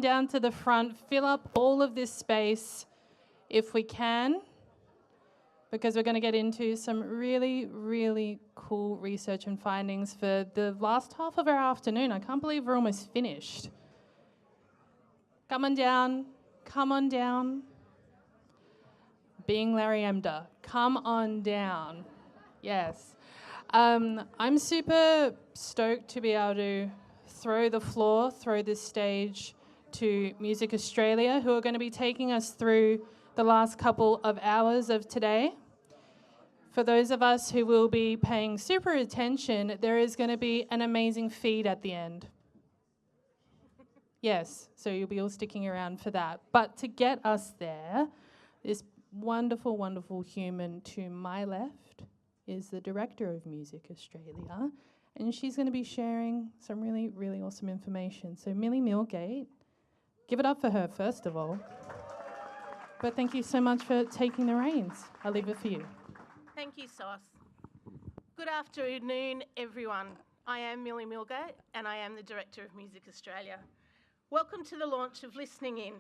Down to the front, fill up all of this space if we can, because we're going to get into some really, really cool research and findings for the last half of our afternoon. I can't believe we're almost finished. Come on down, come on down. Being Larry Emder, come on down. Yes. I'm super stoked to be able to throw the stage to Music Australia, who are going to be taking us through the last couple of hours of today. For those of us who will be paying super attention, there is going to be an amazing feed at the end. Yes, so you'll be all sticking around for that. But to get us there, this wonderful, wonderful human to my left is the Director of Music Australia, and she's going to be sharing some really, really awesome information. So Millie Millgate, give it up for her first of all. But thank you so much for taking the reins. I'll leave it for you. Thank you, Sauce. Good afternoon, everyone. I am Millie Millgate, and I am the Director of Music Australia. Welcome to the launch of Listening In,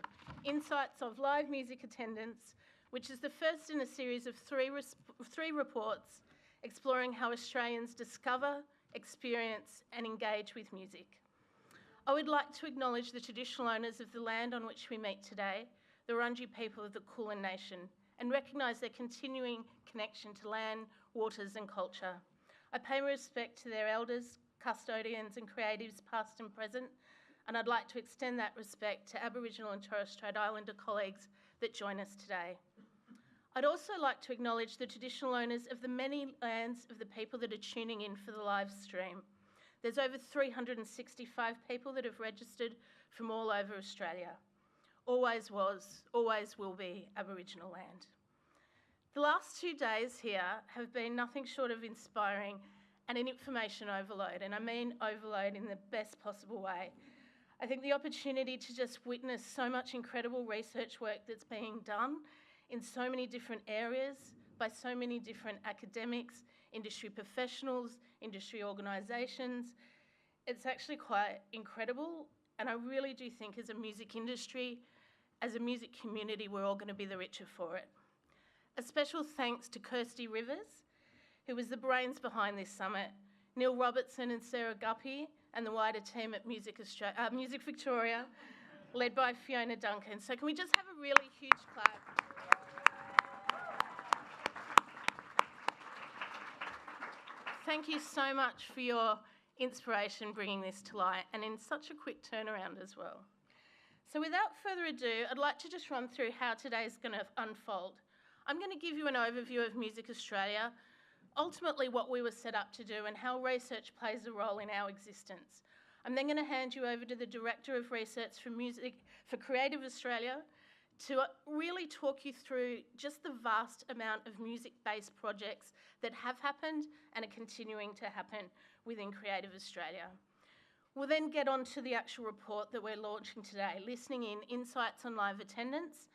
Insights of Live Music Attendance, which is the first in a series of three reports exploring how Australians discover, experience and engage with music. I would like to acknowledge the traditional owners of the land on which we meet today, the Wurundjeri people of the Kulin Nation, and recognise their continuing connection to land, waters and culture. I pay my respect to their elders, custodians and creatives past and present, and I'd like to extend that respect to Aboriginal and Torres Strait Islander colleagues that join us today. I'd also like to acknowledge the traditional owners of the many lands of the people that are tuning in for the live stream. There's over 365 people that have registered from all over Australia. Always was, always will be Aboriginal land. The last 2 days here have been nothing short of inspiring and an information overload, and I mean overload in the best possible way. I think the opportunity to just witness so much incredible research work that's being done in so many different areas by so many different academics, industry professionals, industry organisations, it's actually quite incredible, and I really do think as a music industry, as a music community, we're all going to be the richer for it. A special thanks to Kirsty Rivers, who was the brains behind this summit, Neil Robertson and Sarah Guppy, and the wider team at Music Victoria, led by Fiona Duncan. So can we just have a really huge clap? Thank you so much for your inspiration bringing this to light, and in such a quick turnaround as well. So without further ado, I'd like to just run through how today's going to unfold. I'm going to give you an overview of Music Australia, ultimately what we were set up to do and how research plays a role in our existence. I'm then going to hand you over to the Director of Research for Creative Australia to really talk you through just the vast amount of music-based projects that have happened and are continuing to happen within Creative Australia. We'll then get on to the actual report that we're launching today, Listening In, Insights on Live Attendance,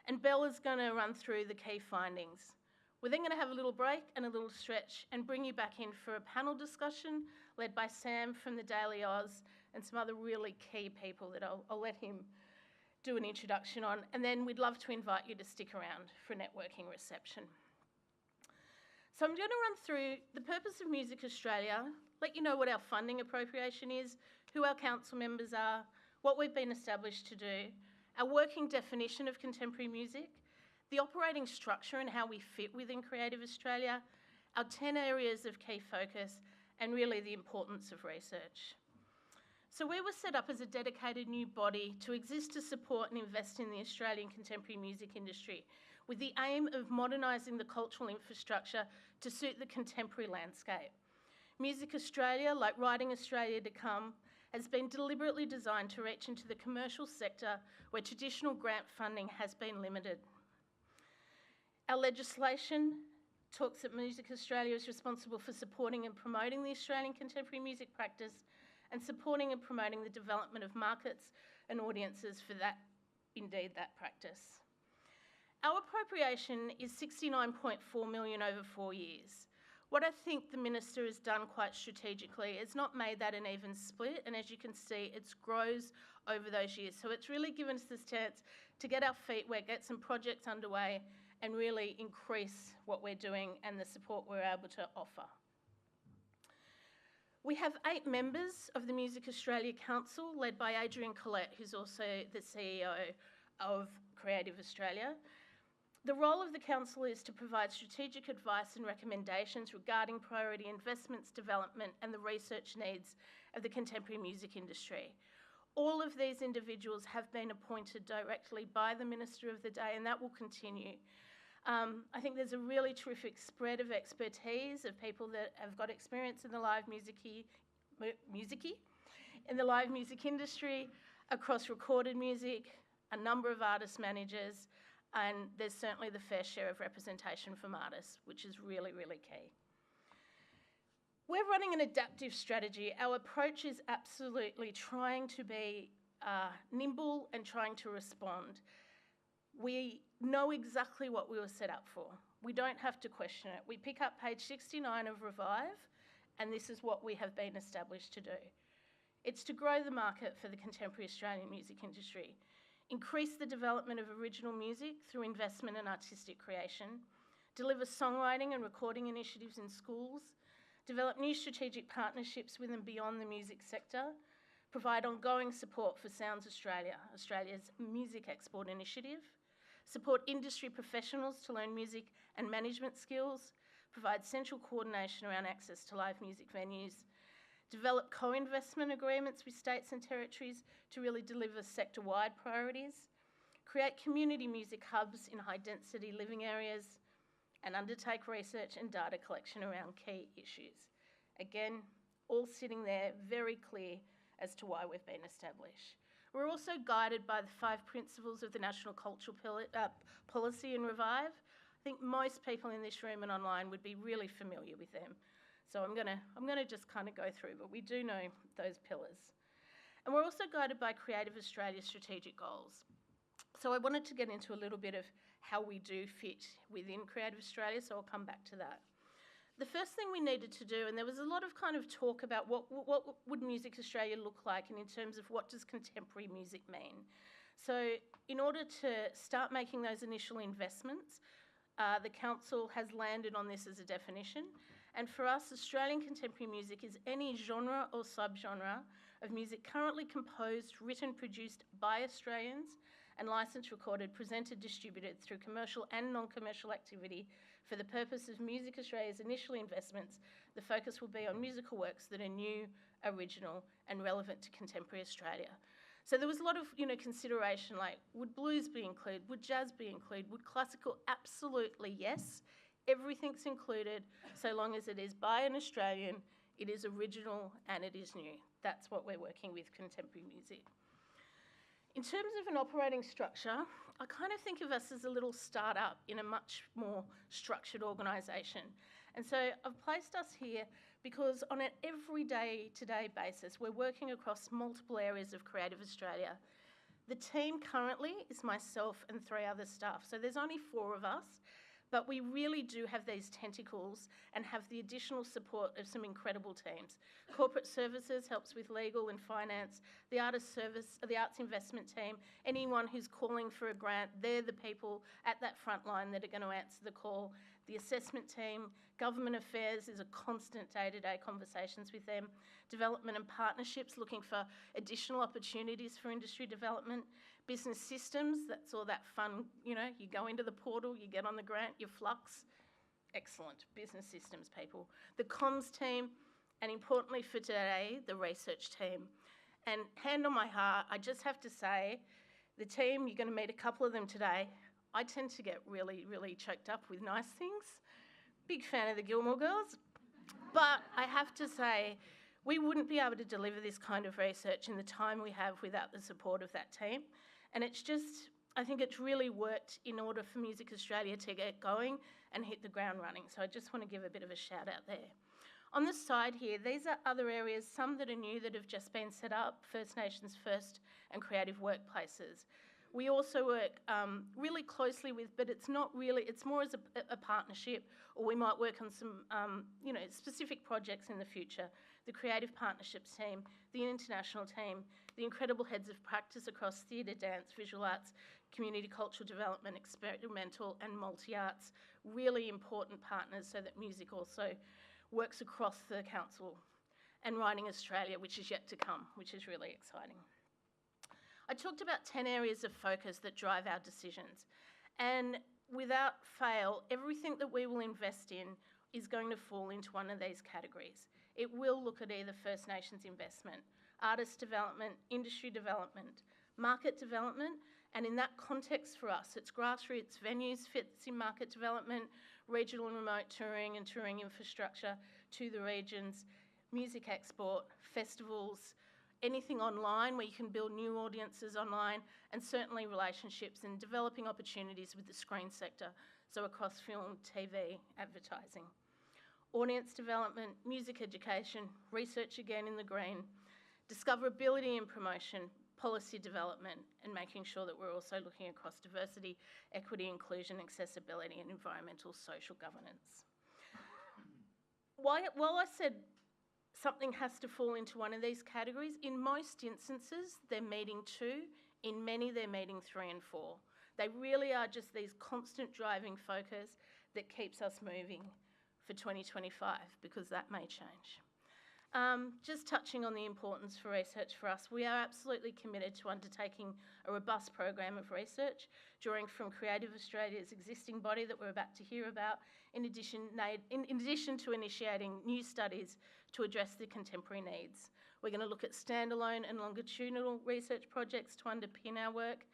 and Bella's going to run through the key findings. We're then going to have a little break and a little stretch and bring you back in for a panel discussion led by Sam from the Daily Oz and some other really key people that I'll let him do an introduction on, and then we'd love to invite you to stick around for a networking reception. So I'm going to run through the purpose of Music Australia, let you know what our funding appropriation is, who our council members are, what we've been established to do, our working definition of contemporary music, the operating structure and how we fit within Creative Australia, our 10 areas of key focus, and really the importance of research. So we were set up as a dedicated new body to exist to support and invest in the Australian contemporary music industry with the aim of modernising the cultural infrastructure to suit the contemporary landscape. Music Australia, like Writing Australia to Come, has been deliberately designed to reach into the commercial sector where traditional grant funding has been limited. Our legislation talks that Music Australia is responsible for supporting and promoting the Australian contemporary music practice and supporting and promoting the development of markets and audiences for that practice. Our appropriation is $69.4 million over 4 years. What I think the Minister has done quite strategically is not made that an even split, and as you can see, it grows over those years. So it's really given us this chance to get our feet wet, get some projects underway, and really increase what we're doing and the support we're able to offer. We have 8 members of the Music Australia Council, led by Adrian Collette, who's also the CEO of Creative Australia. The role of the Council is to provide strategic advice and recommendations regarding priority investments, development and the research needs of the contemporary music industry. All of these individuals have been appointed directly by the Minister of the day, and that will continue. I think there's a really terrific spread of expertise of people that have got experience in the live music industry, across recorded music, a number of artist managers, and there's certainly the fair share of representation from artists, which is really, really key. We're running an adaptive strategy. Our approach is absolutely trying to be nimble and trying to respond. We know exactly what we were set up for. We don't have to question it. We pick up page 69 of Revive, and this is what we have been established to do. It's to grow the market for the contemporary Australian music industry, increase the development of original music through investment in artistic creation, deliver songwriting and recording initiatives in schools, develop new strategic partnerships with and beyond the music sector, provide ongoing support for Sounds Australia, Australia's music export initiative, support industry professionals to learn music and management skills, provide central coordination around access to live music venues, develop co-investment agreements with states and territories to really deliver sector-wide priorities, create community music hubs in high-density living areas, and undertake research and data collection around key issues. Again, all sitting there very clear as to why we've been established. We're also guided by the 5 principles of the National Cultural Policy and Revive. I think most people in this room and online would be really familiar with them. So I'm gonna just kind of go through, but we do know those pillars. And we're also guided by Creative Australia's strategic goals. So I wanted to get into a little bit of how we do fit within Creative Australia, so I'll come back to that. The first thing we needed to do, and there was a lot of kind of talk about what would Music Australia look like, and in terms of what does contemporary music mean. So in order to start making those initial investments, the Council has landed on this as a definition. And for us, Australian contemporary music is any genre or subgenre of music currently composed, written, produced by Australians, and licensed, recorded, presented, distributed through commercial and non-commercial activity for the purpose of Music Australia's initial investments. The focus will be on musical works that are new, original, and relevant to contemporary Australia. So there was a lot of, consideration, like, would blues be included? Would jazz be included? Would classical? Absolutely yes. Everything's included, so long as it is by an Australian, it is original, and it is new. That's what we're working with contemporary music. In terms of an operating structure, I kind of think of us as a little start-up in a much more structured organisation. And so I've placed us here because on an everyday to-day basis, we're working across multiple areas of Creative Australia. The team currently is myself and 3 other staff, so there's only 4 of us, but we really do have these tentacles and have the additional support of some incredible teams. Corporate Services helps with legal and finance. The Arts Investment Team, anyone who's calling for a grant, they're the people at that front line that are going to answer the call. The Assessment Team, Government Affairs is a constant day-to-day conversations with them. Development and Partnerships, looking for additional opportunities for industry development. Business Systems, that's all that fun, you go into the portal, you get on the grant, you flux. Excellent, Business Systems people. The Comms Team, and importantly for today, the Research Team. And hand on my heart, I just have to say, the team, you're going to meet a couple of them today, I tend to get really, really choked up with nice things. Big fan of the Gilmore Girls. But I have to say, we wouldn't be able to deliver this kind of research in the time we have without the support of that team. And it's just, I think it's really worked in order for Music Australia to get going and hit the ground running. So I just want to give a bit of a shout out there. On the side here, these are other areas, some that are new that have just been set up, First Nations First and creative workplaces. We also work really closely with, but it's not really, it's more as a partnership, or we might work on some, specific projects in the future. The Creative Partnerships team, the International team, the incredible heads of practice across theatre, dance, visual arts, community cultural development, experimental and multi-arts, really important partners so that music also works across the council, and Writing Australia, which is yet to come, which is really exciting. I talked about 10 areas of focus that drive our decisions, and without fail, everything that we will invest in is going to fall into one of these categories. It will look at either First Nations investment, artist development, industry development, market development, and in that context for us, it's grassroots venues, fits in market development, regional and remote touring and touring infrastructure to the regions, music export, festivals, anything online where you can build new audiences online, and certainly relationships and developing opportunities with the screen sector, so across film, TV, advertising. Audience development, music education, research again in the green, discoverability and promotion, policy development, and making sure that we're also looking across diversity, equity, inclusion, accessibility, and environmental social governance. While I said something has to fall into one of these categories, in most instances, they're meeting 2, in many they're meeting 3 and 4. They really are just these constant driving focus that keeps us moving for 2025, because that may change. Just touching on the importance for research for us, we are absolutely committed to undertaking a robust program of research, drawing from Creative Australia's existing body that we're about to hear about, in addition to initiating new studies to address the contemporary needs. We're going to look at standalone and longitudinal research projects to underpin our work,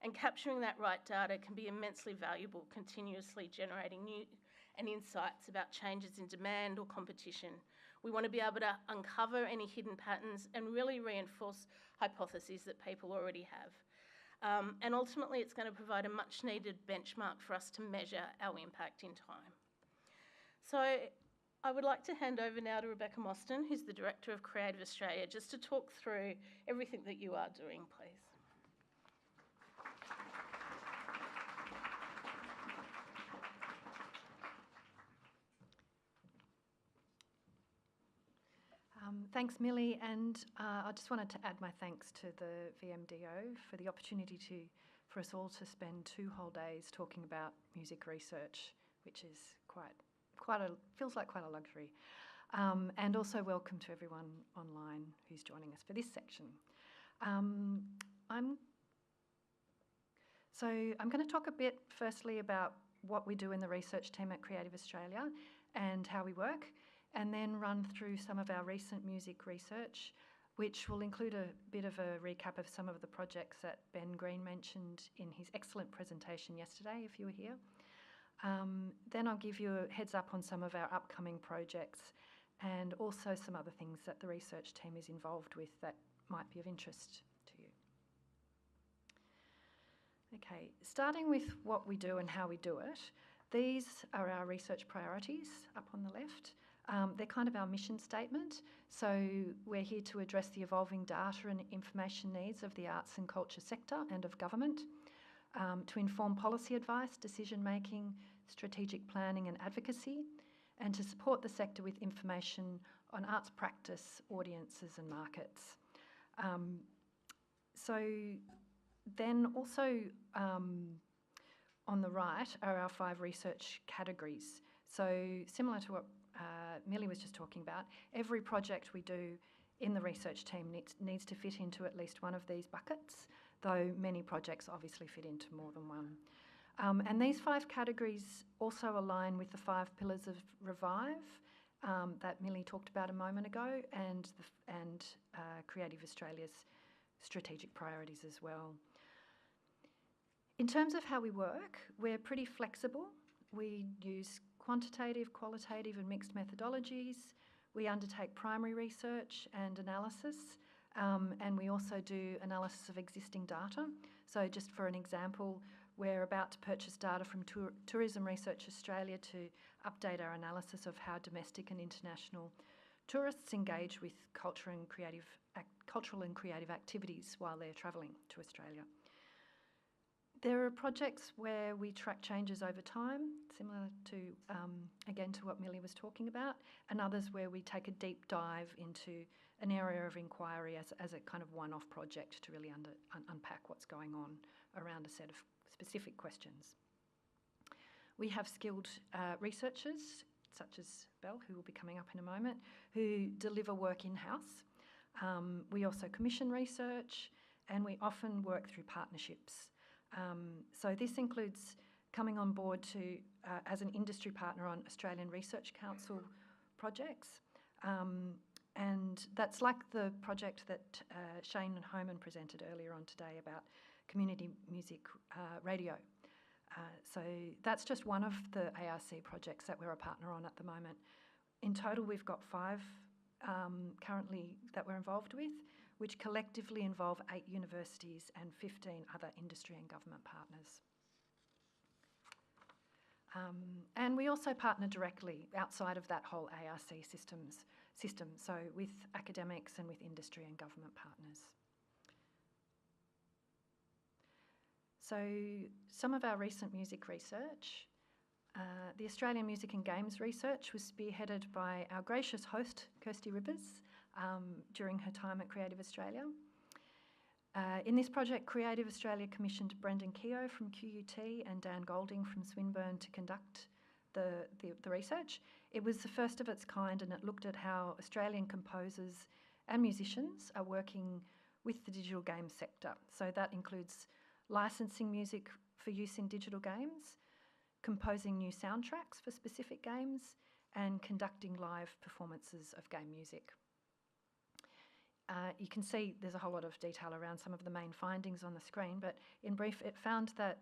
and capturing that right data can be immensely valuable, continuously generating new and insights about changes in demand or competition. We want to be able to uncover any hidden patterns and really reinforce hypotheses that people already have. And ultimately, it's going to provide a much needed benchmark for us to measure our impact in time. So I would like to hand over now to Rebecca Mostyn, who's the Director of Creative Australia, just to talk through everything that you are doing, please. Thanks, Millie, and I just wanted to add my thanks to the VMDO for the opportunity for us all to spend 2 whole days talking about music research, which is feels like quite a luxury. And also welcome to everyone online who's joining us for this section. I'm going to talk a bit firstly about what we do in the research team at Creative Australia and how we work, and then run through some of our recent music research, which will include a bit of a recap of some of the projects that Ben Green mentioned in his excellent presentation yesterday, if you were here. Then I'll give you a heads up on some of our upcoming projects, and also some other things that the research team is involved with that might be of interest to you. Okay, starting with what we do and how we do it, these are our research priorities up on the left. They're kind of our mission statement. So we're here to address the evolving data and information needs of the arts and culture sector and of government, to inform policy advice, decision making, strategic planning and advocacy, and to support the sector with information on arts practice, audiences and markets. So then also on the right are our 5 research categories. So similar to what Millie was just talking about, every project we do in the research team needs to fit into at least one of these buckets, though many projects obviously fit into more than one. And these 5 categories also align with the 5 pillars of Revive that Millie talked about a moment ago, and Creative Australia's strategic priorities as well. In terms of how we work, we're pretty flexible. We use quantitative, qualitative and mixed methodologies. We undertake primary research and analysis, and we also do analysis of existing data. So just for an example, we're about to purchase data from Tourism Research Australia to update our analysis of how domestic and international tourists engage with cultural and creative activities while they're travelling to Australia. There are projects where we track changes over time, similar to, again, to what Millie was talking about, and others where we take a deep dive into an area of inquiry as a kind of one-off project to really unpack what's going on around a set of specific questions. We have skilled researchers, such as Belle, who will be coming up in a moment, who deliver work in-house. We also commission research, and we often work through partnerships. So this includes coming on board to as an industry partner on Australian Research Council projects. And that's like the project that Shane and Homan presented earlier on today about community music radio. So that's just one of the ARC projects that we're a partner on at the moment. In total, we've got 5 currently that we're involved with, which collectively involve 8 universities and 15 other industry and government partners. And we also partner directly outside of that whole ARC system, so with academics and with industry and government partners. So some of our recent music research, the Australian Music and Games research was spearheaded by our gracious host, Kirsty Rivers, during her time at Creative Australia. In this project, Creative Australia commissioned Brendan Keogh from QUT and Dan Golding from Swinburne to conduct the research. It was the first of its kind, and it looked at how Australian composers and musicians are working with the digital game sector. So that includes licensing music for use in digital games, composing new soundtracks for specific games, and conducting live performances of game music. You can see there's a whole lot of detail around some of the main findings on the screen, but in brief, it found that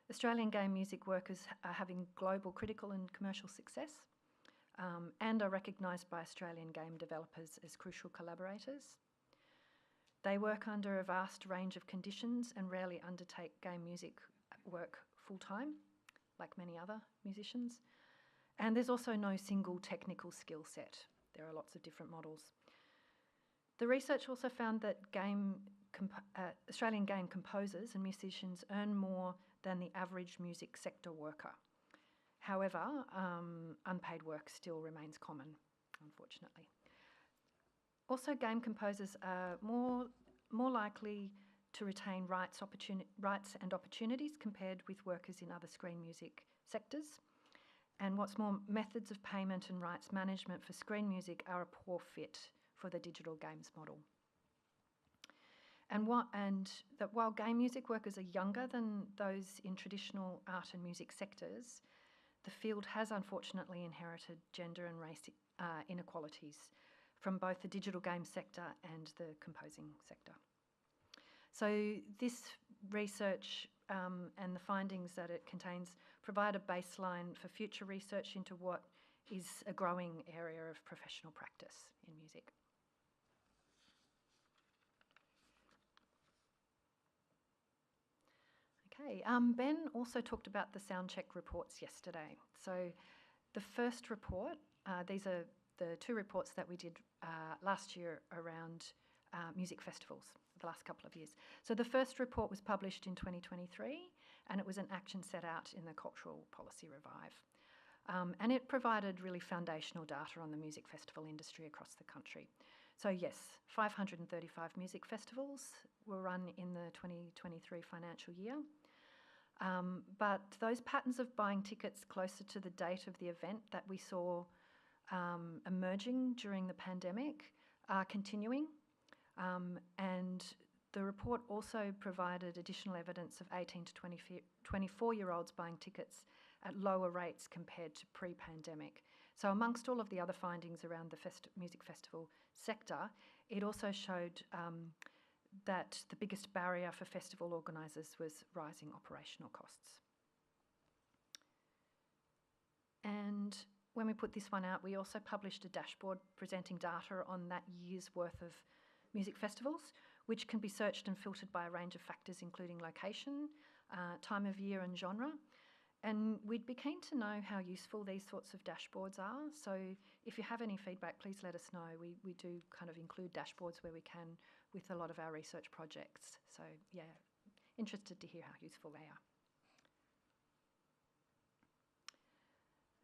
Australian game music workers are having global critical and commercial success, and are recognised by Australian game developers as crucial collaborators. They work under a vast range of conditions and rarely undertake game music work full-time, like many other musicians. And there's also no single technical skill set. There are lots of different models. The research also found that Australian game composers and musicians earn more than the average music sector worker. However, unpaid work still remains common, unfortunately. Also, game composers are more likely to retain rights and opportunities compared with workers in other screen music sectors. And what's more, methods of payment and rights management for screen music are a poor fit for the digital games model. And that while game music workers are younger than those in traditional art and music sectors, the field has unfortunately inherited gender and race inequalities from both the digital game sector and the composing sector. So this research and the findings that it contains provide a baseline for future research into what is a growing area of professional practice in music. Okay, Ben also talked about the soundcheck reports yesterday. So the first report, these are the 2 reports that we did last year around music festivals, the last couple of years. So the first report was published in 2023, and it was an action set out in the Cultural Policy Revive. And it provided really foundational data on the music festival industry across the country. So yes, 535 music festivals were run in the 2023 financial year. But those patterns of buying tickets closer to the date of the event that we saw emerging during the pandemic are continuing. And the report also provided additional evidence of 18 to 24-year-olds buying tickets at lower rates compared to pre-pandemic. So amongst all of the other findings around the music festival sector, it also showed that the biggest barrier for festival organisers was rising operational costs. And when we put this one out, we also published a dashboard presenting data on that year's worth of music festivals, which can be searched and filtered by a range of factors, including location, time of year and genre. And we'd be keen to know how useful these sorts of dashboards are. So if you have any feedback, please let us know. We do kind of include dashboards where we can with a lot of our research projects. So yeah, interested to hear how useful they are.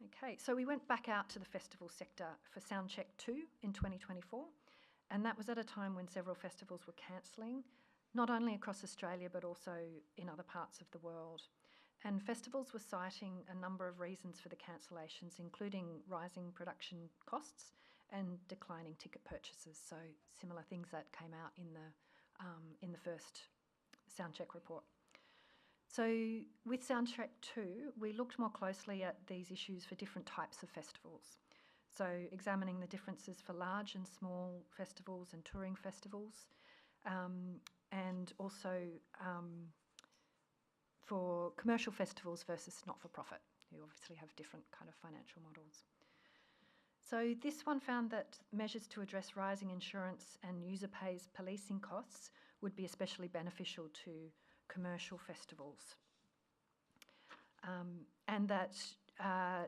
Okay, so we went back out to the festival sector for Soundcheck 2 in 2024, and that was at a time when several festivals were cancelling, not only across Australia but also in other parts of the world. And festivals were citing a number of reasons for the cancellations, including rising production costs and declining ticket purchases. So similar things that came out in the first Soundcheck report. So with Soundcheck 2, we looked more closely at these issues for different types of festivals. So examining the differences for large and small festivals and touring festivals, and also for commercial festivals versus not-for-profit, who obviously have different kind of financial models. So this one found that measures to address rising insurance and user pays policing costs would be especially beneficial to commercial festivals. And that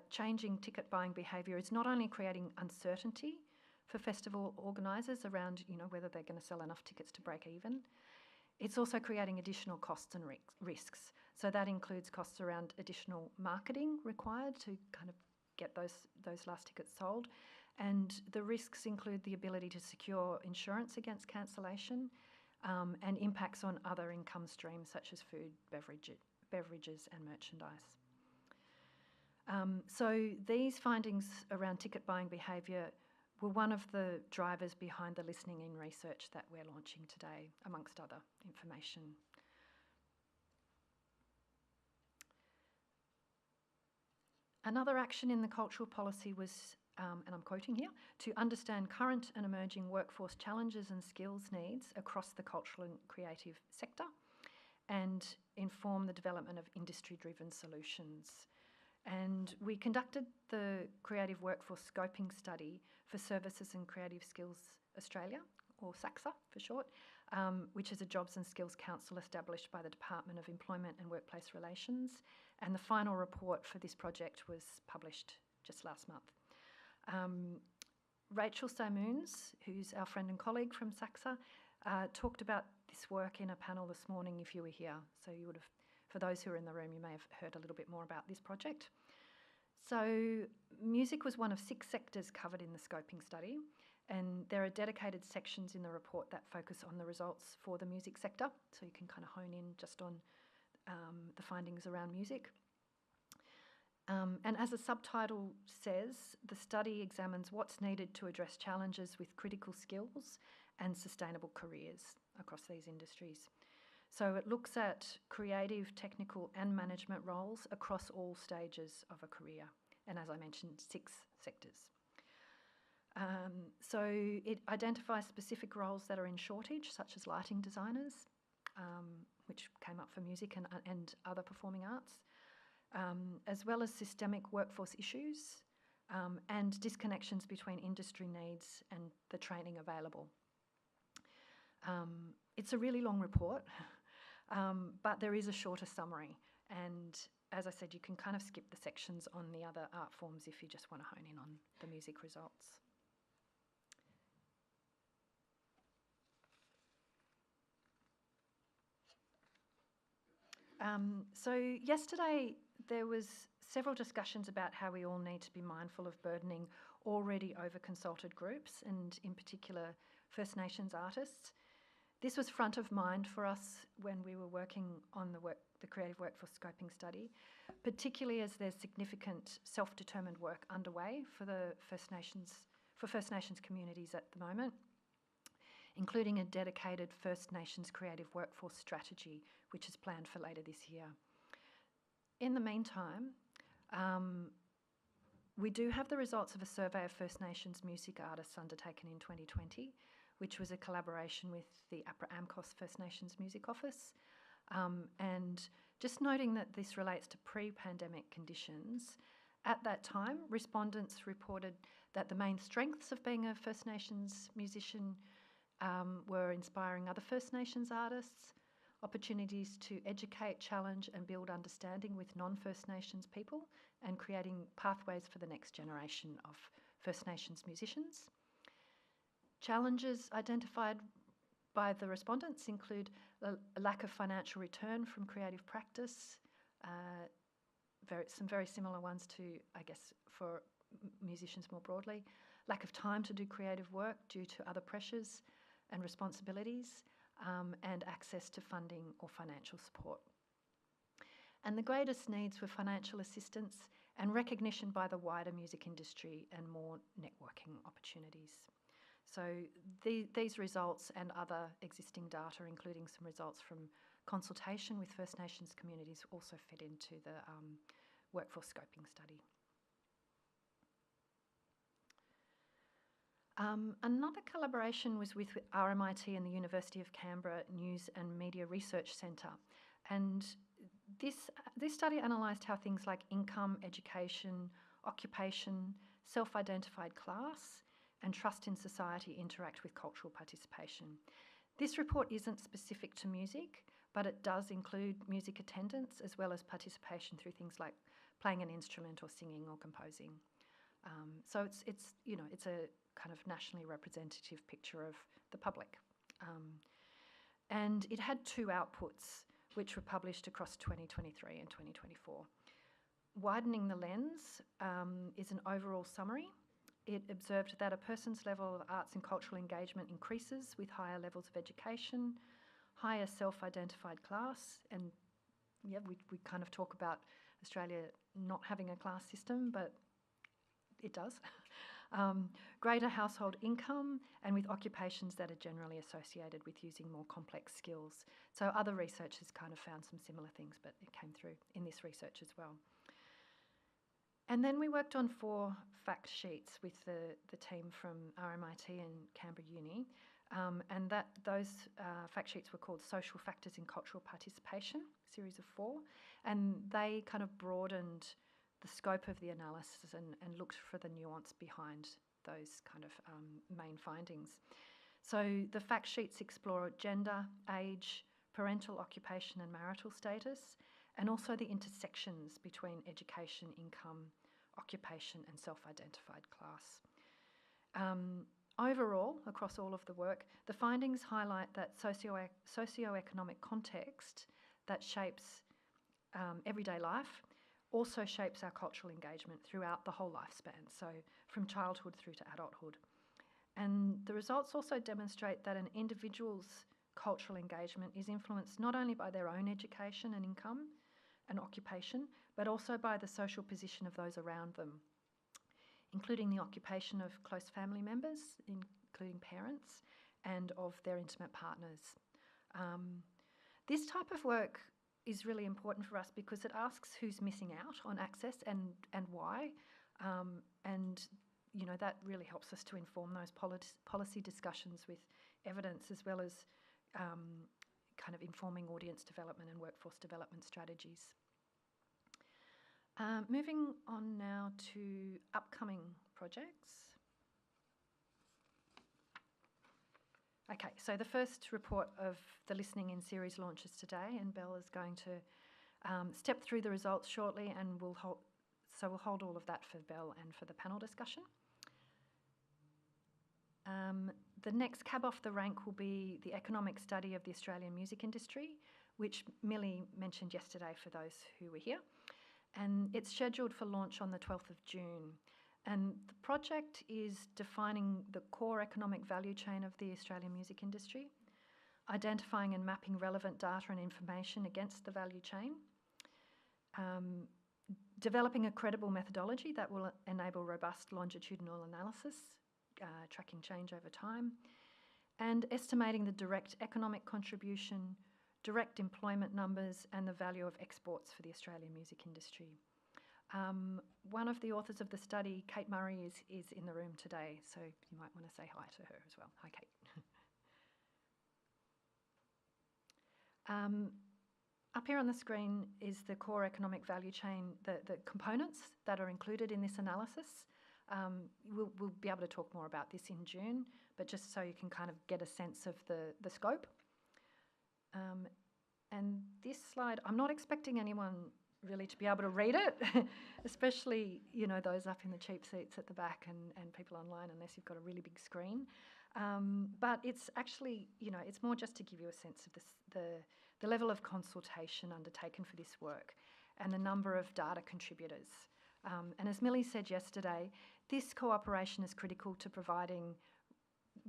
changing ticket buying behaviour is not only creating uncertainty for festival organisers around, whether they're going to sell enough tickets to break even, it's also creating additional costs and risks. So that includes costs around additional marketing required to kind of get those last tickets sold. And the risks include the ability to secure insurance against cancellation, and impacts on other income streams such as food, beverages and merchandise. So these findings around ticket buying behaviour were one of the drivers behind the listening in research that we're launching today, amongst other information. Another action in the cultural policy was, and I'm quoting here, to understand current and emerging workforce challenges and skills needs across the cultural and creative sector and inform the development of industry-driven solutions. And we conducted the Creative Workforce Scoping Study for Services and Creative Skills Australia, or SACSA for short, which is a Jobs and Skills Council established by the Department of Employment and Workplace Relations. And the final report for this project was published just last month. Rachel Samoons, who's our friend and colleague from SACSA, talked about this work in a panel this morning if you were here. So you would have, for those who are in the room, you may have heard a little bit more about this project. So music was one of 6 sectors covered in the scoping study, and there are dedicated sections in the report that focus on the results for the music sector, so you can kind of hone in just on the findings around music. And as the subtitle says, the study examines what's needed to address challenges with critical skills and sustainable careers across these industries. So it looks at creative, technical and management roles across all stages of a career. And as I mentioned, 6 sectors. So it identifies specific roles that are in shortage, such as lighting designers, which came up for music and other performing arts, as well as systemic workforce issues and disconnections between industry needs and the training available. It's a really long report. But there is a shorter summary, and as I said, you can kind of skip the sections on the other art forms if you just want to hone in on the music results. So yesterday there was several discussions about how we all need to be mindful of burdening already over-consulted groups, and in particular First Nations artists. This was front of mind for us when we were working on the Creative Workforce Scoping Study, particularly as there's significant self-determined work underway for First Nations communities at the moment, including a dedicated First Nations creative workforce strategy, which is planned for later this year. In the meantime, we do have the results of a survey of First Nations music artists undertaken in 2020, which was a collaboration with the APRA-AMCOS First Nations Music Office. And just noting that this relates to pre-pandemic conditions, at that time, respondents reported that the main strengths of being a First Nations musician were inspiring other First Nations artists, opportunities to educate, challenge and build understanding with non-First Nations people, and creating pathways for the next generation of First Nations musicians. Challenges identified by the respondents include a lack of financial return from creative practice, some very similar ones to, I guess, for musicians more broadly. Lack of time to do creative work due to other pressures and responsibilities, and access to funding or financial support. And the greatest needs were financial assistance and recognition by the wider music industry and more networking opportunities. So these results and other existing data, including some results from consultation with First Nations communities, also fit into the workforce scoping study. Another collaboration was with RMIT and the University of Canberra News and Media Research Centre, and this study analysed how things like income, education, occupation, self-identified class, and trust in society interact with cultural participation. This report isn't specific to music, but it does include music attendance as well as participation through things like playing an instrument or singing or composing. So it's a kind of nationally representative picture of the public. And it had 2 outputs which were published across 2023 and 2024. Widening the Lens is an overall summary. It observed that a person's level of arts and cultural engagement increases with higher levels of education, higher self-identified class, and yeah, we kind of talk about Australia not having a class system, but it does. Greater household income, and with occupations that are generally associated with using more complex skills. So other researchers kind of found some similar things, but it came through in this research as well. And then we worked on 4 fact sheets with the team from RMIT and Canberra Uni, and those fact sheets were called Social Factors in Cultural Participation, series of 4, and they kind of broadened the scope of the analysis and looked for the nuance behind those kind of main findings. So the fact sheets explore gender, age, parental occupation and marital status, and also the intersections between education, income, occupation and self-identified class. Overall, across all of the work, the findings highlight that socio-economic context that shapes everyday life also shapes our cultural engagement throughout the whole lifespan, so from childhood through to adulthood. And the results also demonstrate that an individual's cultural engagement is influenced not only by their own education and income and occupation, but also by the social position of those around them, including the occupation of close family members, including parents, and of their intimate partners. This type of work is really important for us because it asks who's missing out on access and why, and that really helps us to inform those policy discussions with evidence, as well as kind of informing audience development and workforce development strategies. Moving on now to upcoming projects. Okay, so the first report of the Listening In series launches today, and Belle is going to step through the results shortly, and we'll hold all of that for Belle and for the panel discussion. The next cab off the rank will be the economic study of the Australian music industry, which Millie mentioned yesterday for those who were here. And it's scheduled for launch on the 12th of June. And the project is defining the core economic value chain of the Australian music industry, identifying and mapping relevant data and information against the value chain, developing a credible methodology that will enable robust longitudinal analysis, tracking change over time, and estimating the direct economic contribution, direct employment numbers, and the value of exports for the Australian music industry. One of the authors of the study, Kate Murray, is in the room today, so you might want to say hi to her as well. Hi, Kate. Up here on the screen is the core economic value chain, the components that are included in this analysis. We'll be able to talk more about this in June, but just so you can kind of get a sense of the scope. And this slide, I'm not expecting anyone really to be able to read it, especially, those up in the cheap seats at the back and people online, unless you've got a really big screen. But it's actually, it's more just to give you a sense of the level of consultation undertaken for this work. and the number of data contributors. And as Millie said yesterday, this cooperation is critical to providing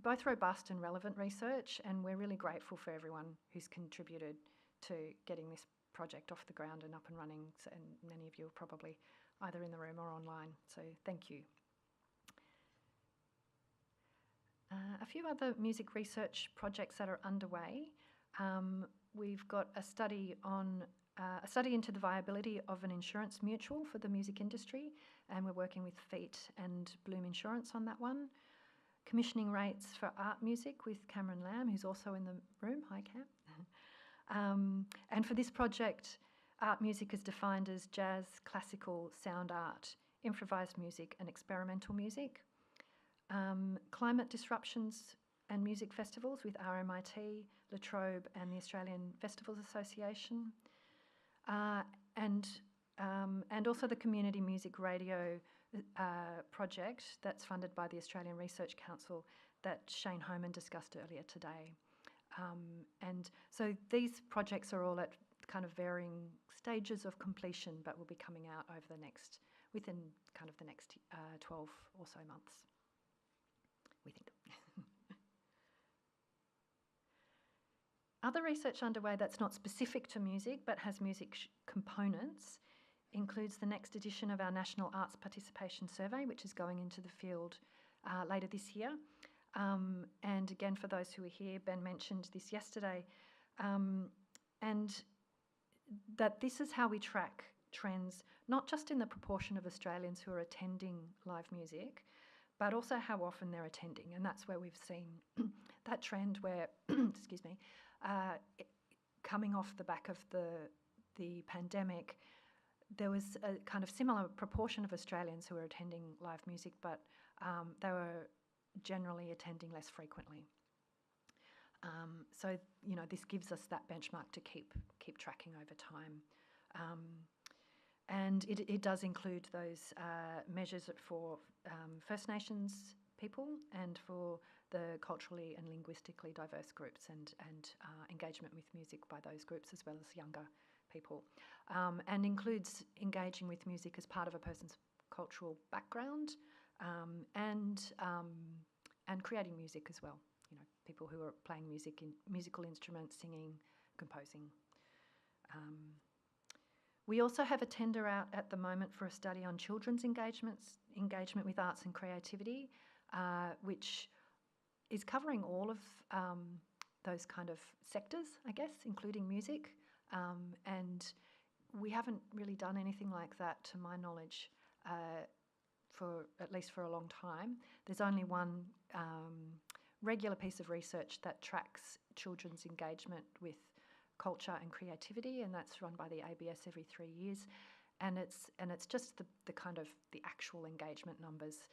both robust and relevant research, and we're really grateful for everyone who's contributed to getting this project off the ground and up and running, and many of you are probably either in the room or online, so thank you. A few other music research projects that are underway. We've got a study into the viability of an insurance mutual for the music industry, and we're working with Feet and Bloom Insurance on that one. Commissioning rates for art music with Cameron Lamb, who's also in the room. Hi, Cam. And for this project, art music is defined as jazz, classical, sound art, improvised music and experimental music. Climate disruptions and music festivals with RMIT, La Trobe and the Australian Festivals Association. And also the Community Music Radio project that's funded by the Australian Research Council that Shane Homan discussed earlier today. And so these projects are all at kind of varying stages of completion, but will be coming out over within kind of the next 12 or so months, we think. Other research underway that's not specific to music but has music components includes the next edition of our National Arts Participation Survey, which is going into the field later this year. And again, for those who are here, Ben mentioned this yesterday, and that this is how we track trends, not just in the proportion of Australians who are attending live music, but also how often they're attending. And that's where we've seen that trend where, excuse me, coming off the back of the pandemic, there was a kind of similar proportion of Australians who were attending live music, but they were generally attending less frequently. So, you know, this gives us that benchmark to keep tracking over time. And it does include those measures for First Nations people and for the culturally and linguistically diverse groups and engagement with music by those groups as well as younger people, and includes engaging with music as part of a person's cultural background and creating music as well. You know, people who are playing music in musical instruments, singing, composing. We also have a tender out at the moment for a study on children's engagement with arts and creativity, which is covering all of those kind of sectors, I guess, including music. And we haven't really done anything like that, to my knowledge, at least for a long time. There's only one regular piece of research that tracks children's engagement with culture and creativity, and that's run by the ABS every 3 years. And it's just the kind of the actual engagement numbers.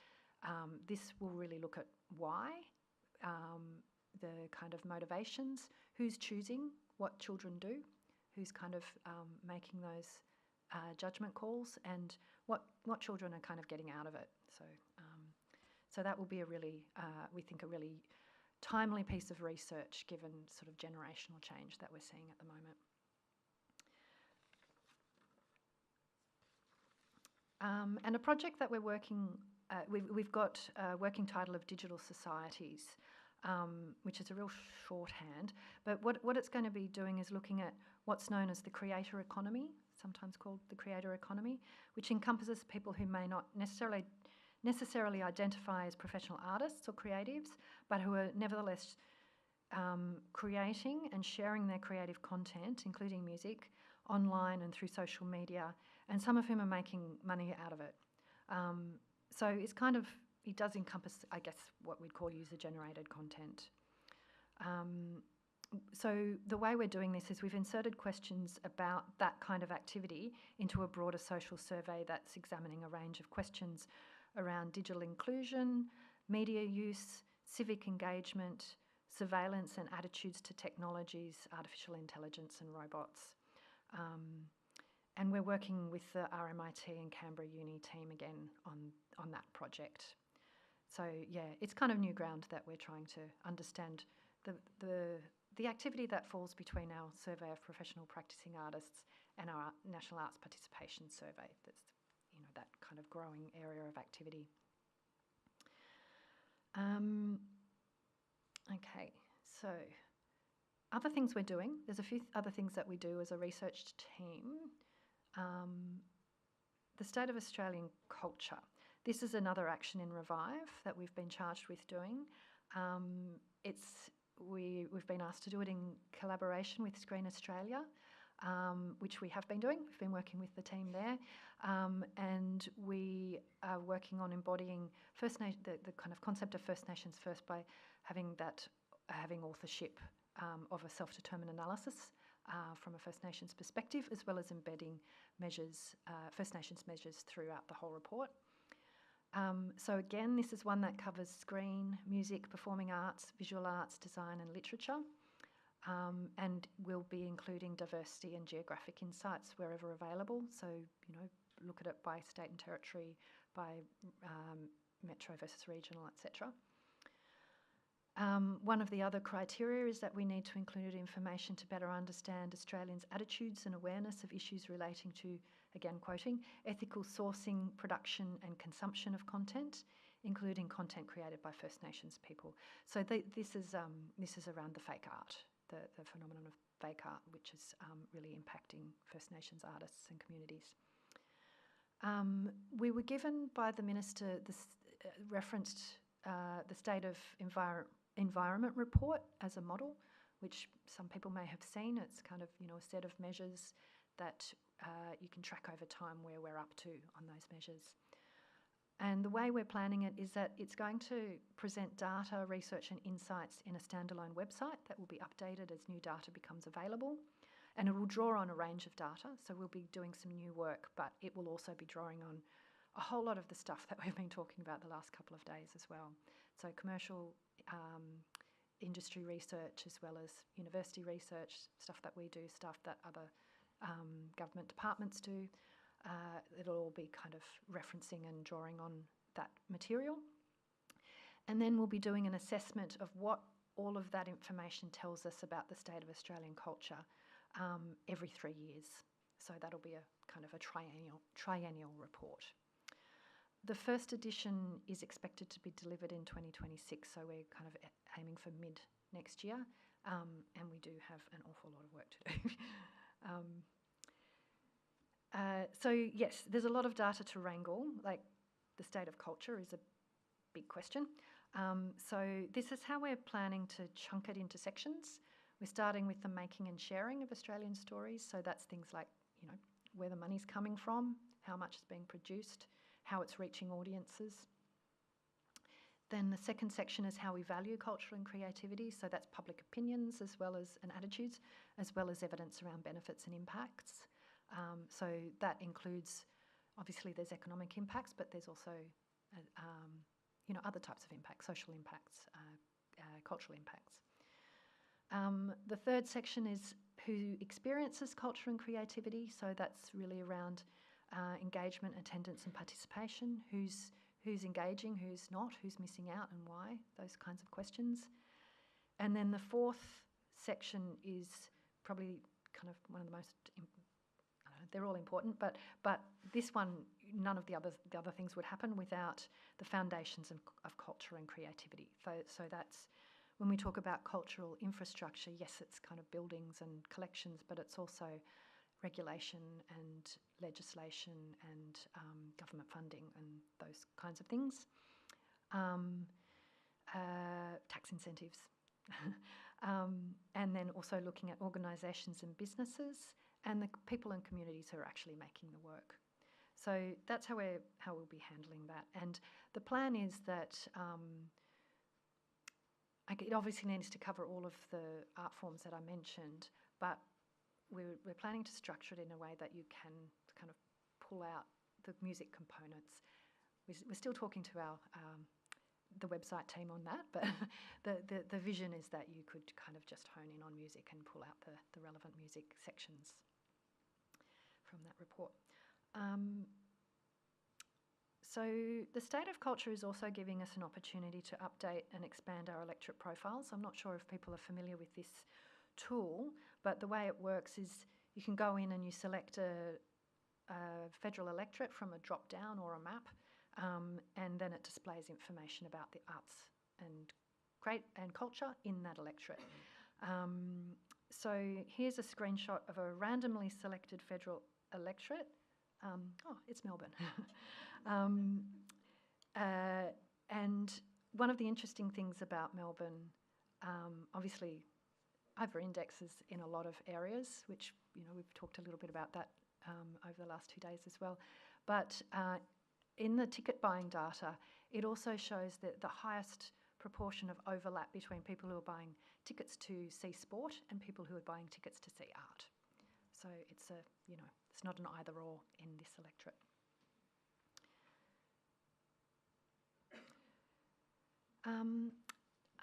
This will really look at why, the kind of motivations, who's choosing what children do, who's kind of making those judgment calls, and what children are kind of getting out of it. So that will be a really, we think, a really timely piece of research given sort of generational change that we're seeing at the moment. And a project that we're working, we've got a working title of Digital Societies, which is a real shorthand, but what it's going to be doing is looking at what's known as the creator economy, sometimes called the creator economy, which encompasses people who may not necessarily identify as professional artists or creatives, but who are nevertheless creating and sharing their creative content, including music, online and through social media, and some of whom are making money out of it. So it's kind of, it does encompass, I guess, what we'd call user-generated content. So the way we're doing this is we've inserted questions about that kind of activity into a broader social survey that's examining a range of questions around digital inclusion, media use, civic engagement, surveillance and attitudes to technologies, artificial intelligence and robots. And we're working with the RMIT and Canberra Uni team again on that project. So yeah, it's kind of new ground that we're trying to understand the activity that falls between our survey of professional practicing artists and our National Arts Participation Survey. That's, that kind of growing area of activity. Okay, so other things we're doing. There's a few other things that we do as a research team. The State of Australian Culture. This is another action in Revive that we've been charged with doing. We've been asked to do it in collaboration with Screen Australia, which we have been doing. We've been working with the team there, and we are working on embodying First Nation, the kind of concept of First Nations first by having authorship of a self-determined analysis from a First Nations perspective, as well as embedding measures, First Nations measures throughout the whole report. So again, this is one that covers screen, music, performing arts, visual arts, design and literature, and we'll be including diversity and geographic insights wherever available. So, look at it by state and territory, by metro versus regional, etc. One of the other criteria is that we need to include information to better understand Australians' attitudes and awareness of issues relating to, again quoting, ethical sourcing, production and consumption of content, including content created by First Nations people. So this is around the fake art, the phenomenon of fake art, which is really impacting First Nations artists and communities. We were given by the Minister referenced the State of Environment report as a model, which some people may have seen. It's kind of, a set of measures that you can track over time where we're up to on those measures. And the way we're planning it is that it's going to present data, research and insights in a standalone website that will be updated as new data becomes available. And it will draw on a range of data, so we'll be doing some new work, but it will also be drawing on a whole lot of the stuff that we've been talking about the last couple of days as well. So commercial industry research, as well as university research, stuff that we do, stuff that other government departments do. It'll all be kind of referencing and drawing on that material. And then we'll be doing an assessment of what all of that information tells us about the state of Australian culture every 3 years. So that'll be a kind of a triennial report. The first edition is expected to be delivered in 2026, so we're kind of aiming for mid next year, and we do have an awful lot of work to do. So yes, there's a lot of data to wrangle, like the state of culture is a big question. So this is how we're planning to chunk it into sections. We're starting with the making and sharing of Australian stories, so that's things like, where the money's coming from, how much is being produced, how it's reaching audiences. Then the second section is how we value culture and creativity, so that's public opinions as well as and attitudes, as well as evidence around benefits and impacts. So that includes, obviously there's economic impacts, but there's also other types of impacts, social impacts, cultural impacts. The third section is who experiences culture and creativity, so that's really around engagement, attendance and participation, who's engaging, who's not, who's missing out and why, those kinds of questions. And then the fourth section is probably kind of one of the most, they're all important, but this one, none of the other things would happen without the foundations of culture and creativity. So that's, when we talk about cultural infrastructure, yes, it's kind of buildings and collections, but it's also regulation and legislation and government funding and those kinds of things. Tax incentives. And then also looking at organisations and businesses and the people and communities who are actually making the work. So that's how we'll be handling that. And the plan is that it obviously needs to cover all of the art forms that I mentioned, but we're planning to structure it in a way that you can kind of pull out the music components. We're still talking to the website team on that, but the vision is that you could kind of just hone in on music and pull out the relevant music sections from that report. So the state of culture is also giving us an opportunity to update and expand our electorate profiles. I'm not sure if people are familiar with this tool, but the way it works is you can go in and you select a federal electorate from a drop-down or a map, and then it displays information about the arts and culture in that electorate. So here's a screenshot of a randomly selected federal electorate. Oh, it's Melbourne. And one of the interesting things about Melbourne, obviously, over-indexes in a lot of areas, which, you know, we've talked a little bit about that over the last 2 days as well. But in the ticket buying data, it also shows that the highest proportion of overlap between people who are buying tickets to see sport and people who are buying tickets to see art. So it's a, you know, it's not an either or in this electorate.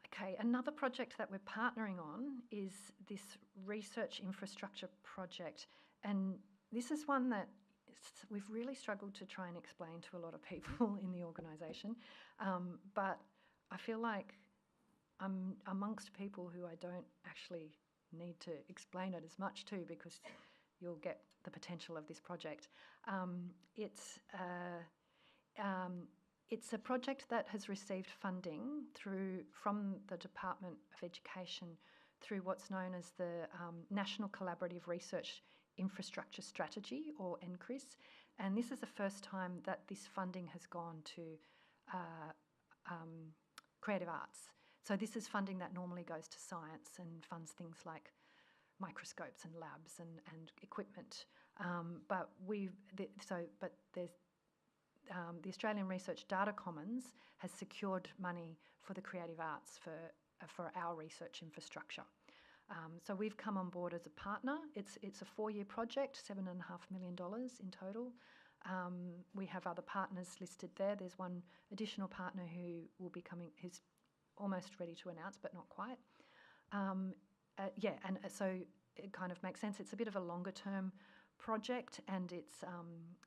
Okay, another project that we're partnering on is this research infrastructure project, and this is one that we've really struggled to try and explain to a lot of people in the organisation, but I feel like I'm amongst people who I don't actually need to explain it as much to, because you'll get the potential of this project. It's a project that has received funding from the Department of Education through what's known as the National Collaborative Research Infrastructure Strategy, or NCRIS, and this is the first time that this funding has gone to creative arts. So this is funding that normally goes to science and funds things like microscopes and labs and equipment. But there's the Australian Research Data Commons has secured money for the creative arts for our research infrastructure. So we've come on board as a partner. It's a 4-year project, $7.5 million in total. We have other partners listed there. There's one additional partner who will be coming, who's almost ready to announce, but not quite. So it kind of makes sense. It's a bit of a longer term project, and it's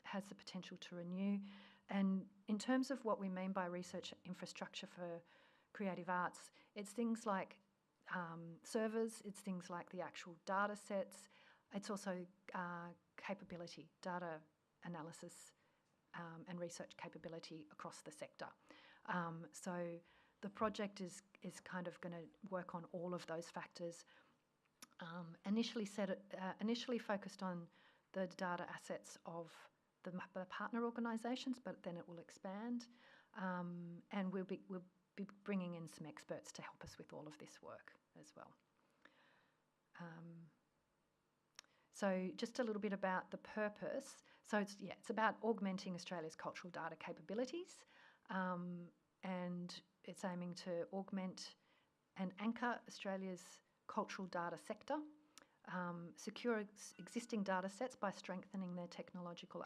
has the potential to renew. And in terms of what we mean by research infrastructure for creative arts, it's things like servers, it's things like the actual data sets, it's also capability, data analysis and research capability across the sector. So the project is kind of going to work on all of those factors. Initially focused on the data assets of the partner organisations, but then it will expand, and we'll be bringing in some experts to help us with all of this work as well. So just a little bit about the purpose. So it's about augmenting Australia's cultural data capabilities, and it's aiming to augment and anchor Australia's cultural data sector, secure existing data sets by strengthening their technological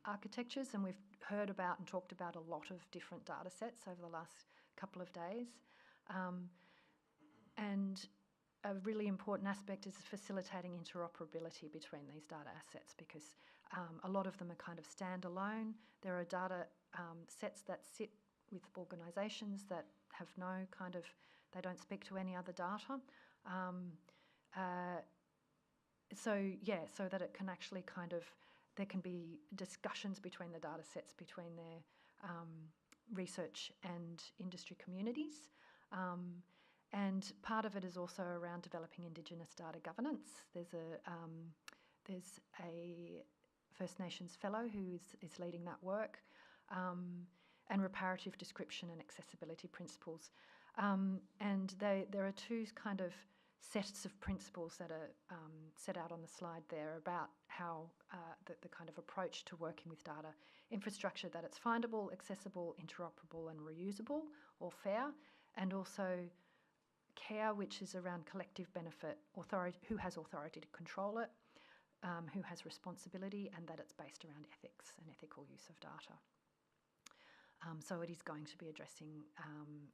architectures, and we've heard about and talked about a lot of different data sets over the last couple of days. And a really important aspect is facilitating interoperability between these data assets, because a lot of them are kind of standalone. There are data sets that sit with organisations that have no kind of, they don't speak to any other data. So that it can actually kind of, there can be discussions between the data sets, between their research and industry communities. And part of it is also around developing Indigenous data governance. There's a First Nations fellow who is leading that work, and reparative description and accessibility principles. And there are two kind of sets of principles that are set out on the slide there about how the kind of approach to working with data infrastructure, that it's findable, accessible, interoperable and reusable or fair, and also care, which is around collective benefit, authority, who has authority to control it, who has responsibility, and that it's based around ethics and ethical use of data. So it is going to be addressing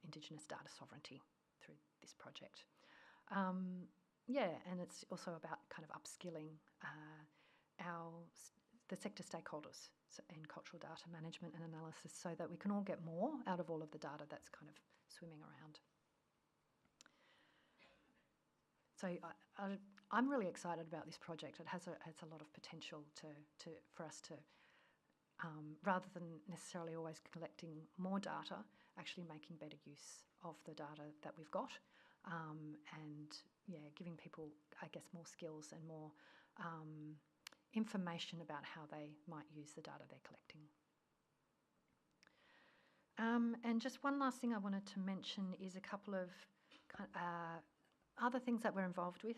Indigenous data sovereignty through this project. And it's also about kind of upskilling the sector stakeholders in cultural data management and analysis, so that we can all get more out of all of the data that's kind of swimming around. So I'm really excited about this project. It has a lot of potential for us to, rather than necessarily always collecting more data, actually making better use of the data that we've got, and giving people, I guess, more skills and more information about how they might use the data they're collecting. And just one last thing I wanted to mention is a couple of other things that we're involved with.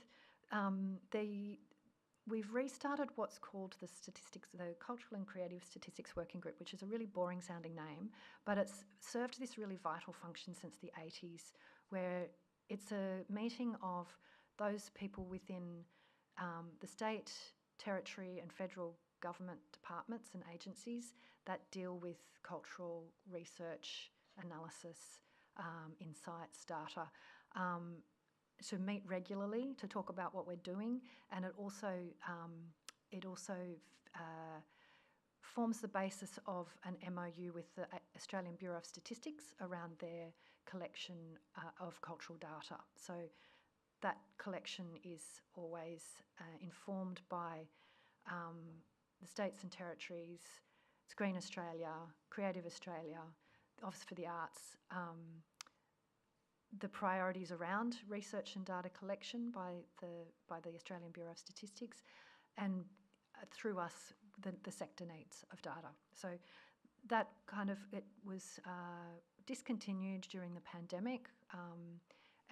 We've restarted what's called the Cultural and Creative Statistics Working Group, which is a really boring sounding name, but it's served this really vital function since the 80s, where it's a meeting of those people within the state, territory and federal government departments and agencies that deal with cultural research, analysis, insights, data, to meet regularly to talk about what we're doing, and it also forms the basis of an MOU with the Australian Bureau of Statistics around their collection of cultural data. So that collection is always informed by the states and territories, Screen Australia, Creative Australia, the Office for the Arts, the priorities around research and data collection by the Australian Bureau of Statistics, and through us, the sector needs of data. So that it was discontinued during the pandemic,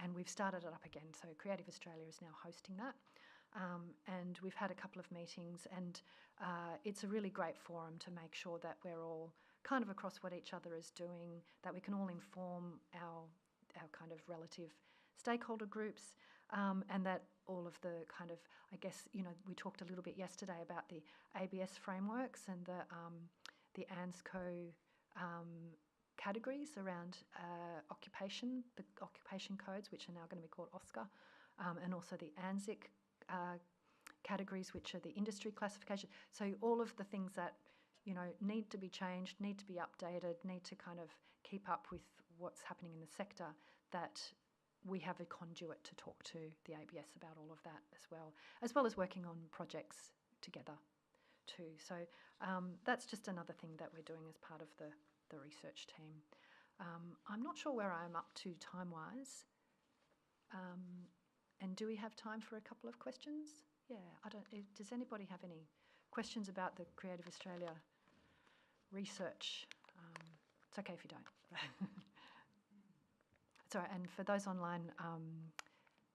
and we've started it up again. So Creative Australia is now hosting that. And we've had a couple of meetings, and it's a really great forum to make sure that we're all kind of across what each other is doing, that we can all inform our kind of relative stakeholder groups, and that all of the kind of, I guess, we talked a little bit yesterday about the ABS frameworks and the ANZCO categories around occupation, the occupation codes, which are now going to be called OSCAR, and also the ANZIC categories, which are the industry classification. So all of the things that need to be changed, need to be updated, need to kind of keep up with what's happening in the sector, that we have a conduit to talk to the ABS about all of that as well as working on projects together too. So that's just another thing that we're doing as part of the research team. I'm not sure where I'm up to time-wise. And do we have time for a couple of questions? Yeah, does anybody have any questions about the Creative Australia research? It's okay if you don't. Sorry, and for those online,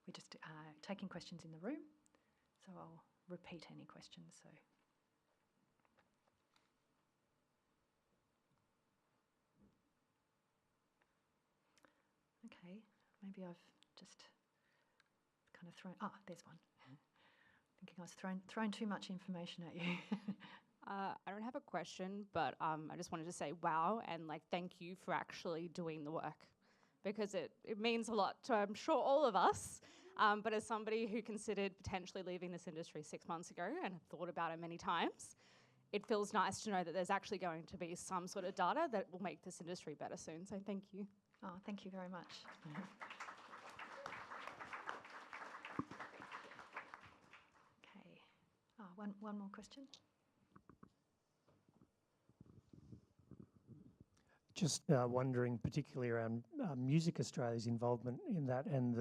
we're just taking questions in the room, so I'll repeat any questions. So. Okay, maybe I've just kind of thrown. There's one. Thinking I was throwing too much information at you. I don't have a question, but I just wanted to say wow and thank you for actually doing the work, because it means a lot to, I'm sure, all of us. But as somebody who considered potentially leaving this industry 6 months ago and have thought about it many times, it feels nice to know that there's actually going to be some sort of data that will make this industry better soon. So thank you. Oh, thank you very much. Okay. One more question. Just wondering, particularly around Music Australia's involvement in that, and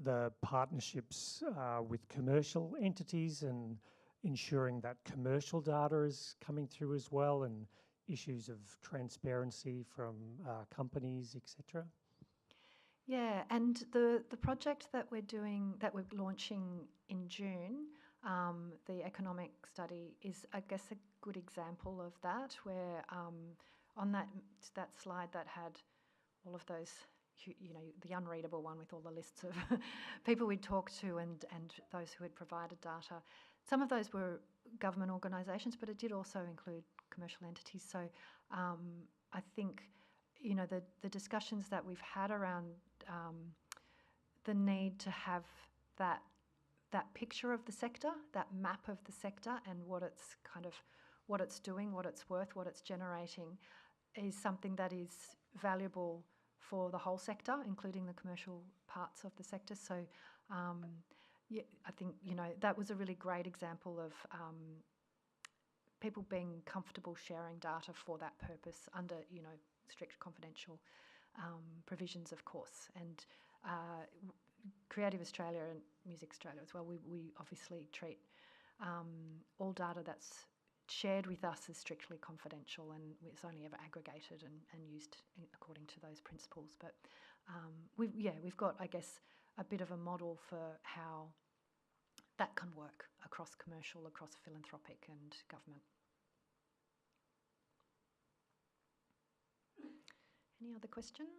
the partnerships with commercial entities, and ensuring that commercial data is coming through as well, and issues of transparency from companies, etc. Yeah, and the project that we're launching in June, the economic study, is, I guess, a good example of that, where on that slide that had all of those, the unreadable one with all the lists of people we'd talked to and those who had provided data. Some of those were government organisations, but it did also include commercial entities. So I think, the discussions that we've had around the need to have that picture of the sector, that map of the sector, and what it's doing, what it's worth, what it's generating, is something that is valuable for the whole sector, including the commercial parts of the sector. So, Yeah, I think, that was a really great example of people being comfortable sharing data for that purpose under, strict confidential provisions, of course. And Creative Australia and Music Australia as well, we obviously treat all data that's shared with us as strictly confidential, and it's only ever aggregated and used according to those principles. But we've got, I guess, a bit of a model for how that can work across commercial, across philanthropic and government. Any other questions?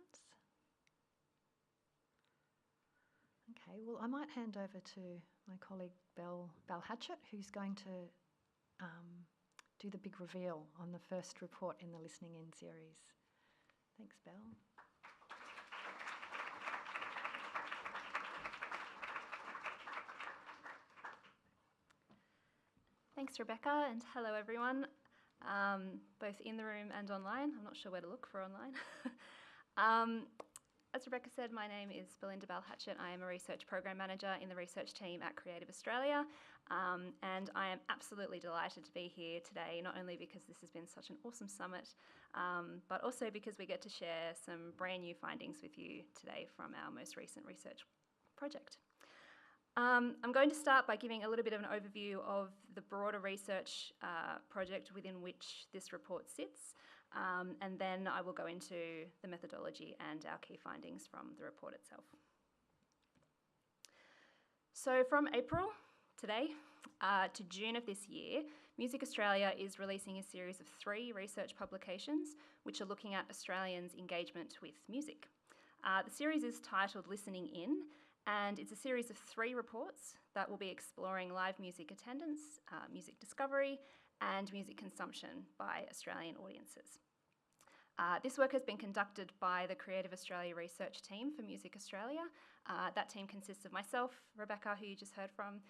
Okay, well, I might hand over to my colleague Belle Hatchett, who's going to do the big reveal on the first report in the Listening In series. Thanks, Belle. Thanks, Rebecca, and hello, everyone, both in the room and online. I'm not sure where to look for online. As Rebecca said, my name is Belinda Bell Hatchett. I am a Research Program Manager in the research team at Creative Australia, and I am absolutely delighted to be here today, not only because this has been such an awesome summit, but also because we get to share some brand new findings with you today from our most recent research project. I'm going to start by giving a little bit of an overview of the broader research project within which this report sits, and then I will go into the methodology and our key findings from the report itself. So from April, today, to June of this year, Music Australia is releasing a series of 3 research publications which are looking at Australians' engagement with music. The series is titled Listening In, and it's a series of 3 reports that will be exploring live music attendance, music discovery, and music consumption by Australian audiences. This work has been conducted by the Creative Australia research team for Music Australia. That team consists of myself, Rebecca, who you just heard from,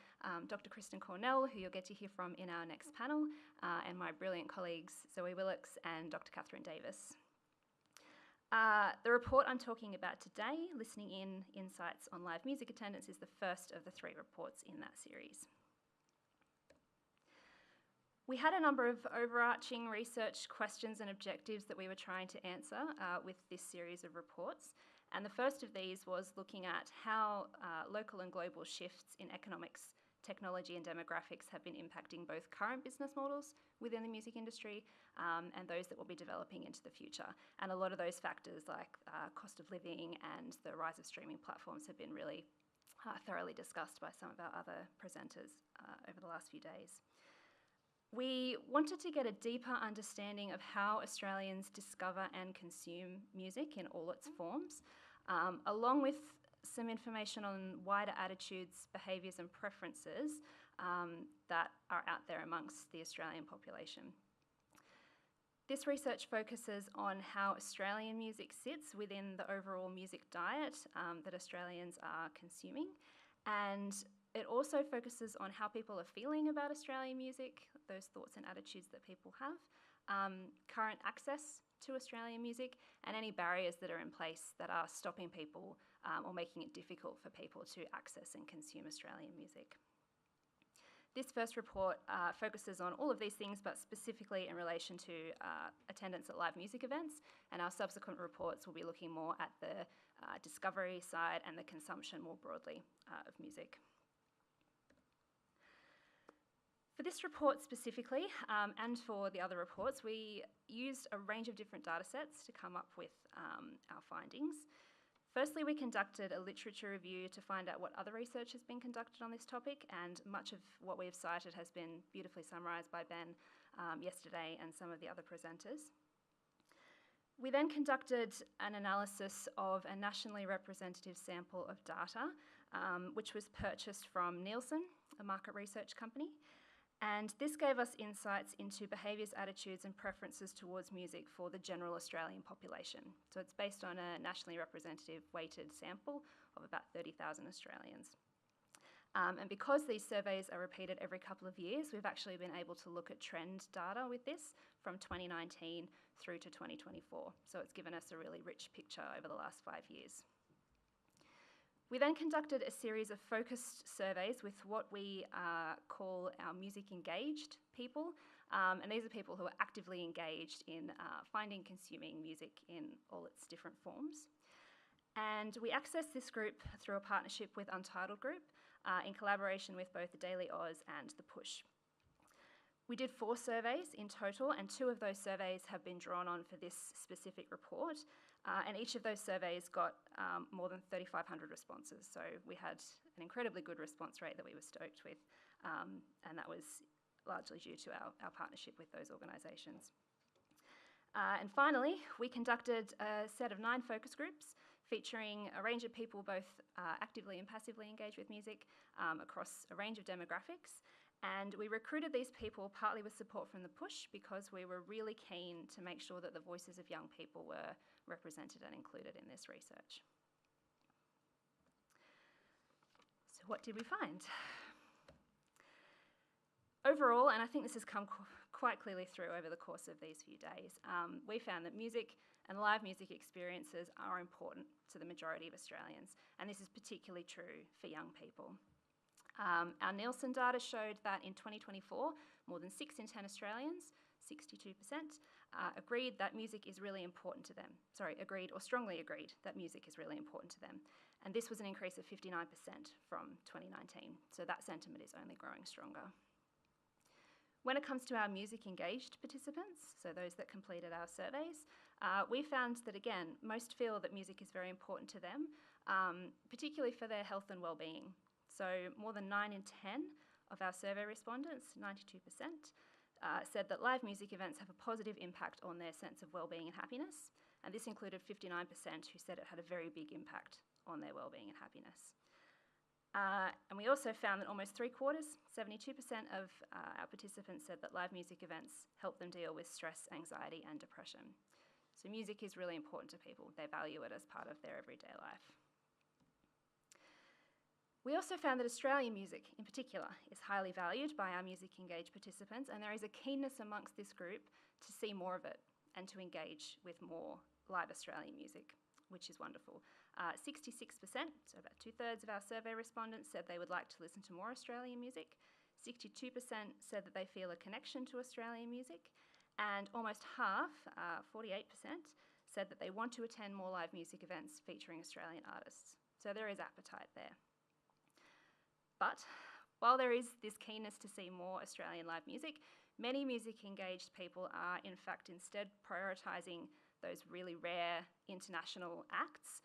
Dr. Kristen Cornell, who you'll get to hear from in our next panel, and my brilliant colleagues Zoe Willocks and Dr. Catherine Davis. The report I'm talking about today, Listening In, Insights on Live Music Attendance, is the first of the 3 reports in that series. We had a number of overarching research questions and objectives that we were trying to answer with this series of reports. And the first of these was looking at how local and global shifts in economics, technology and demographics have been impacting both current business models within the music industry and those that will be developing into the future. And a lot of those factors like cost of living and the rise of streaming platforms have been really thoroughly discussed by some of our other presenters over the last few days. We wanted to get a deeper understanding of how Australians discover and consume music in all its forms, along with some information on wider attitudes, behaviours and preferences that are out there amongst the Australian population. This research focuses on how Australian music sits within the overall music diet that Australians are consuming, and it also focuses on how people are feeling about Australian music, those thoughts and attitudes that people have, current access to Australian music, and any barriers that are in place that are stopping people or making it difficult for people to access and consume Australian music. This first report focuses on all of these things, but specifically in relation to attendance at live music events, and our subsequent reports will be looking more at the discovery side and the consumption more broadly of music. For this report specifically, and for the other reports, we used a range of different data sets to come up with our findings. Firstly, we conducted a literature review to find out what other research has been conducted on this topic, and much of what we've cited has been beautifully summarised by Ben yesterday and some of the other presenters. We then conducted an analysis of a nationally representative sample of data, which was purchased from Nielsen, a market research company. And this gave us insights into behaviours, attitudes and preferences towards music for the general Australian population. So it's based on a nationally representative weighted sample of about 30,000 Australians. And because these surveys are repeated every couple of years, we've actually been able to look at trend data with this from 2019 through to 2024. So it's given us a really rich picture over the last 5 years. We then conducted a series of focused surveys with what we call our music engaged people, and these are people who are actively engaged in finding, consuming music in all its different forms. And we accessed this group through a partnership with Untitled Group in collaboration with both the Daily Oz and the Push. We did 4 surveys in total, and 2 of those surveys have been drawn on for this specific report. And each of those surveys got more than 3,500 responses. So we had an incredibly good response rate that we were stoked with, and that was largely due to our partnership with those organisations. And finally, we conducted a set of 9 focus groups featuring a range of people both actively and passively engaged with music across a range of demographics. And we recruited these people partly with support from the Push because we were really keen to make sure that the voices of young people were represented and included in this research. So what did we find? Overall, and I think this has come quite clearly through over the course of these few days, we found that music and live music experiences are important to the majority of Australians, and this is particularly true for young people. Our Nielsen data showed that in 2024, more than 6 in 10 Australians, 62%, agreed that music is really important to them. Sorry, agreed or strongly agreed that music is really important to them. And this was an increase of 59% from 2019. So that sentiment is only growing stronger. When it comes to our music engaged participants, so those that completed our surveys, we found that, again, most feel that music is very important to them, particularly for their health and well-being. So more than 9 in 10 of our survey respondents, 92%, said that live music events have a positive impact on their sense of well-being and happiness. And this included 59% who said it had a very big impact on their well-being and happiness. And we also found that almost 3/4, 72% of our participants said that live music events help them deal with stress, anxiety, and depression. So music is really important to people. They value it as part of their everyday life. We also found that Australian music, in particular, is highly valued by our music engaged participants, and there is a keenness amongst this group to see more of it and to engage with more live Australian music, which is wonderful. 66%, so about 2/3 of our survey respondents, said they would like to listen to more Australian music. 62% said that they feel a connection to Australian music, and almost half, 48%, said that they want to attend more live music events featuring Australian artists. So there is appetite there. But while there is this keenness to see more Australian live music, many music-engaged people are in fact instead prioritising those really rare international acts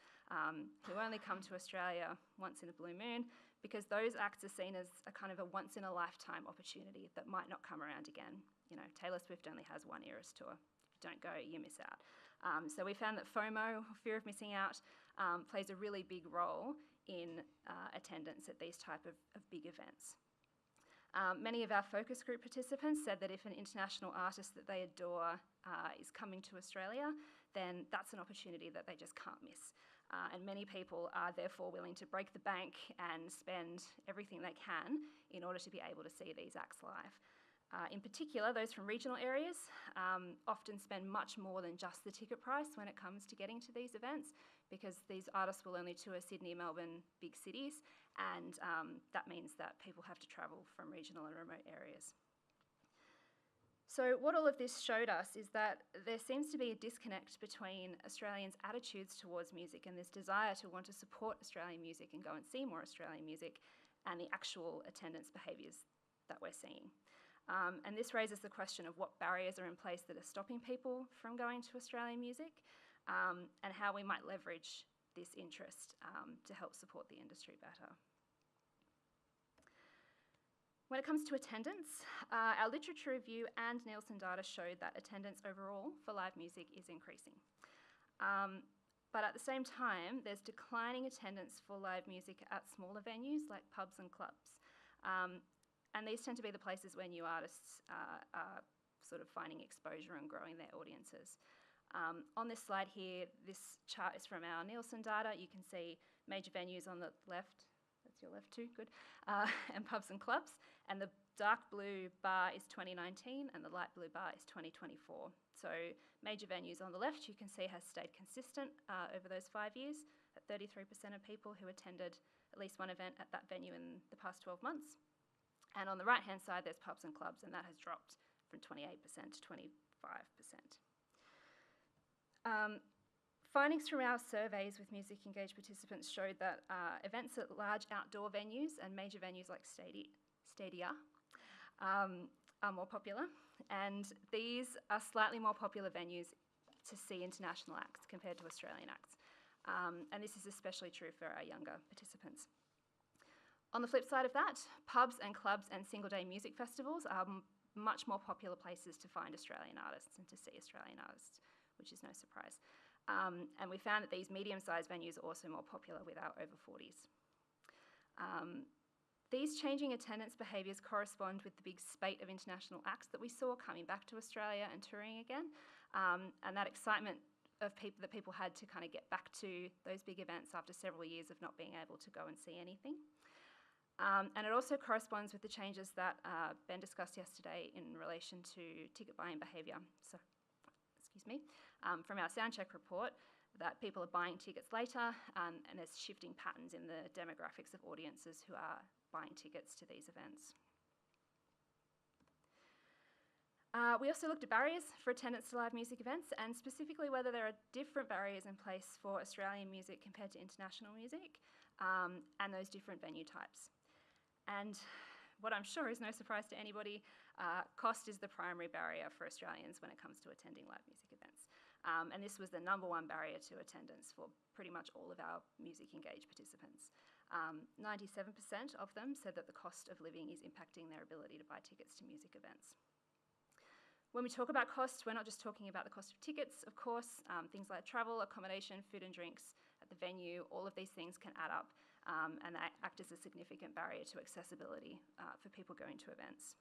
who only come to Australia once in a blue moon, because those acts are seen as a kind of a once-in-a-lifetime opportunity that might not come around again. You know, Taylor Swift only has one Eras tour. If you don't go, you miss out. So we found that FOMO, fear of missing out, plays a really big role in attendance at these type of big events. Many of our focus group participants said that if an international artist that they adore is coming to Australia, then that's an opportunity that they just can't miss. And many people are therefore willing to break the bank and spend everything they can in order to be able to see these acts live. In particular, those from regional areas often spend much more than just the ticket price when it comes to getting to these events, because these artists will only tour Sydney, Melbourne, big cities, and that means that people have to travel from regional and remote areas. So what all of this showed us is that there seems to be a disconnect between Australians' attitudes towards music and this desire to want to support Australian music and go and see more Australian music, and the actual attendance behaviours that we're seeing. And this raises the question of what barriers are in place that are stopping people from going to Australian music, and how we might leverage this interest to help support the industry better. When it comes to attendance, our literature review and Nielsen data showed that attendance overall for live music is increasing. But at the same time, there's declining attendance for live music at smaller venues like pubs and clubs. And these tend to be the places where new artists are sort of finding exposure and growing their audiences. On this slide here, this chart is from our Nielsen data. You can see major venues on the left, that's your left too, good, and pubs and clubs. And the dark blue bar is 2019 and the light blue bar is 2024. So major venues on the left, you can see has stayed consistent over those 5 years at 33% of people who attended at least one event at that venue in the past 12 months. And on the right-hand side, there's pubs and clubs, and that has dropped from 28% to 25%. Findings from our surveys with music engaged participants showed that events at large outdoor venues and major venues like stadia are more popular, and these are slightly more popular venues to see international acts compared to Australian acts. And this is especially true for our younger participants. On the flip side of that, pubs and clubs and single-day music festivals are much more popular places to find Australian artists and to see Australian artists, which is no surprise. And we found that these medium-sized venues are also more popular with our over 40s. These changing attendance behaviours correspond with the big spate of international acts that we saw coming back to Australia and touring again, and that excitement of that people had to kind of get back to those big events after several years of not being able to go and see anything. And it also corresponds with the changes that Ben discussed yesterday in relation to ticket buying behaviour. So, excuse me, from our soundcheck report, that people are buying tickets later, and there's shifting patterns in the demographics of audiences who are buying tickets to these events. We also looked at barriers for attendance to live music events, and specifically whether there are different barriers in place for Australian music compared to international music, and those different venue types. And what I'm sure is no surprise to anybody, cost is the primary barrier for Australians when it comes to attending live music events. And this was the #1 barrier to attendance for pretty much all of our music engaged participants. 97% of them said that the cost of living is impacting their ability to buy tickets to music events. When we talk about cost, we're not just talking about the cost of tickets, of course. Things like travel, accommodation, food and drinks at the venue, all of these things can add up, and they act as a significant barrier to accessibility for people going to events.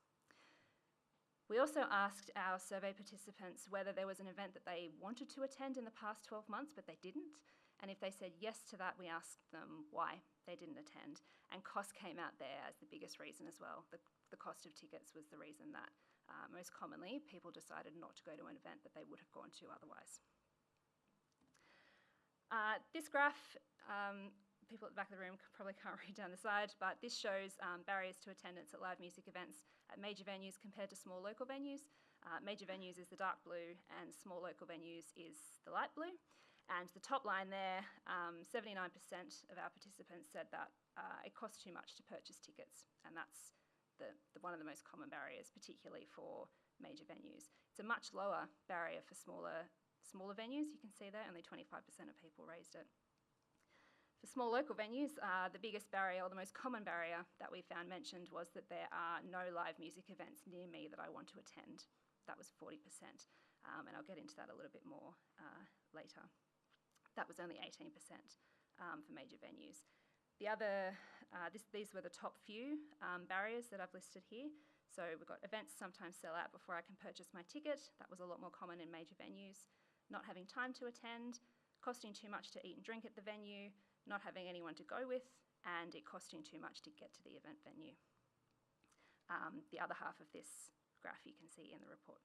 We also asked our survey participants whether there was an event that they wanted to attend in the past 12 months, but they didn't. And if they said yes to that, we asked them why they didn't attend. And cost came out there as the biggest reason as well. The cost of tickets was the reason that most commonly people decided not to go to an event that they would have gone to otherwise. This graph, people at the back of the room probably can't read down the side, but this shows barriers to attendance at live music events at major venues compared to small local venues. Major venues is the dark blue and small local venues is the light blue. And the top line there, 79% of our participants said that it costs too much to purchase tickets, and that's one of the most common barriers, particularly for major venues. It's a much lower barrier for smaller venues. You can see there, only 25% of people raised it. For small local venues, the biggest barrier, or the most common barrier that we found mentioned, was that there are no live music events near me that I want to attend. That was 40%, and I'll get into that a little bit more later. That was only 18% for major venues. The other, these were the top few barriers that I've listed here. So we've got events sometimes sell out before I can purchase my ticket. That was a lot more common in major venues. Not having time to attend, costing too much to eat and drink at the venue, not having anyone to go with, and it costing too much to get to the event venue. The other half of this graph you can see in the report.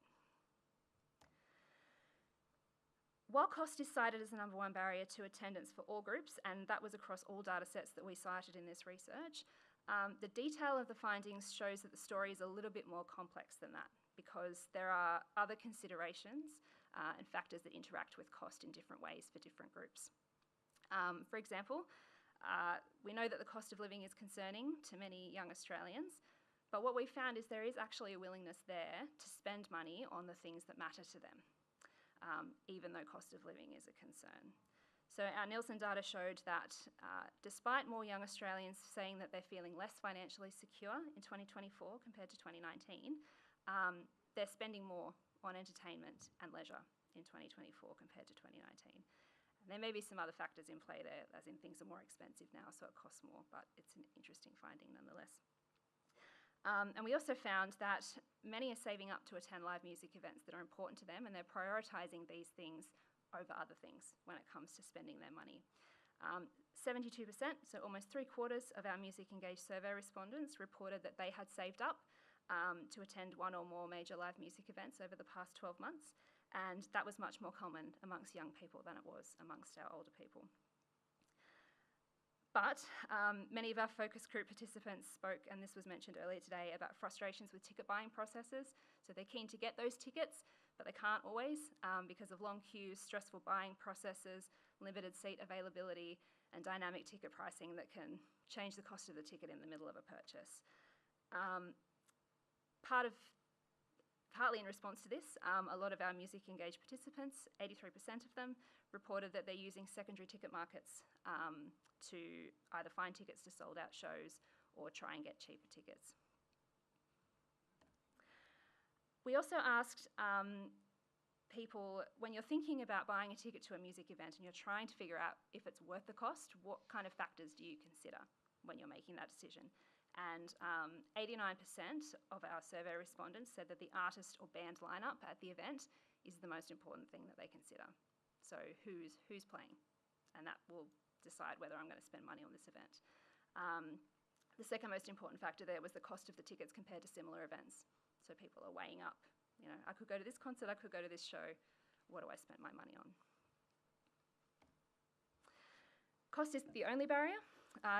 While cost is cited as the #1 barrier to attendance for all groups, and that was across all data sets that we cited in this research, the detail of the findings shows that the story is a little bit more complex than that, because there are other considerations and factors that interact with cost in different ways for different groups. For example, we know that the cost of living is concerning to many young Australians, but what we found is there is actually a willingness there to spend money on the things that matter to them, even though cost of living is a concern. So our Nielsen data showed that despite more young Australians saying that they're feeling less financially secure in 2024 compared to 2019, they're spending more on entertainment and leisure in 2024 compared to 2019. And there may be some other factors in play there, as in things are more expensive now, so it costs more, but it's an interesting finding nonetheless. And we also found that many are saving up to attend live music events that are important to them, and they're prioritising these things over other things when it comes to spending their money. 72%, so almost 3/4 of our Music Engaged survey respondents reported that they had saved up to attend one or more major live music events over the past 12 months, and that was much more common amongst young people than it was amongst our older people. But many of our focus group participants spoke, and this was mentioned earlier today, about frustrations with ticket buying processes. So they're keen to get those tickets, but they can't always because of long queues, stressful buying processes, limited seat availability, and dynamic ticket pricing that can change the cost of the ticket in the middle of a purchase. Partly in response to this, a lot of our music engaged participants, 83% of them, reported that they're using secondary ticket markets to either find tickets to sold out shows or try and get cheaper tickets. We also asked people, when you're thinking about buying a ticket to a music event and you're trying to figure out if it's worth the cost, what kind of factors do you consider when you're making that decision? And 89% of our survey respondents said that the artist or band lineup at the event is the most important thing that they consider. So who's playing? And that will decide whether I'm going to spend money on this event. The second most important factor there was the cost of the tickets compared to similar events. So people are weighing up, you know, I could go to this concert, I could go to this show, what do I spend my money on? Cost isn't the only barrier.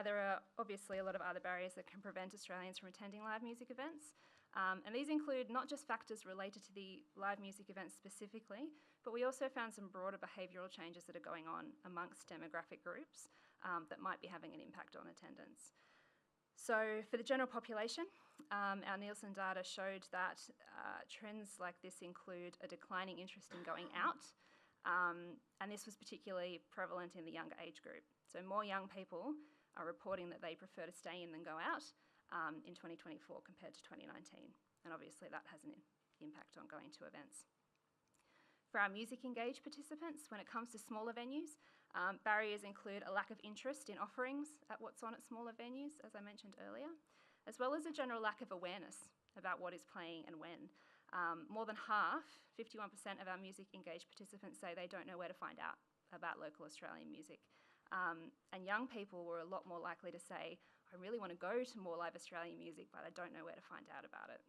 There are obviously a lot of other barriers that can prevent Australians from attending live music events. And these include not just factors related to the live music events specifically, but we also found some broader behavioural changes that are going on amongst demographic groups that might be having an impact on attendance. So for the general population, our Nielsen data showed that trends like this include a declining interest in going out, and this was particularly prevalent in the younger age group. So more young people are reporting that they prefer to stay in than go out in 2024 compared to 2019. And obviously that has an impact on going to events. For our music engaged participants, when it comes to smaller venues, barriers include a lack of interest in offerings at what's on at smaller venues, as I mentioned earlier, as well as a general lack of awareness about what is playing and when. More than half, 51% of our music engaged participants say they don't know where to find out about local Australian music. And young people were a lot more likely to say, I really want to go to more live Australian music, but I don't know where to find out about it.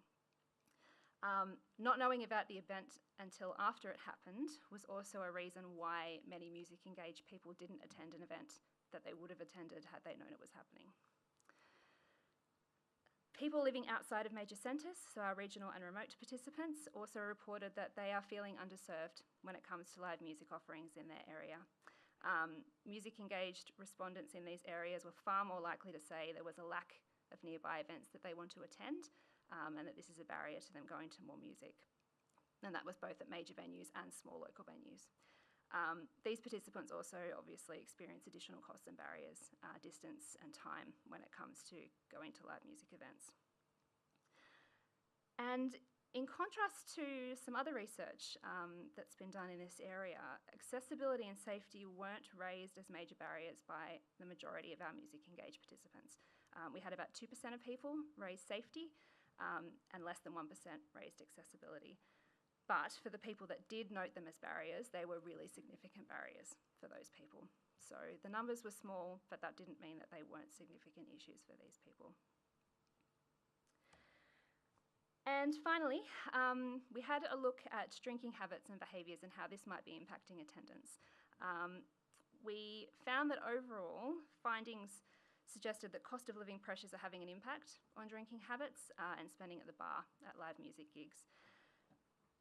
Not knowing about the event until after it happened was also a reason why many music engaged people didn't attend an event that they would have attended had they known it was happening. People living outside of major centres, so our regional and remote participants, also reported that they are feeling underserved when it comes to live music offerings in their area. Music engaged respondents in these areas were far more likely to say there was a lack of nearby events that they want to attend, and that this is a barrier to them going to more music. And that was both at major venues and small local venues. These participants also obviously experience additional costs and barriers, distance and time when it comes to going to live music events. And in contrast to some other research that's been done in this area, accessibility and safety weren't raised as major barriers by the majority of our music engaged participants. We had about 2% of people raise safety and less than 1% raised accessibility. But for the people that did note them as barriers, they were really significant barriers for those people. So the numbers were small, but that didn't mean that they weren't significant issues for these people. And finally, we had a look at drinking habits and behaviours and how this might be impacting attendance. We found that overall, findings suggested that cost of living pressures are having an impact on drinking habits and spending at the bar at live music gigs.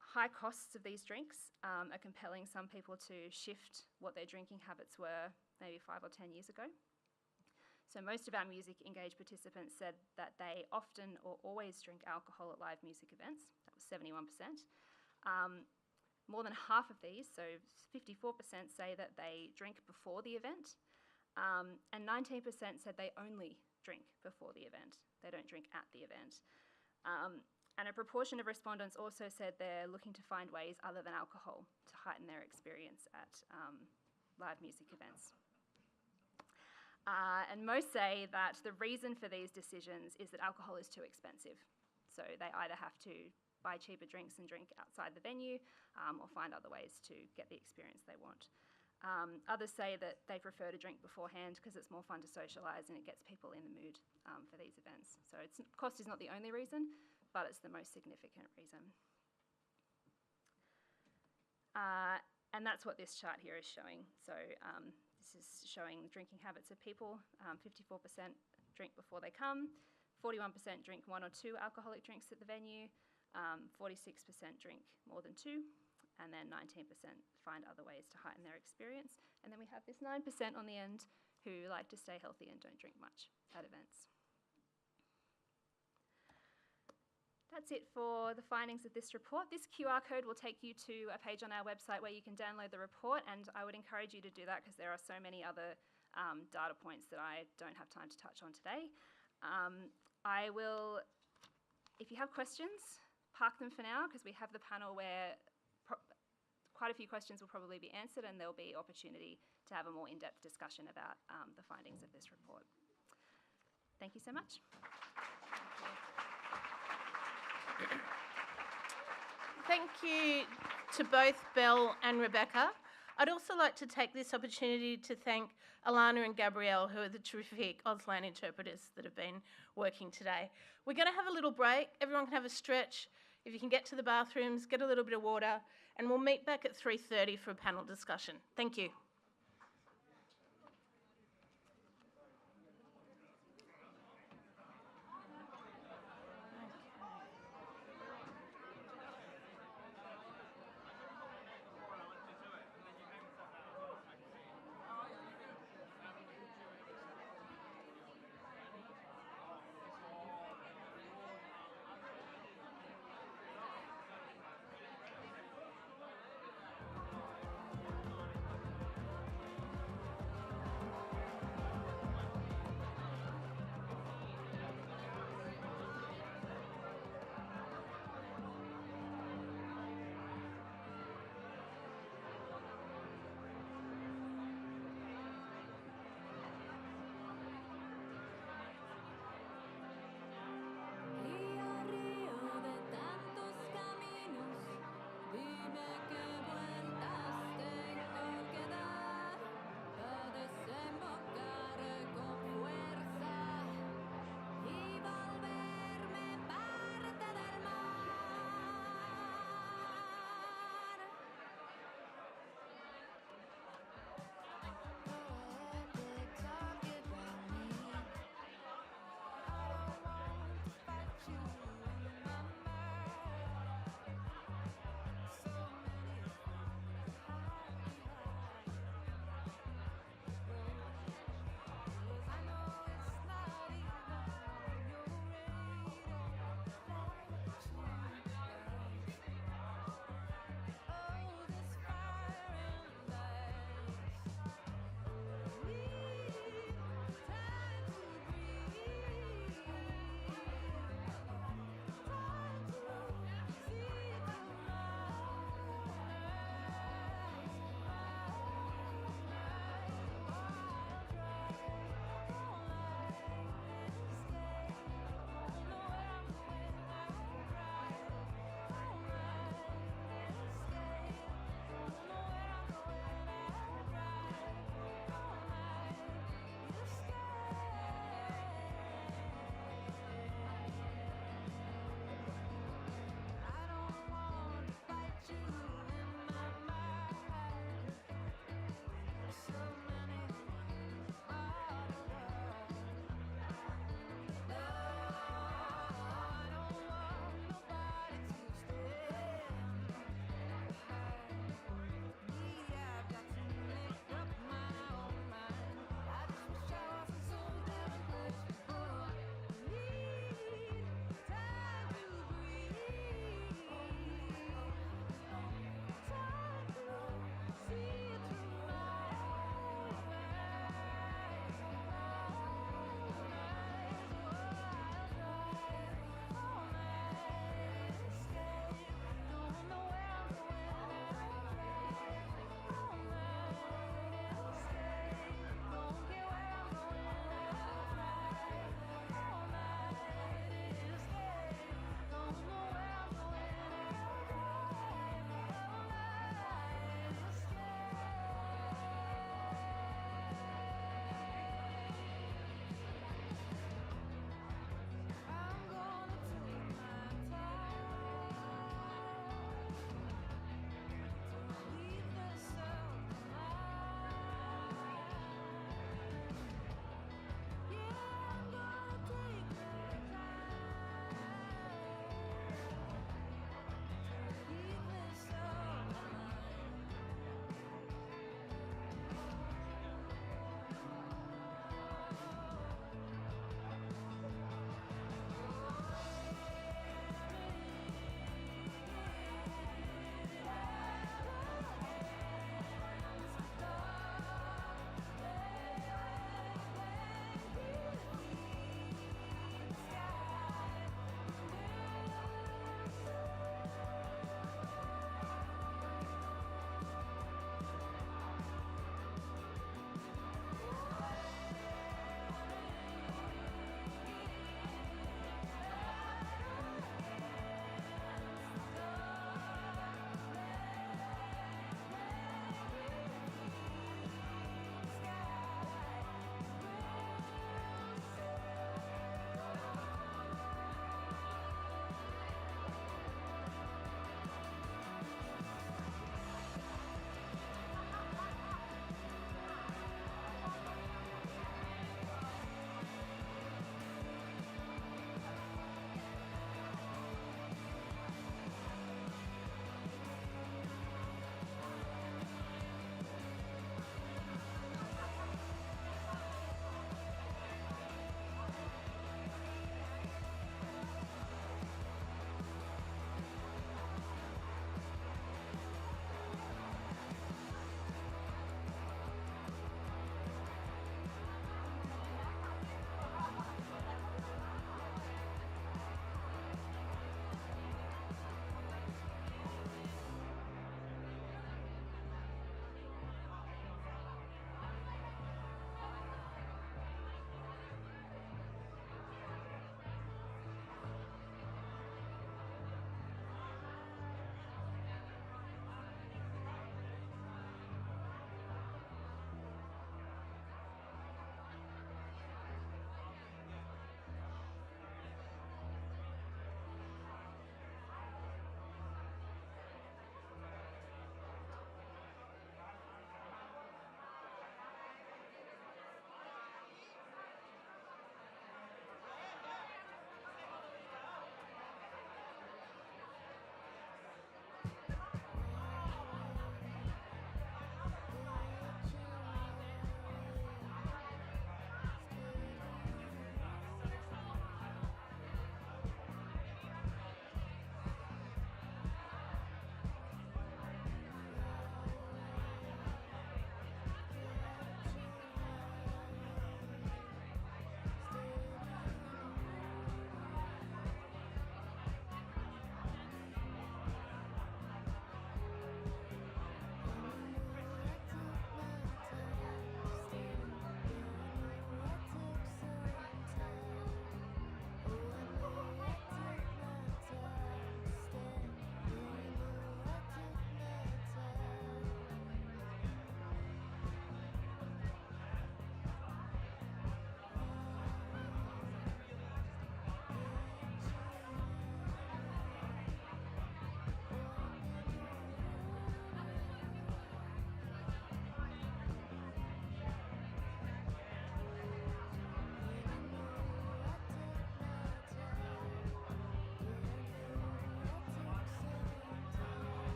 High costs of these drinks are compelling some people to shift what their drinking habits were maybe 5 or 10 years ago. So most of our music engaged participants said that they often or always drink alcohol at live music events. That was 71%. More than half of these, so 54%, say that they drink before the event, and 19% said they only drink before the event. They don't drink at the event. And a proportion of respondents also said they're looking to find ways other than alcohol to heighten their experience at live music events. And most say that the reason for these decisions is that alcohol is too expensive. So they either have to buy cheaper drinks and drink outside the venue or find other ways to get the experience they want. Others say that they prefer to drink beforehand because it's more fun to socialise and it gets people in the mood for these events. So cost is not the only reason, but it's the most significant reason. And that's what this chart here is showing. So this this is showing drinking habits of people. 54% drink before they come, 41% drink 1 or 2 alcoholic drinks at the venue, 46% drink more than 2, and then 19% find other ways to heighten their experience. And then we have this 9% on the end who like to stay healthy and don't drink much at events. That's it for the findings of this report. This QR code will take you to a page on our website where you can download the report, and I would encourage you to do that because there are so many other data points that I don't have time to touch on today. I will, if you have questions, park them for now because we have the panel where quite a few questions will probably be answered, and there'll be opportunity to have a more in-depth discussion about the findings of this report. Thank you so much. Thank you to both Belle and Rebecca. I'd also like to take this opportunity to thank Alana and Gabrielle, who are the terrific Auslan interpreters that have been working today. We're going to have a little break. Everyone can have a stretch. If you can get to the bathrooms, get a little bit of water, and we'll meet back at 3:30 for a panel discussion. Thank you.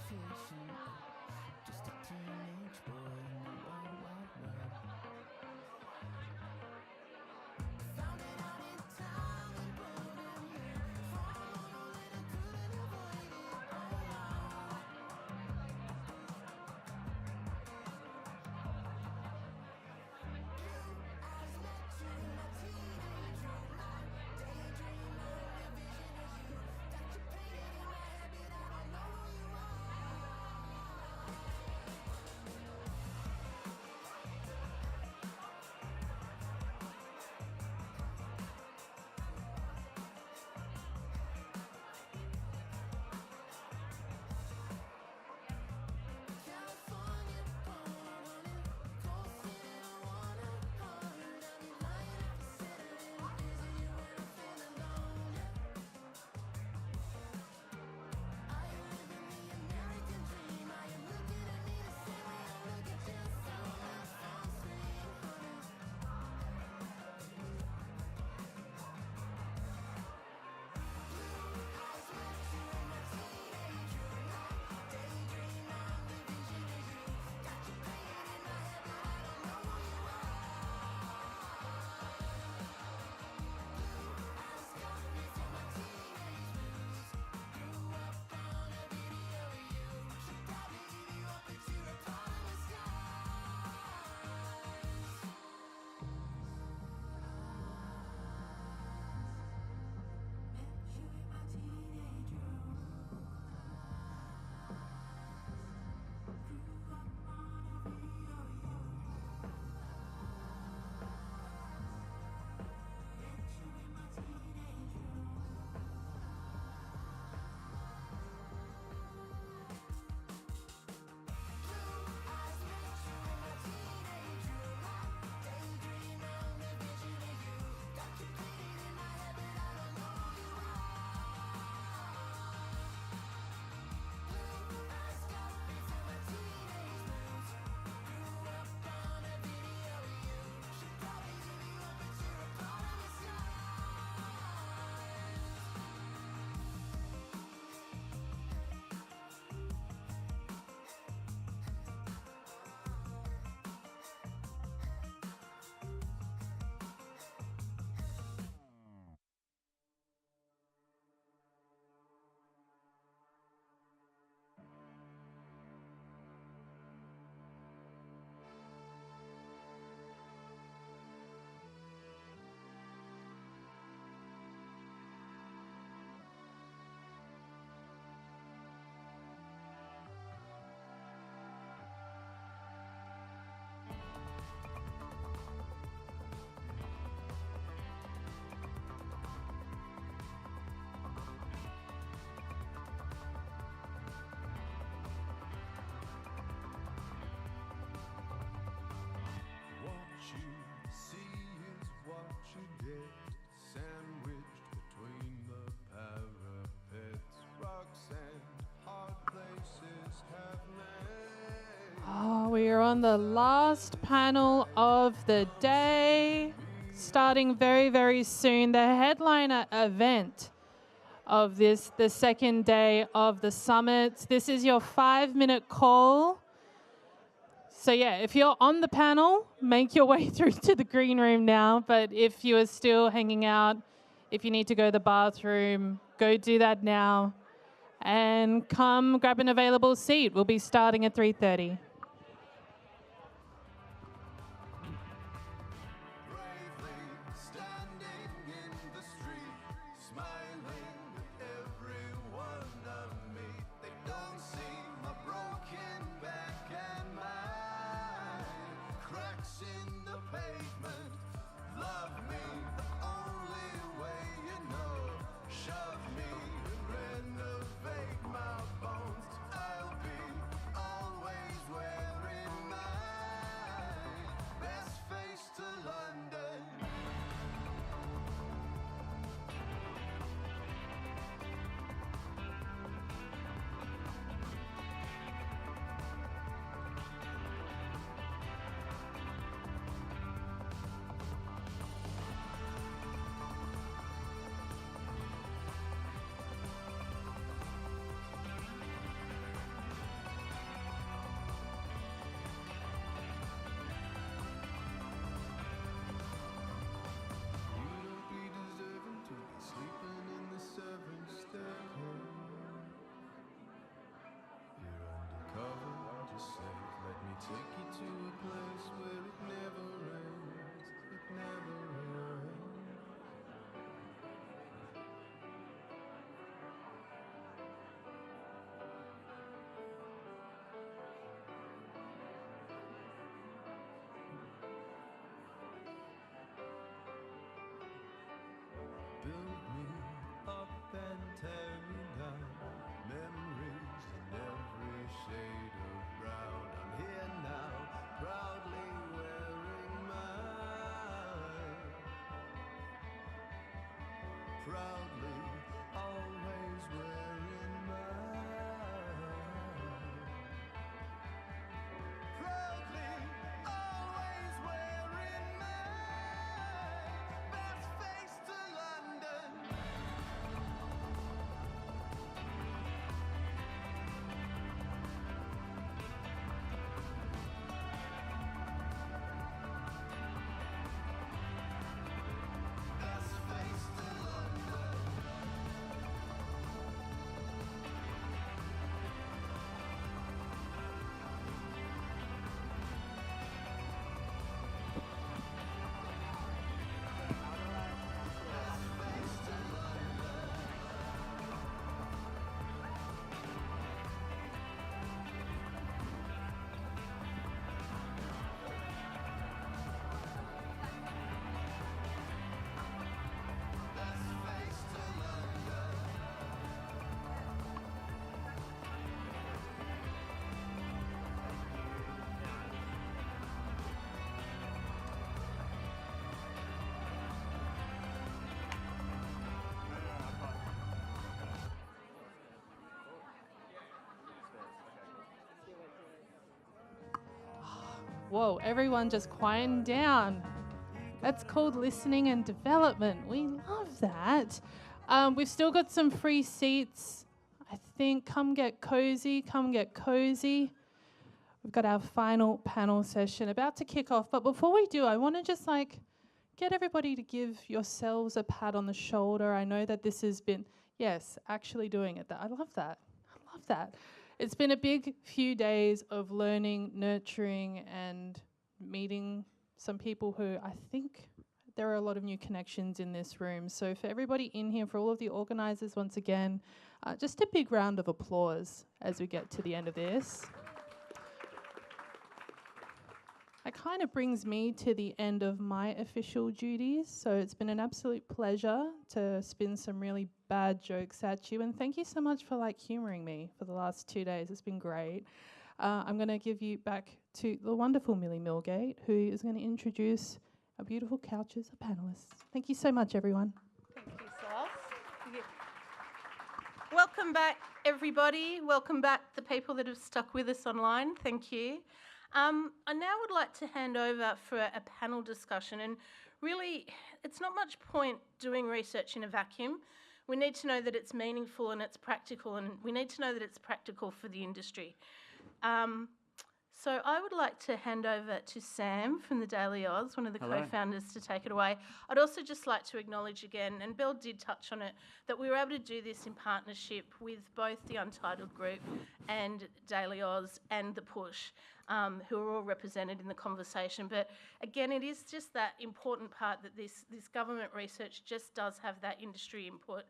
fiction, just a teenage boy in the world wide web. Found it out in time and put him here. From a monolith and couldn't avoid it. Oh, We are on the last panel of the day, starting very, very soon. The headliner event of this, the second day of the summit. This is your 5-minute call. So yeah, if you're on the panel, make your way through to the green room now. But if you are still hanging out, if you need to go to the bathroom, go do that now. And come grab an available seat. We'll be starting at 3:30. renovate my bones. I'll be always waiting. Whoa, everyone just quieten down. That's called listening and development. We love that. We've still got some free seats. I think come get cozy, come get cozy. We've got our final panel session about to kick off. But before we do, I want to just get everybody to give yourselves a pat on the shoulder. I know that this has been, yes, actually doing it. I love that. I love that. It's been a big few days of learning, nurturing, and meeting some people who I think there are a lot of new connections in this room. So for everybody in here, for all of the organisers, once again, just a big round of applause as we get to the end of this. It kind of brings me to the end of my official duties, so it's been an absolute pleasure to spin some really bad jokes at you, and thank you so much for humouring me for the last 2 days. It's been great. I'm going to give you back to the wonderful Millie Millgate, who is going to introduce our beautiful couches of panellists. Thank you so much, everyone. Thank you, Sals. Welcome back, everybody. Welcome back, the people that have stuck with us online. Thank you. I now would like to hand over for a panel discussion, and really it's not much point doing research in a vacuum. We need to know that it's meaningful and it's practical, and we need to know that it's practical for the industry. So I would like to hand over to Sam from the Daily Oz, one of the co-founders, to take it away. I'd also just like to acknowledge again, and Bill did touch on it, that we were able to do this in partnership with both the Untitled Group and Daily Oz and The Push, who are all represented in the conversation. But again, it is just that important part that this government research just does have that industry input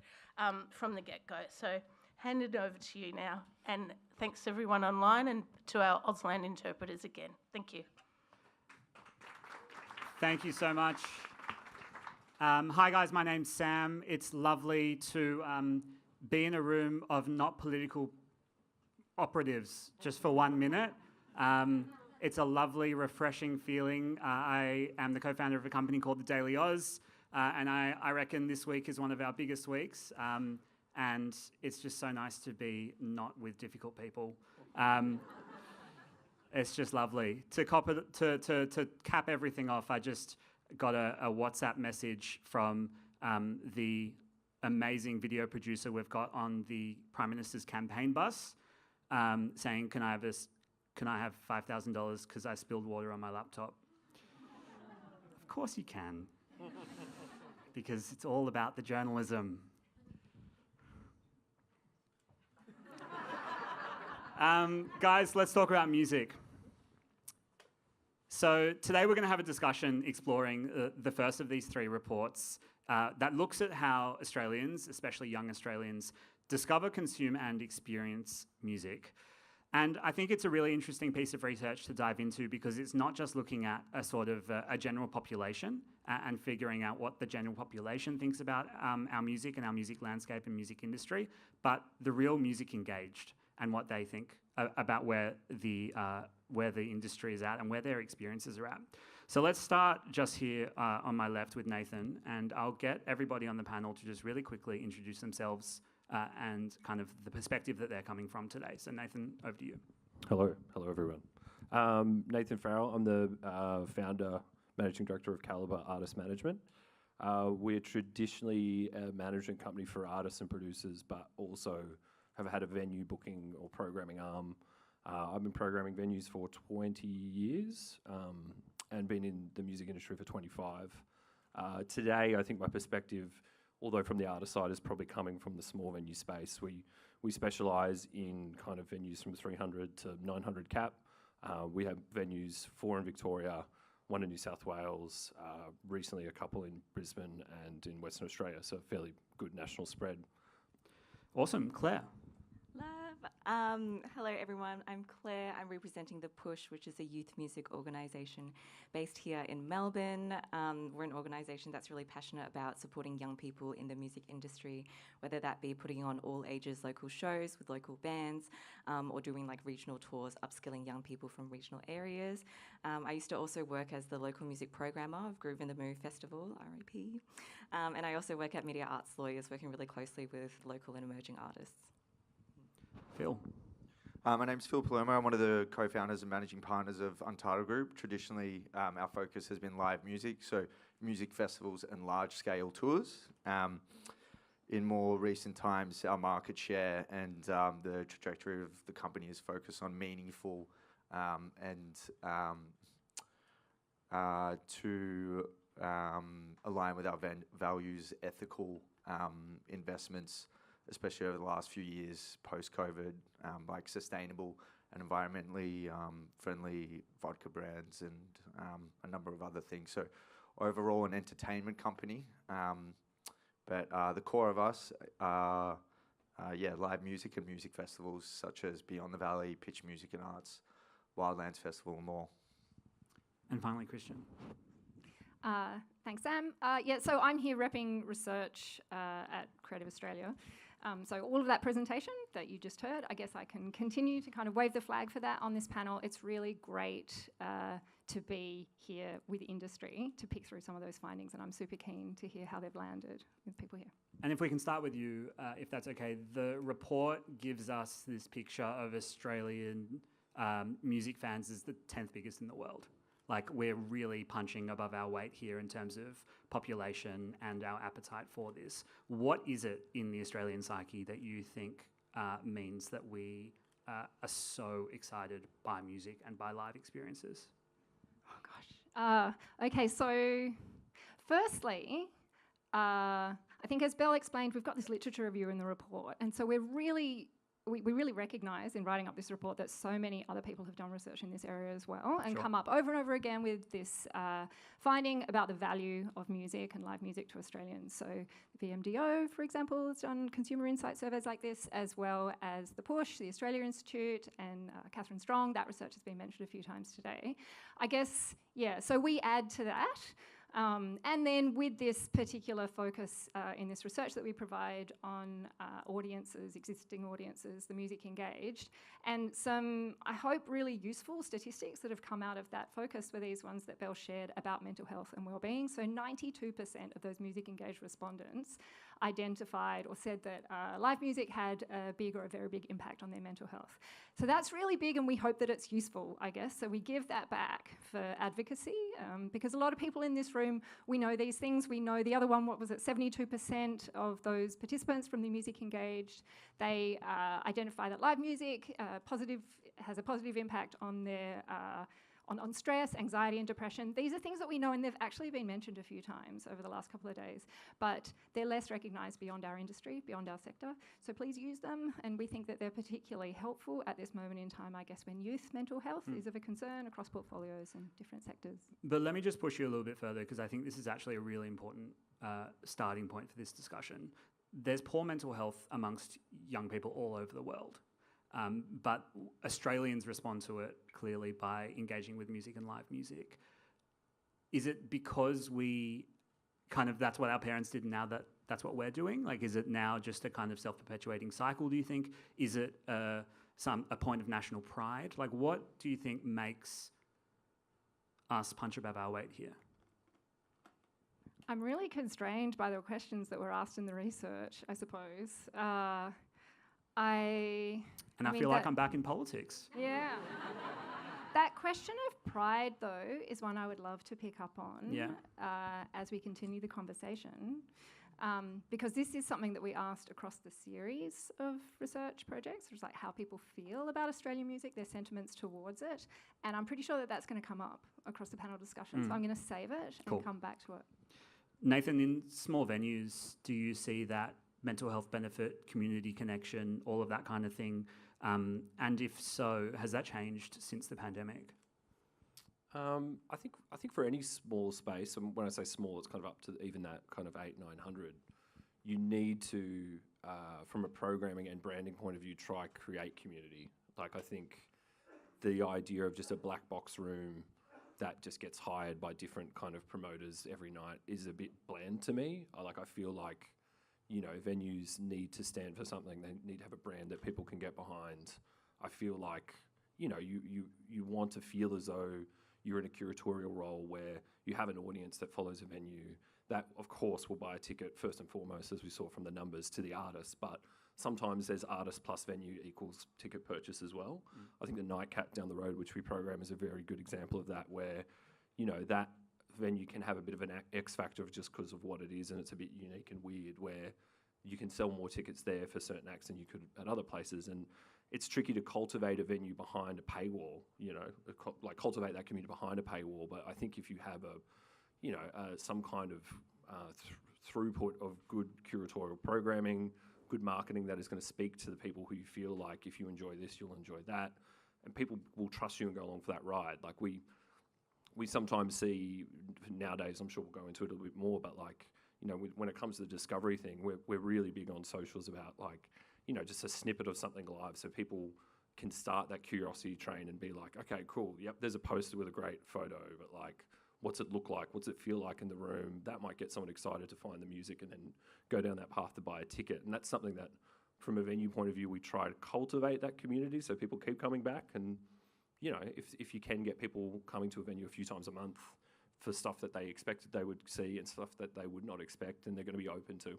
from the get-go. So hand it over to you now. And thanks to everyone online and to our Auslan interpreters again. Thank you. Thank you so much. Hi guys, my name's Sam. It's lovely to be in a room of not political operatives just for 1 minute. It's a lovely, refreshing feeling. I am the co-founder of a company called the Daily Oz, and I reckon this week is one of our biggest weeks. And it's just so nice to be not with difficult people. It's just lovely. To cap everything off, I just got a WhatsApp message from the amazing video producer we've got on the Prime Minister's campaign bus, saying, can I have $5,000 because I spilled water on my laptop? Of course you can, because it's all about the journalism. Guys, let's talk about music. So today we're going to have a discussion exploring the first of these 3 reports that looks at how Australians, especially young Australians, discover, consume and experience music. And I think it's a really interesting piece of research to dive into, because it's not just looking at a sort of a general population and figuring out what the general population thinks about our music and our music landscape and music industry, but the real music engaged and what they think about where the industry is at and where their experiences are at. So let's start just here on my left with Nathan, and I'll get everybody on the panel to just really quickly introduce themselves and kind of the perspective that they're coming from today. So Nathan, over to you. Hello everyone. Nathan Farrell, I'm the founder, managing director of Calibre Artist Management. We're traditionally a management company for artists and producers, but also have had a venue booking or programming arm. I've been programming venues for 20 years and been in the music industry for 25. Today, I think my perspective, although from the artist side, is probably coming from the small venue space. We specialise in kind of venues from 300 to 900 cap. We have venues 4 in Victoria, 1 in New South Wales, recently a couple in Brisbane and in Western Australia, so a fairly good national spread. Awesome. Claire. Hello everyone, I'm Claire. I'm representing The Push, which is a youth music organisation based here in Melbourne. We're an organisation that's really passionate about supporting young people in the music industry, whether that be putting on all ages local shows with local bands or doing regional tours, upskilling young people from regional areas. I used to also work as the local music programmer of Groove in the Move Festival, RIP. And I also work at Media Arts Lawyers, working really closely with local and emerging artists. Phil. My name's Phil Palermo. I'm one of the co-founders and managing partners of Untitled Group. Traditionally, our focus has been live music, so music festivals and large-scale tours. In more recent times, our market share and the trajectory of the company is focused on meaningful to align with our values, ethical investments, especially over the last few years post-COVID, like sustainable and environmentally friendly vodka brands and a number of other things. So overall an entertainment company, but the core of us are live music and music festivals such as Beyond the Valley, Pitch Music and Arts, Wildlands Festival and more. And finally, Christian. Thanks, Sam. So I'm here repping research at Creative Australia. So all of that presentation that you just heard, I guess I can continue to kind of wave the flag for that on this panel. It's really great to be here with industry to pick through some of those findings, and I'm super keen to hear how they've landed with people here. And if we can start with you, if that's okay, the report gives us this picture of Australian music fans as the 10th biggest in the world. Like, we're really punching above our weight here in terms of population and our appetite for this. What is it in the Australian psyche that you think means that we are so excited by music and by live experiences? Oh, gosh. Okay, so firstly, I think as Belle explained, we've got this literature review in the report, and so we really recognise in writing up this report that so many other people have done research in this area as well and come up over and over again with this finding about the value of music and live music to Australians. So the VMDO, for example, has done consumer insight surveys like this, as well as the Push, the Australia Institute, and Catherine Strong. That research has been mentioned a few times today. I guess, so we add to that. And then with this particular focus in this research that we provide on audiences, existing audiences, the music engaged, and some, I hope, really useful statistics that have come out of that focus were these ones that Belle shared about mental health and wellbeing. So 92% of those music engaged respondents identified or said that live music had a big or a very big impact on their mental health. So that's really big, and we hope that it's useful, I guess. So we give that back for advocacy, because a lot of people in this room, we know these things. We know the other one, 72% of those participants from the music engaged, they identify that live music has a positive impact on their on stress, anxiety and depression. These are things that we know, and they've actually been mentioned a few times over the last couple of days, but they're less recognised beyond our industry, beyond our sector. So please use them, and we think that they're particularly helpful at this moment in time, I guess, when youth mental health is of a concern across portfolios and different sectors. But let me just push you a little bit further, because I think this is actually a really important starting point for this discussion. There's poor mental health amongst young people all over the world. But Australians respond to it clearly by engaging with music and live music. Is it because we that's what our parents did, and now that's what we're doing? Like, is it now just a kind of self-perpetuating cycle, do you think? Is it a point of national pride? Like, what do you think makes us punch above our weight here? I'm really constrained by the questions that were asked in the research, I suppose. I feel like I'm back in politics. Yeah. That question of pride, though, is one I would love to pick up on as we continue the conversation, because this is something that we asked across the series of research projects, which is like how people feel about Australian music, their sentiments towards it, and I'm pretty sure that that's going to come up across the panel discussion, so I'm going to save it and come back to it. Nathan, in small venues, do you see that mental health benefit, community connection, all of that kind of thing? And if so, has that changed since the pandemic? I think for any small space, and when I say small, it's kind of up to even that kind of 800-900. You need to, from a programming and branding point of view, try create community. Like, I think the idea of just a black box room that just gets hired by different kind of promoters every night is a bit bland to me. I feel like, venues need to stand for something. They need to have a brand that people can get behind. I feel like, you want to feel as though you're in a curatorial role where you have an audience that follows a venue that, of course, will buy a ticket first and foremost, as we saw from the numbers, to the artist, but sometimes there's artist plus venue equals ticket purchase as well. I think the Nightcat down the road, which we program, is a very good example of that, where, you know, that venue can have a bit of an X factor just because of what it is, and it's a bit unique and weird, where you can sell more tickets there for certain acts than you could at other places. And it's tricky to cultivate a venue behind a paywall, you know, like cultivate that community behind a paywall. But I think if you have a, you know, some kind of throughput of good curatorial programming, good marketing that is going to speak to the people who you feel like if you enjoy this, you'll enjoy that, and people will trust you and go along for that ride. Like we sometimes see nowadays, I'm sure we'll go into it a little bit more, but like, you know, when it comes to the discovery thing, we're really big on socials about, like, you know, just a snippet of something live, so people can start that curiosity train and be like, okay, cool, yep, there's a poster with a great photo, but like, what's it look like? What's it feel like in the room? That might get someone excited to find the music and then go down that path to buy a ticket. And that's something that, from a venue point of view, we try to cultivate that community so people keep coming back. And, you know, if you can get people coming to a venue a few times a month for stuff that they expected they would see and stuff that they would not expect, and they're going to be open to,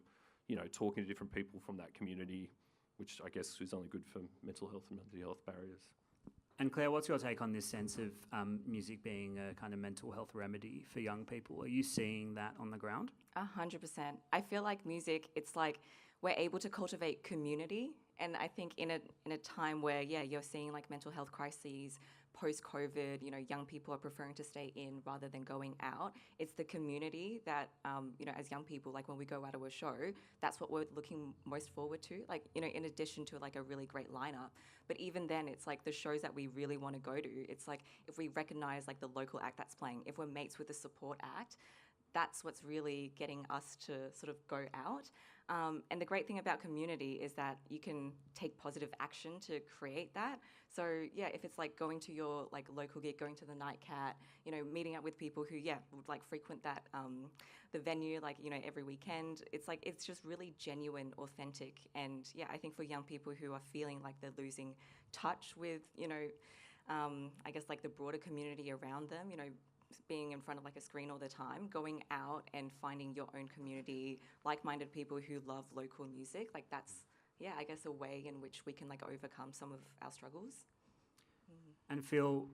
you know, talking to different people from that community, which I guess is only good for mental health and mental health barriers. And Claire, what's your take on this sense of music being a kind of mental health remedy for young people? Are you seeing that on the ground? 100%. I feel like music, it's like we're able to cultivate community. And I think in a time where, yeah, you're seeing like mental health crises, post-COVID, you know, young people are preferring to stay in rather than going out. It's the community that, you know, as young people, like when we go out to a show, that's what we're looking most forward to. Like, you know, in addition to like a really great lineup. But even then, it's like the shows that we really want to go to. It's like if we recognize like the local act that's playing, if we're mates with the support act, that's what's really getting us to sort of go out. And the great thing about community is that you can take positive action to create that. So yeah, if it's like going to your like local gig, going to the Nightcat, you know, meeting up with people who, yeah, would like frequent that, the venue, like, you know, every weekend, it's like, it's just really genuine, authentic. And yeah, I think for young people who are feeling like they're losing touch with, you know, I guess like the broader community around them, you know, being in front of like a screen all the time, going out and finding your own community, like-minded people who love local music, like that's, yeah, I guess a way in which we can like overcome some of our struggles. And Phil,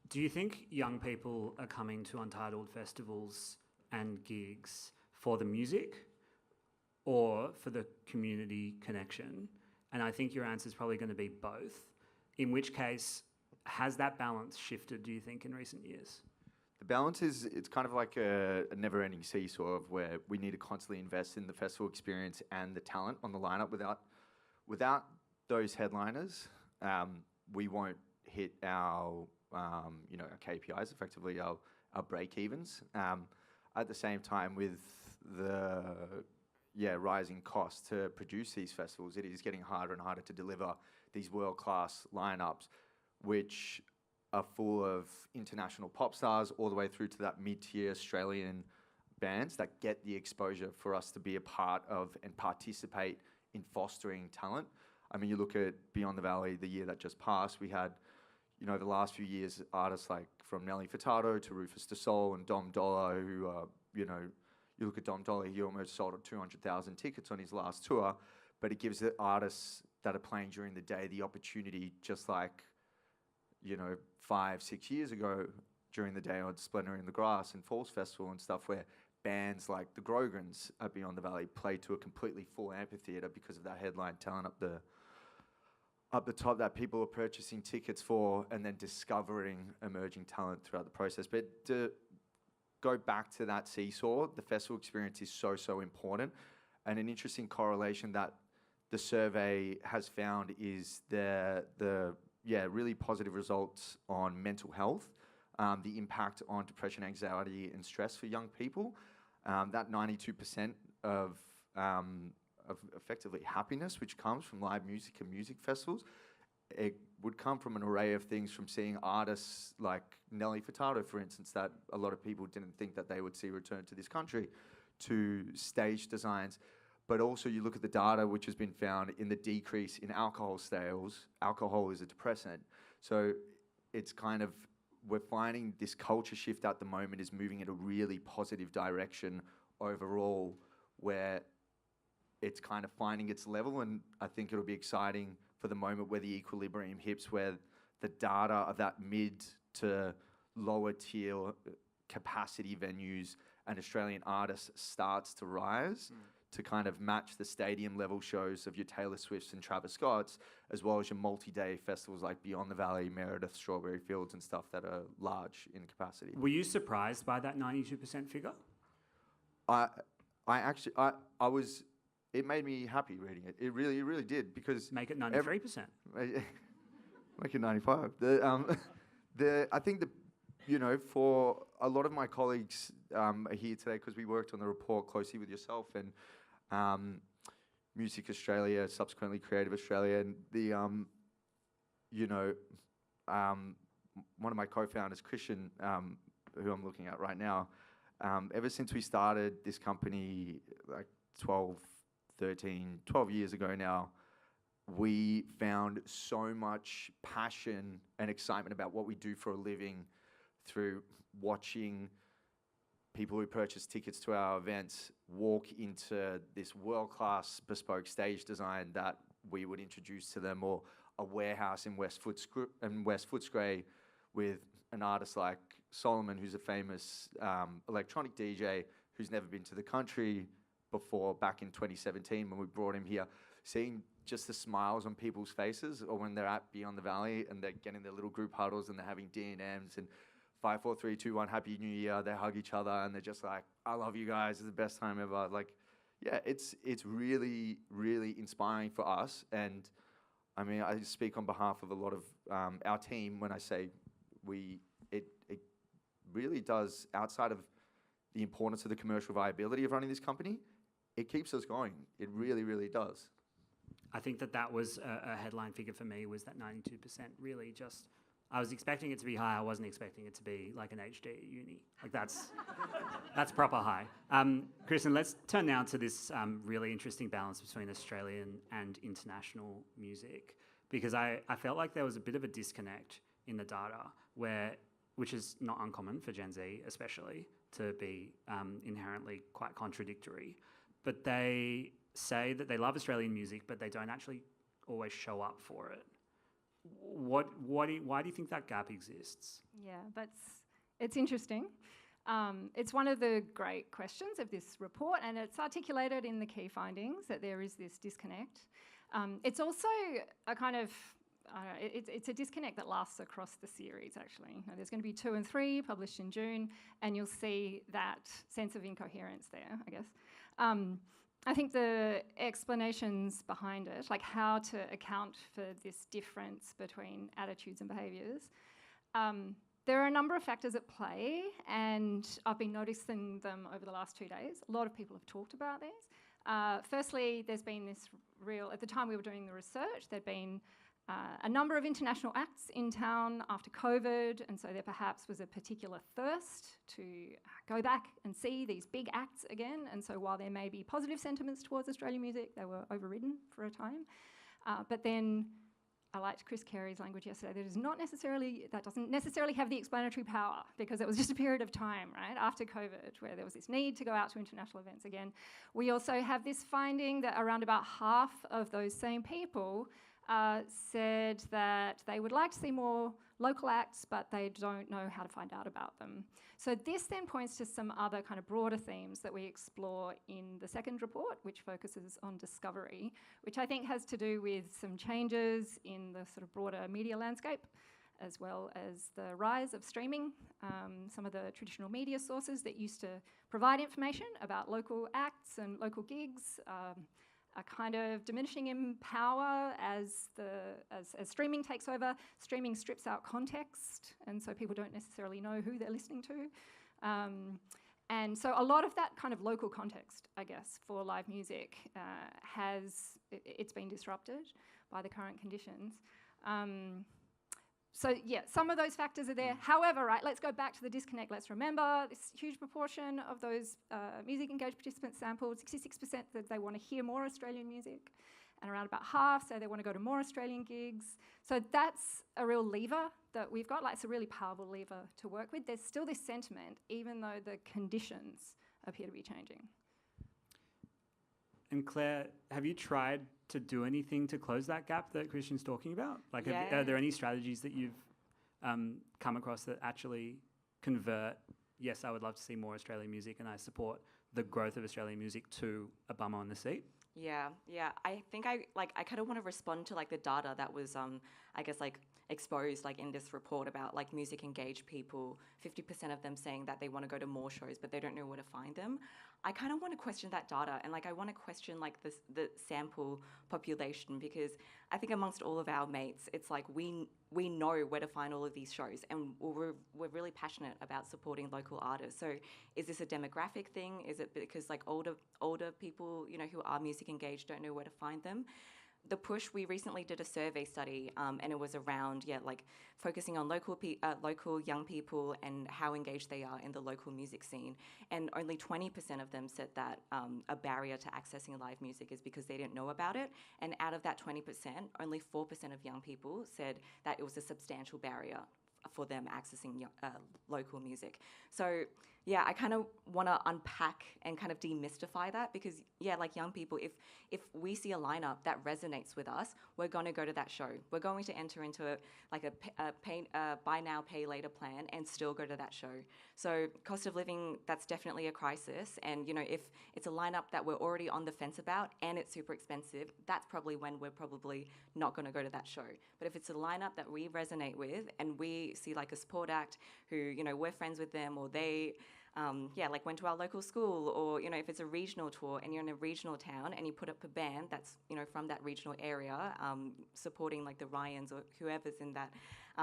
do you think young people are coming to Untitled festivals and gigs for the music or for the community connection? And I think your answer is probably going to be both, in which case, has that balance shifted, do you think, in recent years? The balance is, it's kind of like a never-ending seesaw of where we need to constantly invest in the festival experience and the talent on the lineup. Without those headliners, we won't hit our, you know, our KPIs, effectively our break-evens. At the same time, with the rising costs to produce these festivals, it is getting harder and harder to deliver these world-class lineups, which are full of international pop stars all the way through to that mid-tier Australian bands that get the exposure for us to be a part of and participate in fostering talent. I mean, you look at Beyond the Valley, the year that just passed, we had, you know, the last few years, artists like from Nelly Furtado to Rufus Du Sol and Dom Dollar, who, you know, you look at Dom Dollar, he almost sold 200,000 tickets on his last tour, but it gives the artists that are playing during the day the opportunity, just like, you know, 5-6 years ago during the day on Splendour in the Grass and Falls Festival and stuff, where bands like the Grogans at Beyond the Valley played to a completely full amphitheatre because of that headline talent up the top that people are purchasing tickets for, and then discovering emerging talent throughout the process. But to go back to that seesaw, the festival experience is so important. And an interesting correlation that the survey has found is the really positive results on mental health, the impact on depression, anxiety, and stress for young people. That 92% of effectively happiness, which comes from live music and music festivals, it would come from an array of things, from seeing artists like Nelly Furtado, for instance, that a lot of people didn't think that they would see return to this country, to stage designs. But also you look at the data which has been found in the decrease in alcohol sales. Alcohol is a depressant. So it's kind of, we're finding this culture shift at the moment is moving in a really positive direction overall, where it's kind of finding its level, and I think it'll be exciting for the moment where the equilibrium hits, where the data of that mid to lower tier capacity venues and Australian artists starts to rise to kind of match the stadium level shows of your Taylor Swifts and Travis Scotts, as well as your multi-day festivals like Beyond the Valley, Meredith, Strawberry Fields and stuff that are large in capacity. Were you surprised by that 92% figure? I was, it made me happy reading it. It really did, because Make it 93%. make it 95. I think for a lot of my colleagues are here today because we worked on the report closely with yourself and Music Australia, subsequently Creative Australia, and one of my co-founders, Christian, who I'm looking at right now, ever since we started this company like 12 years ago now, we found so much passion and excitement about what we do for a living through watching people who purchase tickets to our events walk into this world-class bespoke stage design that we would introduce to them, or a warehouse in West Footscray with an artist like Solomon, who's a famous electronic DJ who's never been to the country before, back in 2017 when we brought him here. Seeing just the smiles on people's faces, or when they're at Beyond the Valley and they're getting their little group huddles and they're having D&Ms and 5, 4, 3, 2, 1, Happy New Year. They hug each other and they're just like, I love you guys. It's the best time ever. Like, yeah, it's really inspiring for us. And I mean, I speak on behalf of a lot of our team when I say it really does, outside of the importance of the commercial viability of running this company, it keeps us going. It really does. I think that was a headline figure for me, was that 92% really just... I was expecting it to be high. I wasn't expecting it to be like an HD at uni. Like that's proper high. Kristen, let's turn now to this really interesting balance between Australian and international music, because I felt like there was a bit of a disconnect in the data, which is not uncommon for Gen Z especially, to be inherently quite contradictory. But they say that they love Australian music, but they don't actually always show up for it. Why do you think that gap exists? Yeah, it's interesting. It's one of the great questions of this report, and it's articulated in the key findings that there is this disconnect. It's also a kind of, it's a disconnect that lasts across the series, actually. Now, there's going to be 2 and 3 published in June, and you'll see that sense of incoherence there, I guess. I think the explanations behind it, like how to account for this difference between attitudes and behaviours, there are a number of factors at play, and I've been noticing them over the last 2 days. A lot of people have talked about these. Firstly, there's been this at the time we were doing the research, there'd been a number of international acts in town after COVID, and so there perhaps was a particular thirst to go back and see these big acts again. And so while there may be positive sentiments towards Australian music, they were overridden for a time. But then I liked Chris Carey's language yesterday. That doesn't necessarily have the explanatory power, because it was just a period of time, right, after COVID, where there was this need to go out to international events again. We also have this finding that around about half of those same people said that they would like to see more local acts, but they don't know how to find out about them. So this then points to some other kind of broader themes that we explore in the second report, which focuses on discovery, which I think has to do with some changes in the sort of broader media landscape, as well as the rise of streaming. Some of the traditional media sources that used to provide information about local acts and local gigs are kind of diminishing in power as streaming takes over. Streaming strips out context, and so people don't necessarily know who they're listening to. And so a lot of that kind of local context, I guess, for live music it's been disrupted by the current conditions. So yeah, some of those factors are there. However, right, let's go back to the disconnect. Let's remember this huge proportion of those music engaged participants sampled, 66% that they want to hear more Australian music, and around about half say they want to go to more Australian gigs. So that's a real lever that we've got. Like, it's a really powerful lever to work with. There's still this sentiment, even though the conditions appear to be changing. And Claire, have you tried to do anything to close that gap that Christian's talking about? Like, Yeah. are there any strategies that you've come across that actually convert, yes, I would love to see more Australian music and I support the growth of Australian music, to a bum on the seat? Yeah. I think I kind of want to respond to like the data that was I guess like exposed like in this report about like music engaged people, 50% of them saying that they want to go to more shows but they don't know where to find them. I kind of want to question that data, and like I want to question like the sample population, because I think amongst all of our mates it's like we know where to find all of these shows, and we're really passionate about supporting local artists. So is this a demographic thing? Is it because like older people, you know, who are music engaged don't know where to find them? The Push, we recently did a survey study, and it was around, like focusing on local young people and how engaged they are in the local music scene. And only 20% of them said that a barrier to accessing live music is because they didn't know about it. And out of that 20%, only 4% of young people said that it was a substantial barrier for them accessing local music. So yeah, I kind of want to unpack and kind of demystify that, because yeah, like young people, if we see a lineup that resonates with us, we're going to go to that show. We're going to enter into a buy now, pay later plan and still go to that show. So cost of living, that's definitely a crisis. And you know, if it's a lineup that we're already on the fence about and it's super expensive, that's probably when we're probably not going to go to that show. But if it's a lineup that we resonate with and we see like a support act who, you know, we're friends with them, or they like went to our local school, or you know, if it's a regional tour and you're in a regional town and you put up a band that's, you know, from that regional area, supporting like the Ryans or whoever's in that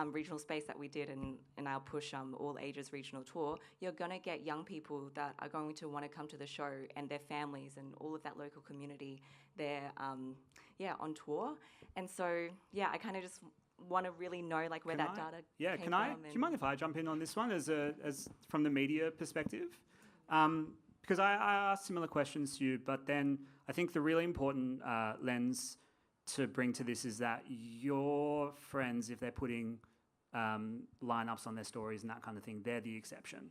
regional space that we did in our Push all ages regional tour, you're going to get young people that are going to want to come to the show, and their families and all of that local community there on tour. And so I kind of just want to really know like where that data came from. Do you mind if I jump in on this one as from the media perspective? Because I asked similar questions to you, but then I think the really important lens to bring to this is that your friends, if they're putting lineups on their stories and that kind of thing, they're the exception.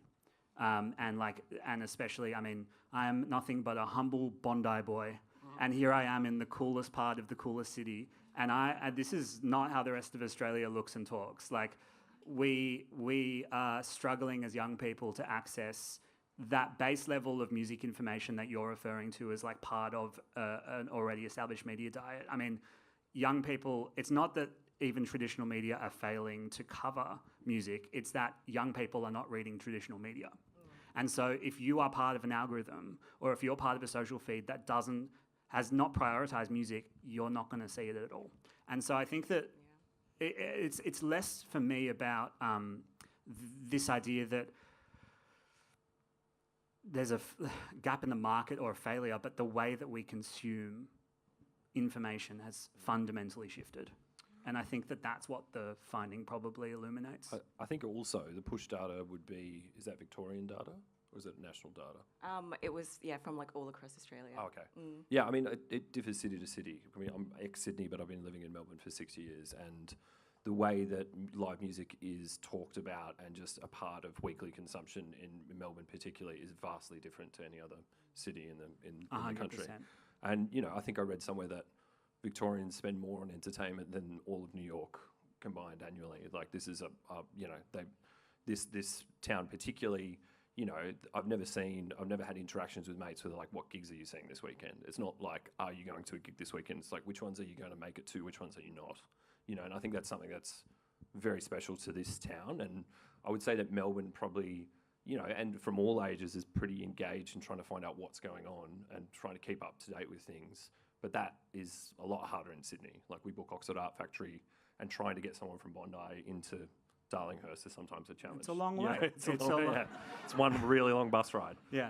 And especially, I mean, I am nothing but a humble Bondi boy, and here I am in the coolest part of the coolest city. And this is not how the rest of Australia looks and talks. Like, we are struggling as young people to access that base level of music information that you're referring to as like part of an already established media diet. I mean, young people, it's not that even traditional media are failing to cover music, it's that young people are not reading traditional media. And so if you are part of an algorithm, or if you're part of a social feed that has not prioritized music, you're not going to see it at all. And so I think that it's less for me about this idea that there's a gap in the market or a failure, but the way that we consume information has fundamentally shifted. And I think that that's what the finding probably illuminates. I think also the Push data is that Victorian data? Or is it national data? It was, from like all across Australia. Oh, okay. Yeah, I mean, it differs city to city. I mean, I'm ex-Sydney, but I've been living in Melbourne for 6 years, and the way that live music is talked about and just a part of weekly consumption in Melbourne particularly is vastly different to any other city in the country. And, you know, I think I read somewhere that Victorians spend more on entertainment than all of New York combined annually. Like, this is this town particularly... You know, I've never had interactions with mates who are like, what gigs are you seeing this weekend? It's not like, are you going to a gig this weekend? It's like, which ones are you going to make it to? Which ones are you not? You know, and I think that's something that's very special to this town. And I would say that Melbourne probably, you know, and from all ages is pretty engaged in trying to find out what's going on and trying to keep up to date with things. But that is a lot harder in Sydney. Like, we book Oxford Art Factory, and trying to get someone from Bondi into Darlinghurst is sometimes a challenge. It's a long way. It's one really long bus ride. Yeah.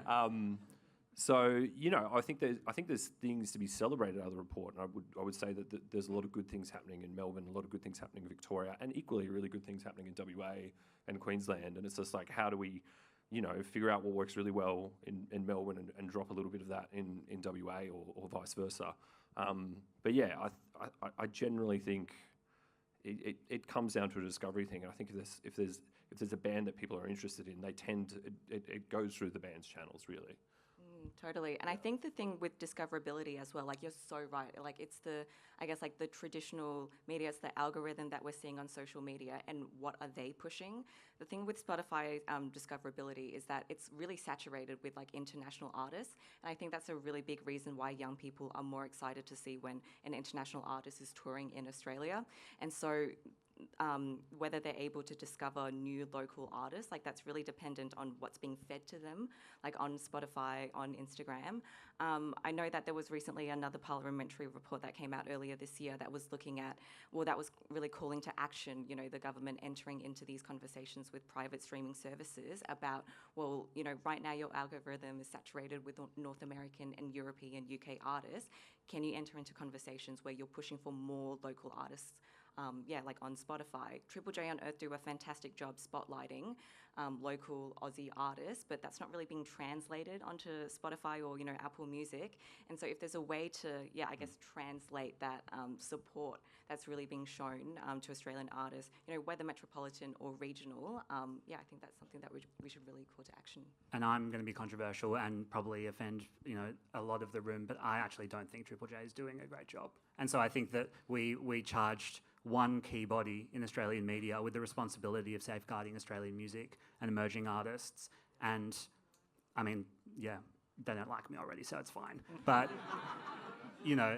So, you know, I think there's things to be celebrated out of the report, and I would say that there's a lot of good things happening in Melbourne, a lot of good things happening in Victoria, and equally really good things happening in WA and Queensland. And it's just like, how do we, you know, figure out what works really well in Melbourne and drop a little bit of that in WA or vice versa. But yeah, I generally think it comes down to a discovery thing. And I think if there's a band that people are interested in, they tend to, it goes through the band's channels, really. Totally. And I think the thing with discoverability as well, like you're so right, like it's the, I guess like the traditional media, it's the algorithm that we're seeing on social media and what are they pushing. The thing with Spotify discoverability is that it's really saturated with like international artists. And I think that's a really big reason why young people are more excited to see when an international artist is touring in Australia. And so whether they're able to discover new local artists, like that's really dependent on what's being fed to them, like on Spotify, on Instagram. I know that there was recently another parliamentary report that came out earlier this year that was looking at, well, that was really calling to action, you know, the government entering into these conversations with private streaming services about, well, you know, right now your algorithm is saturated with North American and European, UK artists. Can you enter into conversations where you're pushing for more local artists? Like on Spotify. Triple J on Earth do a fantastic job spotlighting local Aussie artists, but that's not really being translated onto Spotify or, you know, Apple Music. And so if there's a way to, translate that support that's really being shown to Australian artists, you know, whether metropolitan or regional, I think that's something that we should really call to action. And I'm going to be controversial and probably offend, you know, a lot of the room, but I actually don't think Triple J is doing a great job. And so I think that we charged one key body in Australian media with the responsibility of safeguarding Australian music and emerging artists. And I mean, yeah, they don't like me already, so it's fine. But, you know,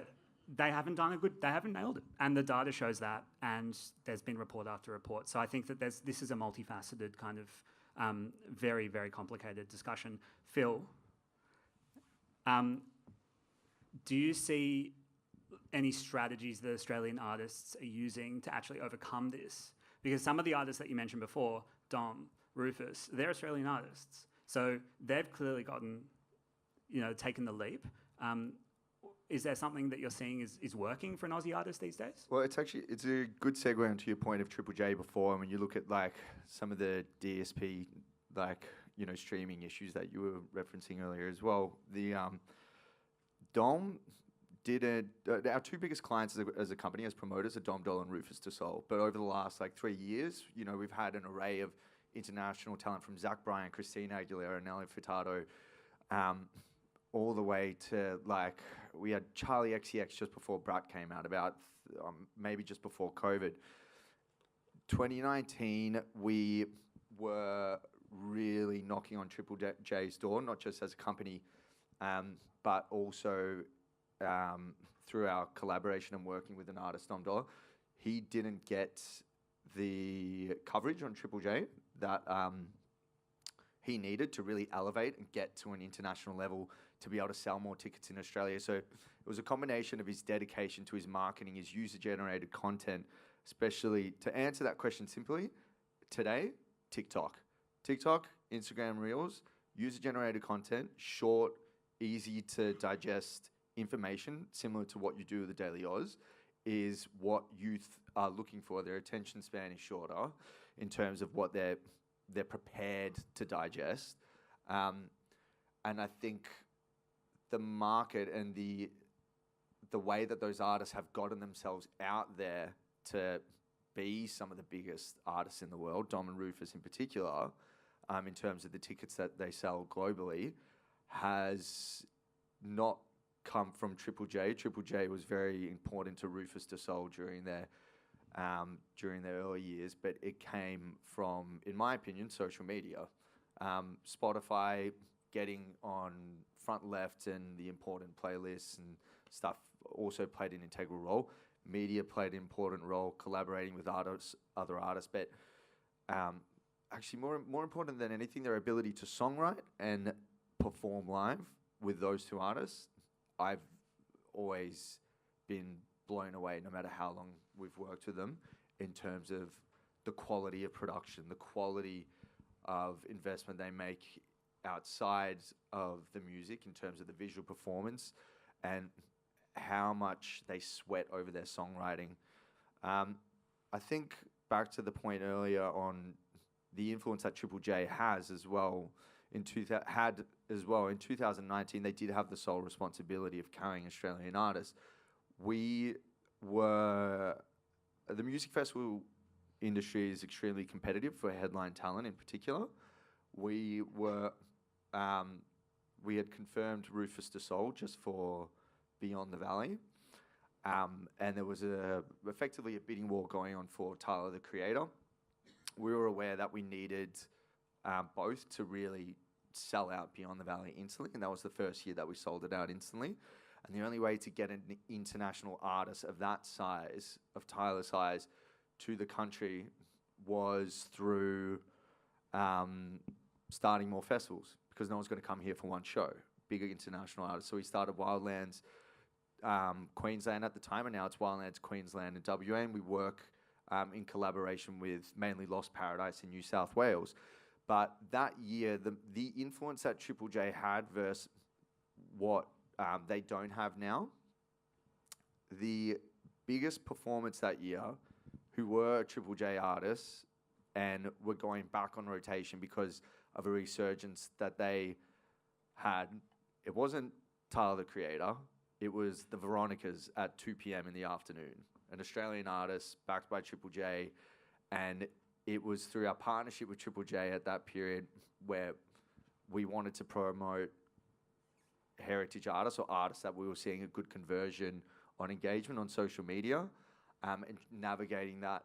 they haven't nailed it. And the data shows that, and there's been report after report. So I think that this is a multifaceted kind of very, very complicated discussion. Phil, do you see any strategies that Australian artists are using to actually overcome this? Because some of the artists that you mentioned before, Dom, Rufus, they're Australian artists. So they've clearly taken the leap. Is there something that you're seeing is working for an Aussie artist these days? Well, it's a good segue onto your point of Triple J before. And when you look at like some of the DSP, like, you know, streaming issues that you were referencing earlier as well, the Dom our two biggest clients as a company, as promoters, are Dom Doll and Rufus Du Sol. But over the last 3 years, you know, we've had an array of international talent from Zach Bryan, Christina Aguilera, Nelly Furtado, all the way to we had Charlie XCX just before Brat came out, about maybe just before COVID. 2019, we were really knocking on Triple J's door, not just as a company, but also through our collaboration and working with an artist, Dom Dollar. He didn't get the coverage on Triple J that he needed to really elevate and get to an international level to be able to sell more tickets in Australia. So it was a combination of his dedication to his marketing, his user-generated content, especially to answer that question simply, today, TikTok, Instagram Reels, user-generated content, short, easy to digest information, similar to what you do with the Daily Oz, is what youth are looking for. Their attention span is shorter in terms of what they're prepared to digest. And I think the market and the way that those artists have gotten themselves out there to be some of the biggest artists in the world, Dom and Rufus in particular, in terms of the tickets that they sell globally, has not come from Triple J. Triple J was very important to Rufus Du Sol during their early years, but it came from, in my opinion, social media. Spotify getting on front left and the important playlists and stuff also played an integral role. Media played an important role, collaborating with other artists, but actually more important than anything, their ability to songwrite and perform live with those two artists. I've always been blown away, no matter how long we've worked with them, in terms of the quality of production, the quality of investment they make outside of the music in terms of the visual performance, and how much they sweat over their songwriting. I think back to the point earlier on the influence that Triple J has as well. In 2019, they did have the sole responsibility of carrying Australian artists. The music festival industry is extremely competitive for headline talent in particular. We we had confirmed Rufus Du Sol just for Beyond the Valley. And there was effectively a bidding war going on for Tyler, the Creator. We were aware that we needed both to really sell out Beyond the Valley instantly, and that was the first year that we sold it out instantly. And the only way to get an international artist of that size, of Tyler's size, to the country was through starting more festivals, because no one's going to come here for one show, bigger international artists. So we started Wildlands Queensland at the time, and now it's Wildlands Queensland and WA, and we work in collaboration with mainly Lost Paradise in New South Wales. But that year, the influence that Triple J had versus what they don't have now, the biggest performance that year, who were Triple J artists and were going back on rotation because of a resurgence that they had, it wasn't Tyler, the Creator, it was the Veronicas at 2 p.m. in the afternoon, an Australian artist backed by Triple J. And it was through our partnership with Triple J at that period where we wanted to promote heritage artists, or artists that we were seeing a good conversion on engagement on social media, and navigating that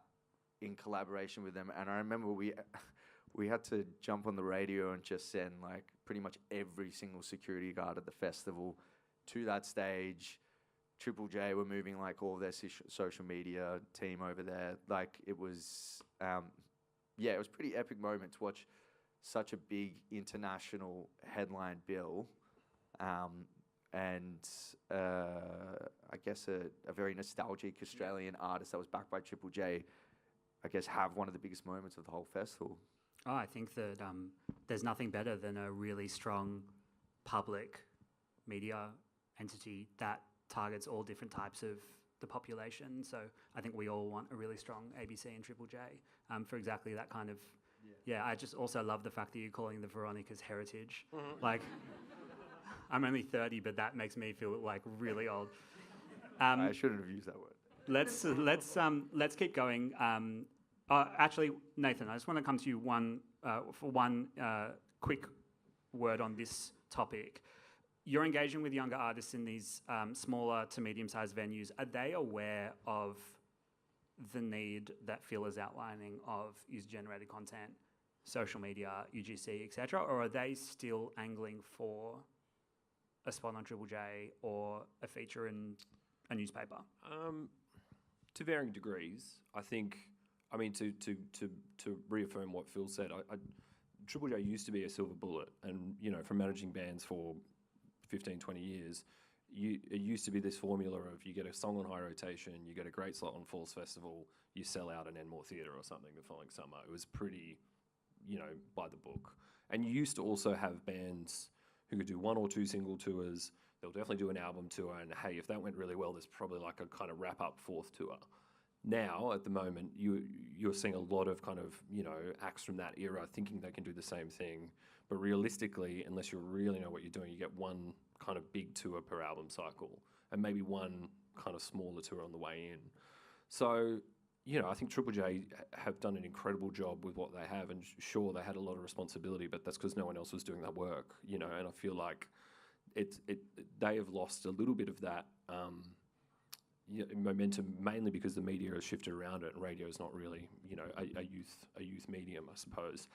in collaboration with them. And I remember we had to jump on the radio and just send like pretty much every single security guard at the festival to that stage. Triple J were moving like all their social media team over there. Like it was, it was a pretty epic moment to watch such a big international headline bill. And I guess a very nostalgic Australian artist that was backed by Triple J, I guess, have one of the biggest moments of the whole festival. Oh, I think that there's nothing better than a really strong public media entity that targets all different types of the population. So I think we all want a really strong ABC and Triple J for exactly that kind of... Yeah, I just also love the fact that you're calling the Veronicas heritage. Like... I'm only 30, but that makes me feel like really old. I shouldn't have used that word. Let's keep going. Actually, Nathan, I just want to come to you for one quick word on this topic. You're engaging with younger artists in these smaller to medium-sized venues. Are they aware of the need that Phil is outlining of user-generated content, social media, UGC, etc., or are they still angling for a spot on Triple J or a feature in a newspaper? To varying degrees, I think. I mean, to reaffirm what Phil said, Triple J used to be a silver bullet, and from managing bands for 15, 20 years, it used to be this formula of you get a song on high rotation, you get a great slot on Falls Festival, you sell out an Enmore Theatre or something the following summer. It was pretty, by the book. And you used to also have bands who could do 1 or 2 single tours. They'll definitely do an album tour, and hey, if that went really well, there's probably like a kind of wrap-up 4th tour. Now, at the moment, you're seeing a lot of kind of, acts from that era thinking they can do the same thing, but realistically, unless you really know what you're doing, you get one kind of big tour per album cycle, and maybe one kind of smaller tour on the way in. So, I think Triple J have done an incredible job with what they have, and sure, they had a lot of responsibility, but that's because no one else was doing that work, and I feel like they have lost a little bit of that momentum, mainly because the media has shifted around it, and radio is not really, a youth medium, I suppose.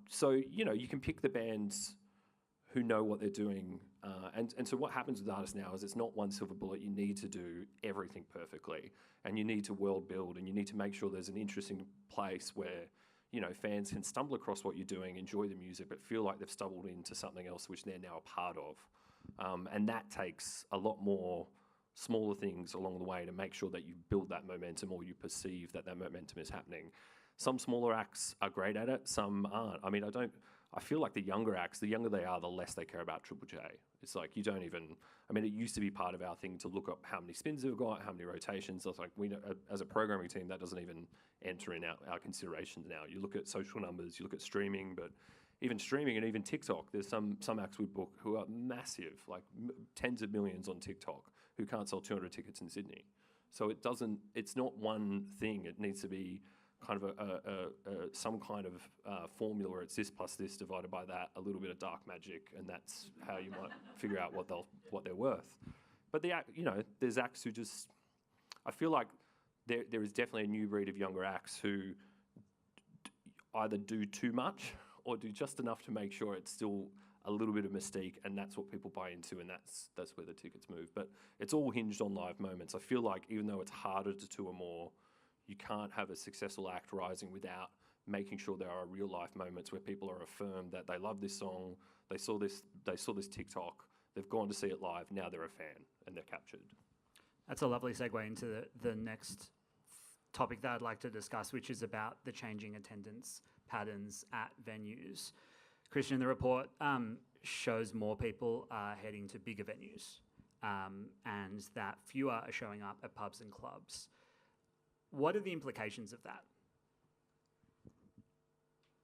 So, you can pick the bands who know what they're doing, and so what happens with artists now is it's not one silver bullet. You need to do everything perfectly, and you need to world build, and you need to make sure there's an interesting place where, fans can stumble across what you're doing, enjoy the music, but feel like they've stumbled into something else which they're now a part of. And that takes a lot more smaller things along the way to make sure that you build that momentum, or you perceive that momentum is happening. Some smaller acts are great at it, some aren't. I mean, I feel like the younger acts, the younger they are, the less they care about Triple J. It's like you don't even... I mean, it used to be part of our thing to look up how many spins they've got, how many rotations. It's like, we know, as a programming team, that doesn't even enter in our considerations now. You look at social numbers, you look at streaming, but even streaming and even TikTok, there's some acts we book who are massive, like tens of millions on TikTok, who can't sell 200 tickets in Sydney. So it's not one thing. It needs to be kind of some kind of formula. It's this plus this divided by that, a little bit of dark magic, and that's how you might figure out what they're worth. But there's acts who just, I feel like there is definitely a new breed of younger acts who either do too much or do just enough to make sure it's still a little bit of mystique, and that's what people buy into, and that's where the tickets move. But it's all hinged on live moments. I feel like even though it's harder to tour more, you can't have a successful act rising without making sure there are real life moments where people are affirmed that they love this song, they saw this TikTok, they've gone to see it live, now they're a fan and they're captured. That's a lovely segue into the next topic that I'd like to discuss, which is about the changing attendance patterns at venues. Christian, the report shows more people are heading to bigger venues and that fewer are showing up at pubs and clubs. What are the implications of that?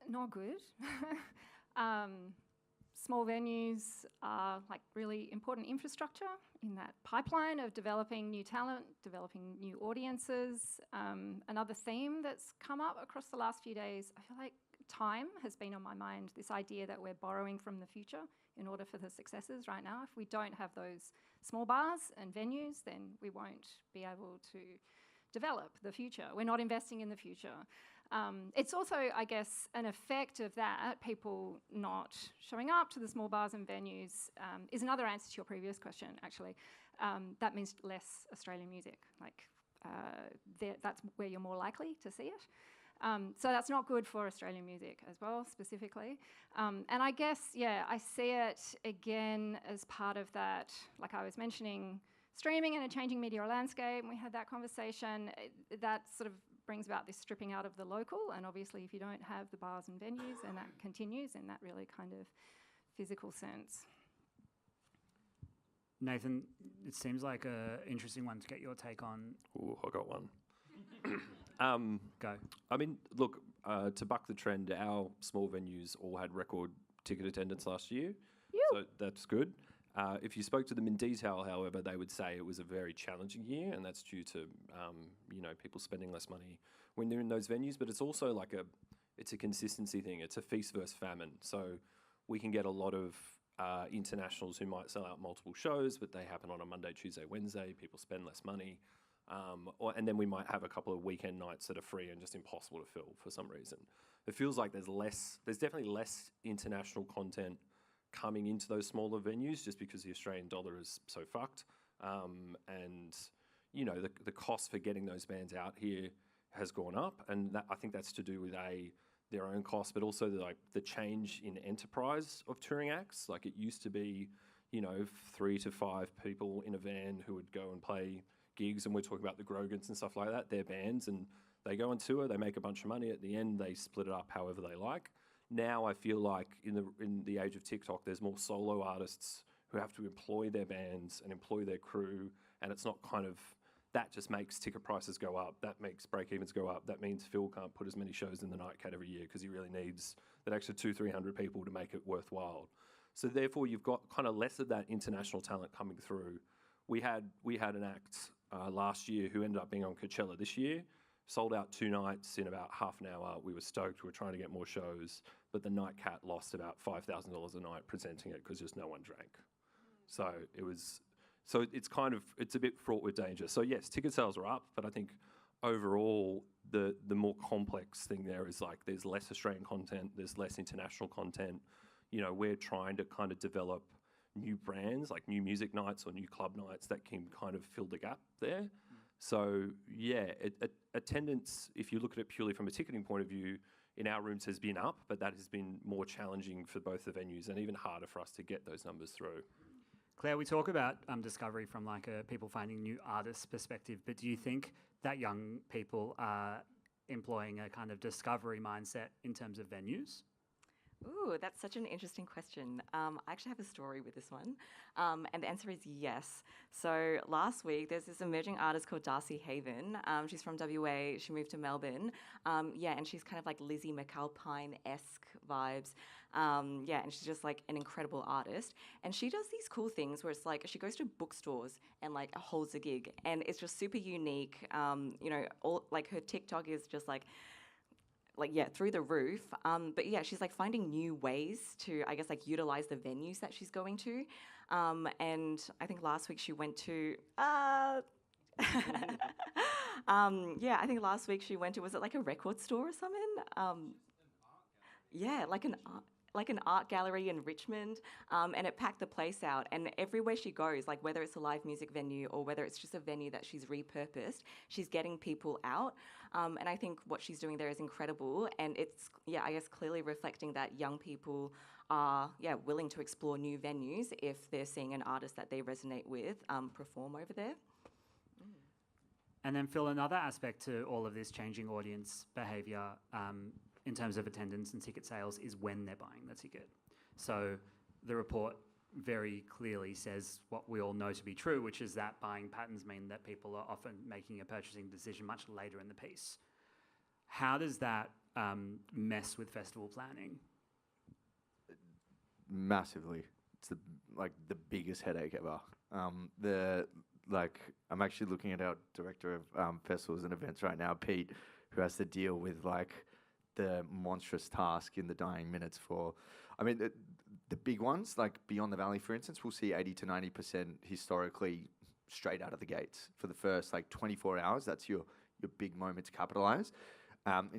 Not good. Small venues are like really important infrastructure in that pipeline of developing new talent, developing new audiences. Another theme that's come up across the last few days, I feel like time has been on my mind, this idea that we're borrowing from the future in order for the successes right now. If we don't have those small bars and venues, then we won't be able to develop the future. We're not investing in the future. It's also, I guess, an effect of that, people not showing up to the small bars and venues, is another answer to your previous question, actually. That means less Australian music. That's where you're more likely to see it. So that's not good for Australian music as well, specifically. And I guess, I see it again as part of that, like I was mentioning, streaming and a changing media landscape, and we had that conversation. That sort of brings about this stripping out of the local, and obviously if you don't have the bars and venues, and that continues in that really kind of physical sense. Nathan, it seems like an interesting one to get your take on. Ooh, I got one. Go. I mean, look, to buck the trend, our small venues all had record ticket attendance last year. So that's good. If you spoke to them in detail, however, they would say it was a very challenging year, and that's due to people spending less money when they're in those venues. But it's also it's a consistency thing. It's a feast versus famine. So we can get a lot of internationals who might sell out multiple shows, but they happen on a Monday, Tuesday, Wednesday. People spend less money. And then we might have a couple of weekend nights that are free and just impossible to fill for some reason. It feels like there's definitely less international content coming into those smaller venues just because the Australian dollar is so fucked. And the cost for getting those bands out here has gone up, and I think that's to do with their own costs, but also the change in enterprise of touring acts. Like, it used to be, 3 to 5 people in a van who would go and play gigs, and we're talking about the Grogans and stuff like that. They're bands, and they go on tour, they make a bunch of money. At the end, they split it up however they like. Now I feel like in the age of TikTok, there's more solo artists who have to employ their bands and employ their crew, and it's not that just makes ticket prices go up, that makes break-evens go up, that means Phil can't put as many shows in the Nightcat every year because he really needs that extra 200-300 people to make it worthwhile. So therefore, you've got kind of less of that international talent coming through. We had an act last year who ended up being on Coachella this year, sold out 2 nights in about half an hour. We were stoked. We were trying to get more shows, but the Nightcat lost about $5,000 a night presenting it because just no one drank. So it's a bit fraught with danger. So yes, ticket sales are up, but I think overall the more complex thing there is there's less Australian content, there's less international content. We're trying to kind of develop new brands, like new music nights or new club nights that can kind of fill the gap there. So yeah, attendance, if you look at it purely from a ticketing point of view, in our rooms has been up, but that has been more challenging for both the venues and even harder for us to get those numbers through. Claire, we talk about discovery from a people finding new artists perspective, but do you think that young people are employing a kind of discovery mindset in terms of venues? Ooh, that's such an interesting question. I actually have a story with this one, and the answer is yes. So last week, there's this emerging artist called Darcy Haven. She's from WA. She moved to Melbourne. And she's kind of like Lizzie McAlpine-esque vibes. And she's just an incredible artist. And she does these cool things where it's she goes to bookstores and holds a gig, and it's just super unique. All her TikTok is just through the roof. But yeah, she's like finding new ways to, I guess, like utilize the venues that she's going to. And I think last week she went to, yeah, I think last week she went to, was it like a record store or something? Yeah, like an art gallery in Richmond, and it packed the place out. And everywhere she goes, like whether it's a live music venue or whether it's just a venue that she's repurposed, she's getting people out. And I think what she's doing there is incredible. And it's, yeah, I guess clearly reflecting that young people are, yeah, willing to explore new venues if they're seeing an artist that they resonate with perform over there. And then, Phil, another aspect to all of this changing audience behaviour in terms of attendance and ticket sales is when they're buying the ticket. So the report very clearly says what we all know to be true, which is that buying patterns mean that people are often making a purchasing decision much later in the piece. How does that mess with festival planning? Massively. It's the biggest headache ever. I'm actually looking at our director of festivals and events right now, Pete, who has to deal with the monstrous task in the dying minutes for, the big ones, like Beyond the Valley, for instance, we'll see 80 to 90% historically straight out of the gates for the first 24 hours. That's your big moment to capitalize.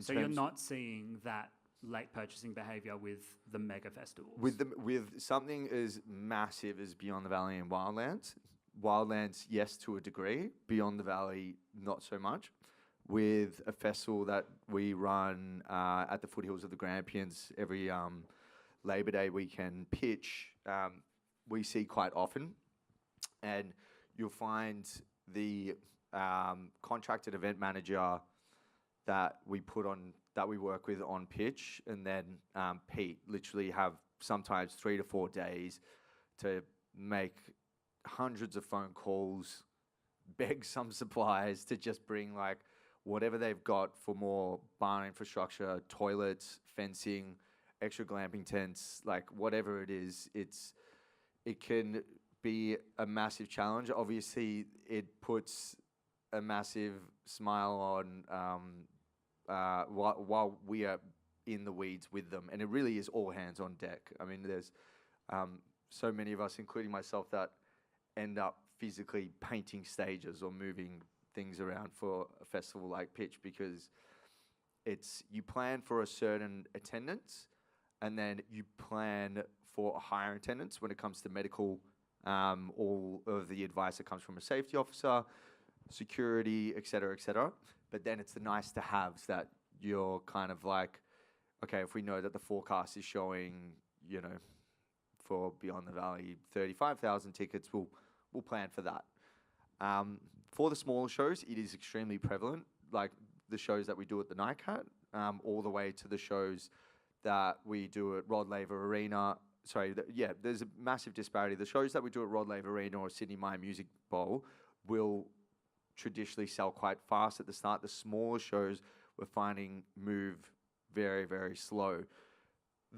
So you're not seeing that late purchasing behaviour with the mega festivals? With something as massive as Beyond the Valley and Wildlands. Wildlands, yes, to a degree. Beyond the Valley, not so much. With a festival that we run at the foothills of the Grampians every Labor Day weekend, Pitch, we see quite often. And you'll find the contracted event manager that we work with on Pitch, and then Pete literally have sometimes 3 to 4 days to make hundreds of phone calls, beg some suppliers to just bring whatever they've got for more barn infrastructure, toilets, fencing, extra glamping tents, whatever it is. It can be a massive challenge. Obviously, it puts a massive smile on while we are in the weeds with them, and it really is all hands on deck. There's so many of us, including myself, that end up physically painting stages or moving things around for a festival like Pitch, because you plan for a certain attendance and then you plan for a higher attendance when it comes to medical, all of the advice that comes from a safety officer, security, et cetera, but then it's the nice to haves that you're kind of okay, if we know that the forecast is showing, for Beyond the Valley 35,000 tickets, we'll plan for that. For the smaller shows, it is extremely prevalent, like the shows that we do at the Nightcat, all the way to the shows that we do at Rod Laver Arena. There's a massive disparity. The shows that we do at Rod Laver Arena or Sydney Myer Music Bowl will traditionally sell quite fast at the start. The smaller shows we're finding move very, very slow.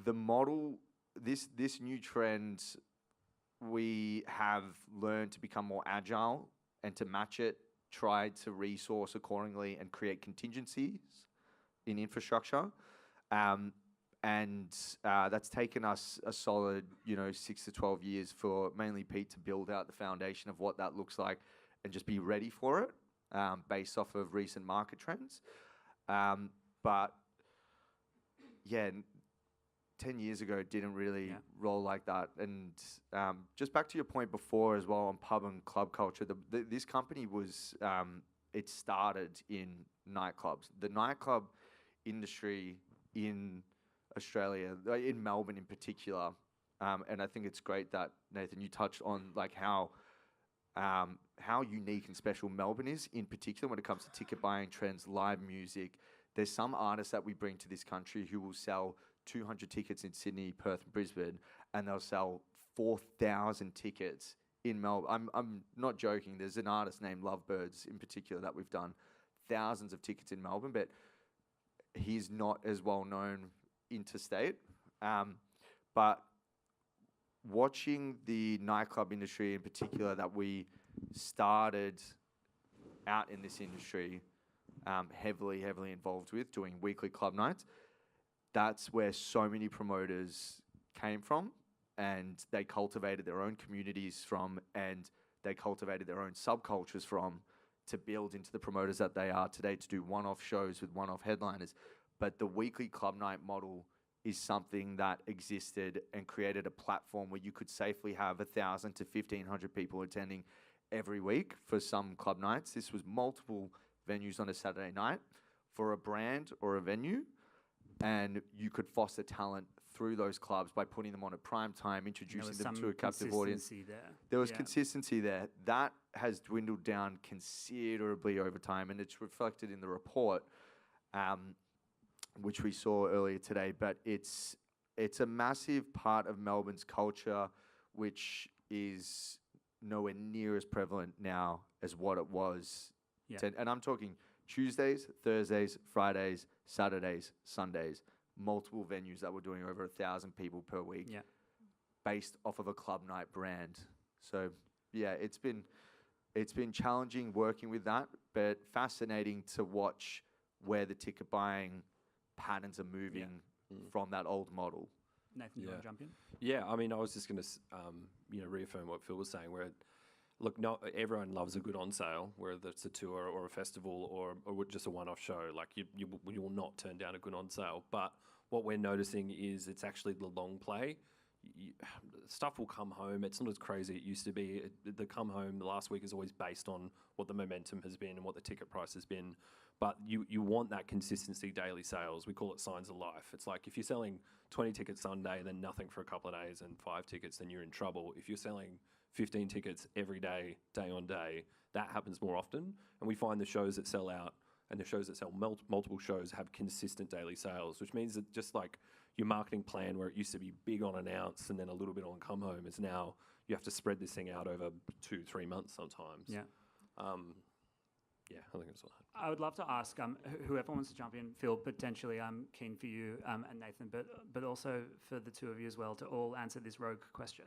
The model, this new trend, we have learned to become more agile and to match it, try to resource accordingly and create contingencies in infrastructure. And that's taken us a solid, 6 to 12 years for mainly Pete to build out the foundation of what that looks like and just be ready for it, based off of recent market trends. But yeah, 10 years ago, it didn't really roll like that. And just back to your point before as well on pub and club culture, this company was, it started in nightclubs. The nightclub industry in Australia, in Melbourne in particular, and I think it's great that, Nathan, you touched on how unique and special Melbourne is, in particular when it comes to ticket buying trends, live music. There's some artists that we bring to this country who will sell 200 tickets in Sydney, Perth, and Brisbane, and they'll sell 4,000 tickets in Melbourne. I'm not joking. There's an artist named Lovebirds in particular that we've done thousands of tickets in Melbourne, but he's not as well known interstate. But watching the nightclub industry in particular, that we started out in this industry, heavily involved with, doing weekly club nights. That's where so many promoters came from, and they cultivated their own communities from, and they cultivated their own subcultures from, to build into the promoters that they are today, to do one-off shows with one-off headliners. But the weekly club night model is something that existed and created a platform where you could safely have 1,000 to 1,500 people attending every week for some club nights. This was multiple venues on a Saturday night for a brand or a venue, and you could foster talent through those clubs by putting them on at prime time, introducing them to a captive audience. There was consistency there. That has dwindled down considerably over time, and it's reflected in the report, which we saw earlier today. But it's a massive part of Melbourne's culture, which is nowhere near as prevalent now as what it was. And I'm talking Tuesdays, Thursdays, Fridays, Saturdays, Sundays, multiple venues that were doing over 1,000 people per week, based off of a club night brand. So yeah, it's been challenging working with that, but fascinating to watch where the ticket buying patterns are moving from that old model. Nathan, you want to jump in? Yeah, I mean, I was just going to reaffirm what Phil was saying, where look, not everyone loves a good on sale, whether it's a tour or a festival or just a one-off show. Like you will not turn down a good on sale. But what we're noticing is it's actually the long play. Stuff will come home. It's not as crazy as it used to be. The come home the last week is always based on what the momentum has been and what the ticket price has been. But you want that consistency daily sales. We call it signs of life. It's like if you're selling 20 tickets Sunday and then nothing for a couple of days and 5 tickets, then you're in trouble. If you're selling 15 tickets every day, day on day, that happens more often. And we find the shows that sell out and the shows that sell multiple shows have consistent daily sales, which means that just like your marketing plan, where it used to be big on an ounce and then a little bit on come home, is now you have to spread this thing out over 2-3 months sometimes. Yeah. I think that's all. I would love to ask whoever wants to jump in, Phil, potentially I'm keen for you and Nathan, but also for the two of you as well, to all answer this rogue question.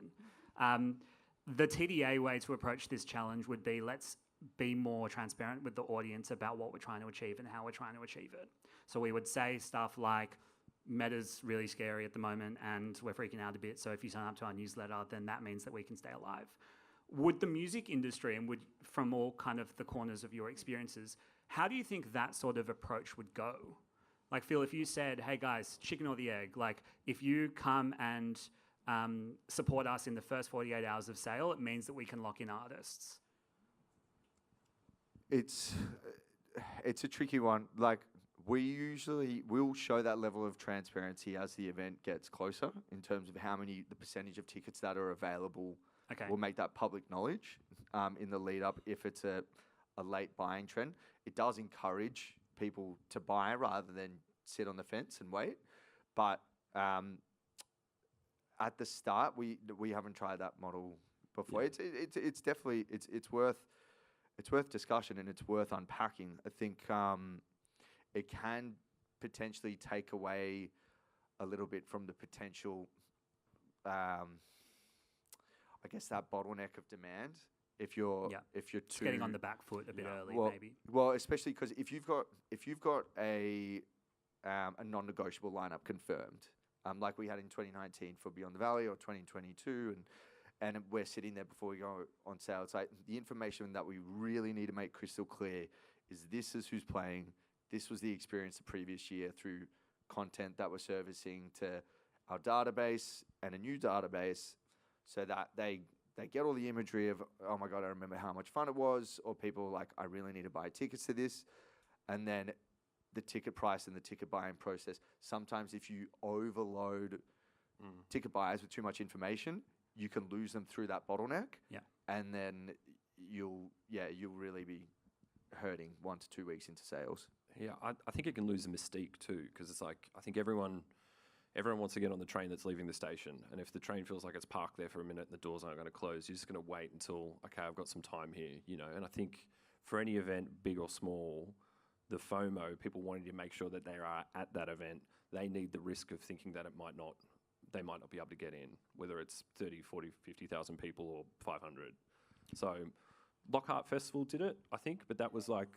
The TDA way to approach this challenge would be, let's be more transparent with the audience about what we're trying to achieve and how we're trying to achieve it. So we would say stuff like, meta's really scary at the moment and we're freaking out a bit, so if you sign up to our newsletter, then that means that we can stay alive. Would the music industry, and from all kind of the corners of your experiences, how do you think that sort of approach would go? Like, Phil, if you said, hey guys, chicken or the egg, like if you come and support us in the first 48 hours of sale, it means that we can lock in artists. It's a tricky one. Like, we'll show that level of transparency as the event gets closer in terms of the percentage of tickets that are available. Okay. We'll make that public knowledge in the lead up if it's a late buying trend. It does encourage people to buy rather than sit on the fence and wait. But at the start, we haven't tried that model before. Yeah. It's definitely it's worth discussion and it's worth unpacking. I think it can potentially take away a little bit from the potential. I guess that bottleneck of demand. If you're too getting on the back foot a bit early, maybe. Well, especially because if you've got a non-negotiable lineup confirmed, like we had in 2019 for Beyond the Valley or 2022, and we're sitting there before we go on sale. It's like the information that we really need to make crystal clear is this is who's playing. This was the experience the previous year through content that we're servicing to our database and a new database, so that they get all the imagery of, oh my God, I remember how much fun it was, or people like, I really need to buy tickets to this. And then the ticket price and the ticket buying process. Sometimes if you overload ticket buyers with too much information, you can lose them through that bottleneck. Yeah. And then you'll really be hurting 1 to 2 weeks into sales. Yeah, I think it can lose the mystique too, because it's like, I think everyone wants to get on the train that's leaving the station. And if the train feels like it's parked there for a minute and the doors aren't going to close, you're just going to wait until, okay, I've got some time here, you know. And I think for any event, big or small, the FOMO, people wanting to make sure that they are at that event, they need the risk of thinking that they might not be able to get in, whether it's 30, 40, 50,000 people or 500. So Lockhart Festival did it, I think, but that was like,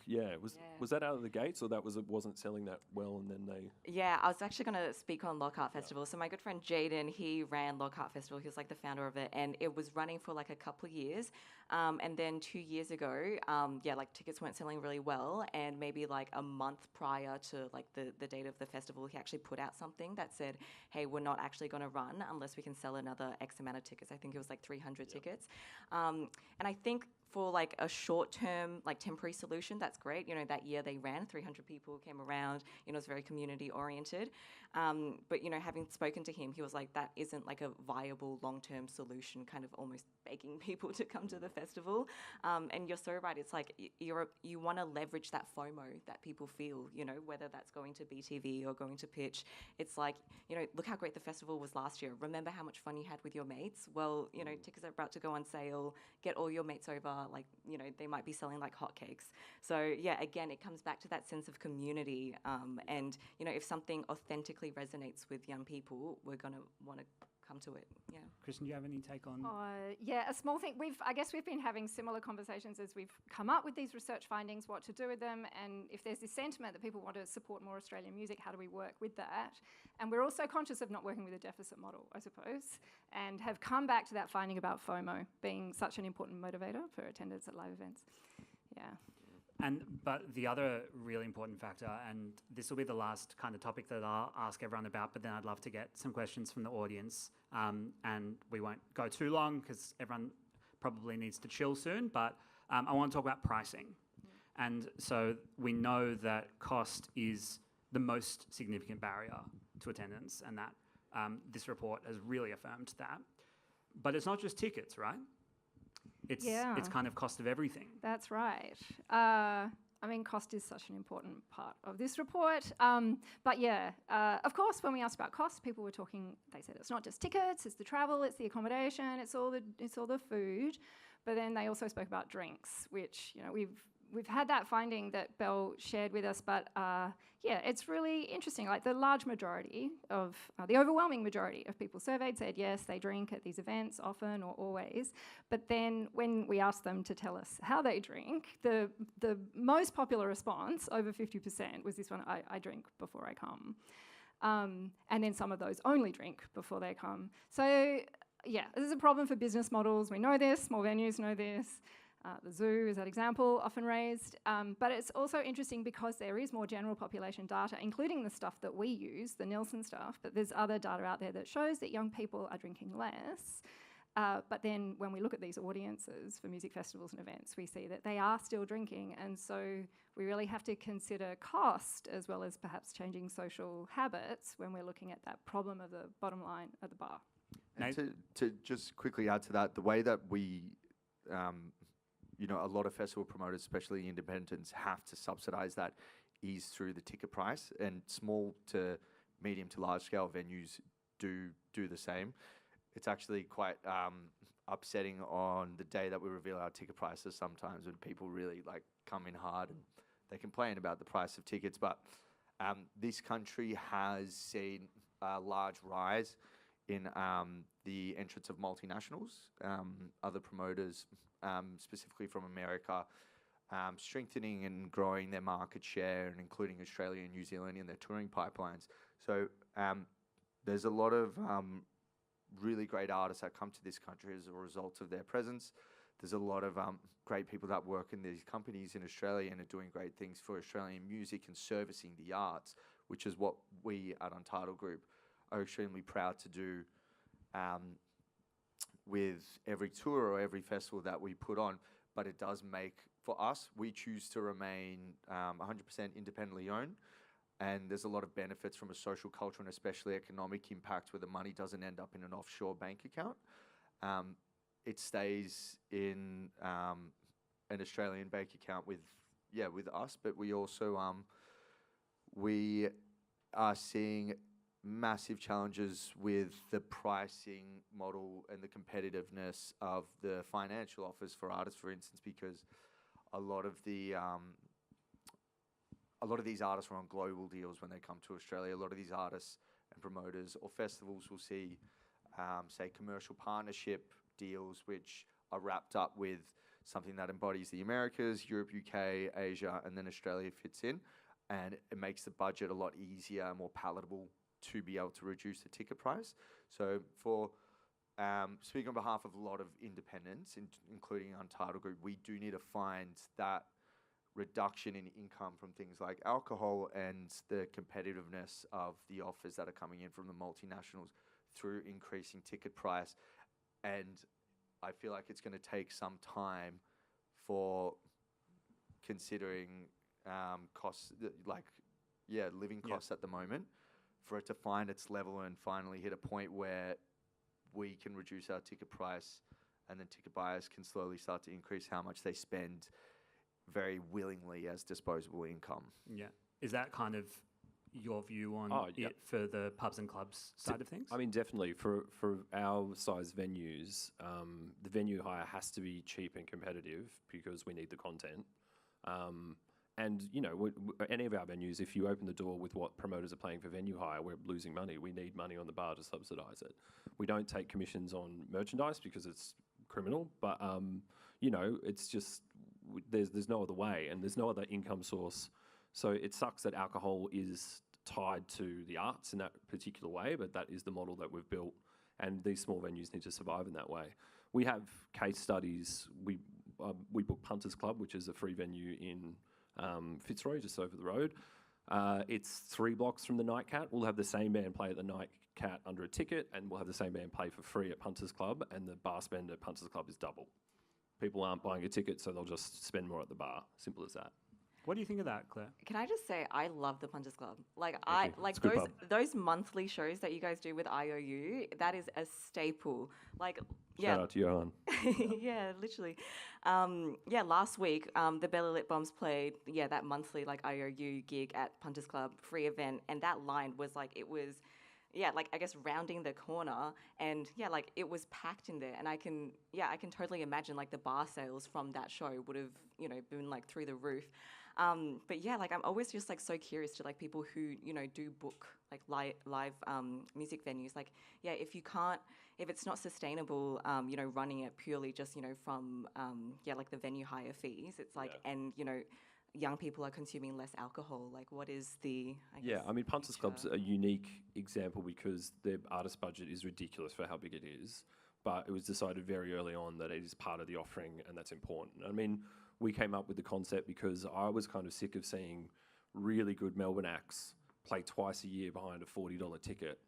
was that out of the gates, or that was it wasn't selling that well, and then they... Yeah, I was actually going to speak on Lockhart Festival. So my good friend Jaden, he ran Lockhart Festival. He was like the founder of it, and it was running for like a couple of years. And then 2 years ago, like tickets weren't selling really well, and maybe like a month prior to like the date of the festival, he actually put out something that said, hey, we're not actually going to run unless we can sell another X amount of tickets. I think it was like 300 tickets. And I think for like a short-term, like temporary solution, that's great. You know, that year they ran, 300 people came around, you know, it was very community-oriented. But, you know, having spoken to him, he was like, that isn't like a viable long-term solution, kind of almost begging people to come to the festival. And you're so right, it's like you want to leverage that FOMO that people feel, you know, whether that's going to BTV or going to pitch. It's like, you know, look how great the festival was last year. Remember how much fun you had with your mates? Well, you know, tickets are about to go on sale. Get all your mates over. Like, you know, they might be selling like hotcakes. So yeah, again, it comes back to that sense of community. And, you know, if something authentically resonates with young people, we're going to want to come to it. Yeah. Kristen, do you have any take on? Yeah, a small thing. I guess we've been having similar conversations as we've come up with these research findings, what to do with them, and if there's this sentiment that people want to support more Australian music, how do we work with that? And we're also conscious of not working with a deficit model, I suppose, and have come back to that finding about FOMO being such an important motivator for attendance at live events. Yeah. But the other really important factor, and this will be the last kind of topic that I'll ask everyone about, but then I'd love to get some questions from the audience, and we won't go too long because everyone probably needs to chill soon, but I want to talk about pricing. And so we know that cost is the most significant barrier to attendance, and that this report has really affirmed that. But it's not just tickets, right? It's kind of cost of everything. That's right. I mean, cost is such an important part of this report. But yeah, of course, when we asked about cost, people were talking. They said it's not just tickets, it's the travel, it's the accommodation, it's all the food. But then they also spoke about drinks, which, you know, we've had that finding that Belle shared with us, but yeah, it's really interesting. Like the large majority of, the overwhelming majority of people surveyed said yes, they drink at these events often or always. But then when we asked them to tell us how they drink, the most popular response, over 50%, was this one: I drink before I come. And then some of those only drink before they come. So yeah, this is a problem for business models. We know this. Small venues know this. The zoo is that example often raised. But it's also interesting because there is more general population data, including the stuff that we use, the Nielsen stuff, but there's other data out there that shows that young people are drinking less. But then when we look at these audiences for music festivals and events, we see that they are still drinking. And so we really have to consider cost as well as perhaps changing social habits when we're looking at that problem of the bottom line at the bar. And to just quickly add to that, the way that we, you know, a lot of festival promoters, especially independents, have to subsidise that is through the ticket price, and small to medium to large scale venues do the same. It's actually quite upsetting on the day that we reveal our ticket prices sometimes, when people really like come in hard and they complain about the price of tickets. But this country has seen a large rise in the entrance of multinationals, other promoters, specifically from America, strengthening and growing their market share, and including Australia and New Zealand in their touring pipelines. So there's a lot of really great artists that come to this country as a result of their presence. There's a lot of great people that work in these companies in Australia and are doing great things for Australian music and servicing the arts, which is what we at Untitled Group are extremely proud to do with every tour or every festival that we put on. But it does make, for us, we choose to remain 100% independently owned. And there's a lot of benefits from a social, cultural, and especially economic impact where the money doesn't end up in an offshore bank account. It stays in an Australian bank account with us. But we also we are seeing massive challenges with the pricing model and the competitiveness of the financial offers for artists, for instance, because a lot of these artists are on global deals when they come to Australia. A lot of these artists and promoters or festivals will see, say, commercial partnership deals, which are wrapped up with something that embodies the Americas, Europe, UK, Asia, and then Australia fits in. And it makes the budget a lot easier, more palatable to be able to reduce the ticket price. So for speaking on behalf of a lot of independents, including Untitled Group, we do need to find that reduction in income from things like alcohol and the competitiveness of the offers that are coming in from the multinationals through increasing ticket price. And I feel like it's going to take some time for considering costs, living costs at the moment, for it to find its level and finally hit a point where we can reduce our ticket price, and then ticket buyers can slowly start to increase how much they spend very willingly as disposable income. Yeah. Is that kind of your view on it for the pubs and clubs side of things? I mean, definitely. For our size venues, the venue hire has to be cheap and competitive because we need the content. And, you know, any of our venues, if you open the door with what promoters are paying for venue hire, we're losing money. We need money on the bar to subsidise it. We don't take commissions on merchandise because it's criminal, but, you know, it's just, there's no other way and there's no other income source. So it sucks that alcohol is tied to the arts in that particular way, but that is the model that we've built, and these small venues need to survive in that way. We have case studies. We book Punters Club, which is a free venue in Fitzroy, just over the road. It's 3 blocks from the Nightcat. We'll have the same band play at the Nightcat under a ticket, and we'll have the same band play for free at Punters Club, and the bar spend at Punters Club is double. People aren't buying a ticket, so they'll just spend more at the bar. Simple as that. What do you think of that, Claire? Can I just say I love the Punters Club. Like It's a good pub. those monthly shows that you guys do with IOU, that is a staple. Like Shout out to Johan. yeah, literally. Last week the Bella Lit Bombs played that monthly like IOU gig at Punters Club, free event, and that line was like I guess rounding the corner, and it was packed in there, and I can totally imagine like the bar sales from that show would have been like through the roof. But I'm always just like so curious to like people who do book like live music venues. Like if it's not sustainable, running it purely just from like the venue hire fees. It's like and young people are consuming less alcohol. Like, what is the? I mean, Punters Club's a unique example because their artist budget is ridiculous for how big it is. But it was decided very early on that it is part of the offering, and that's important. I mean, we came up with the concept because I was kind of sick of seeing really good Melbourne acts play twice a year behind a $40 ticket,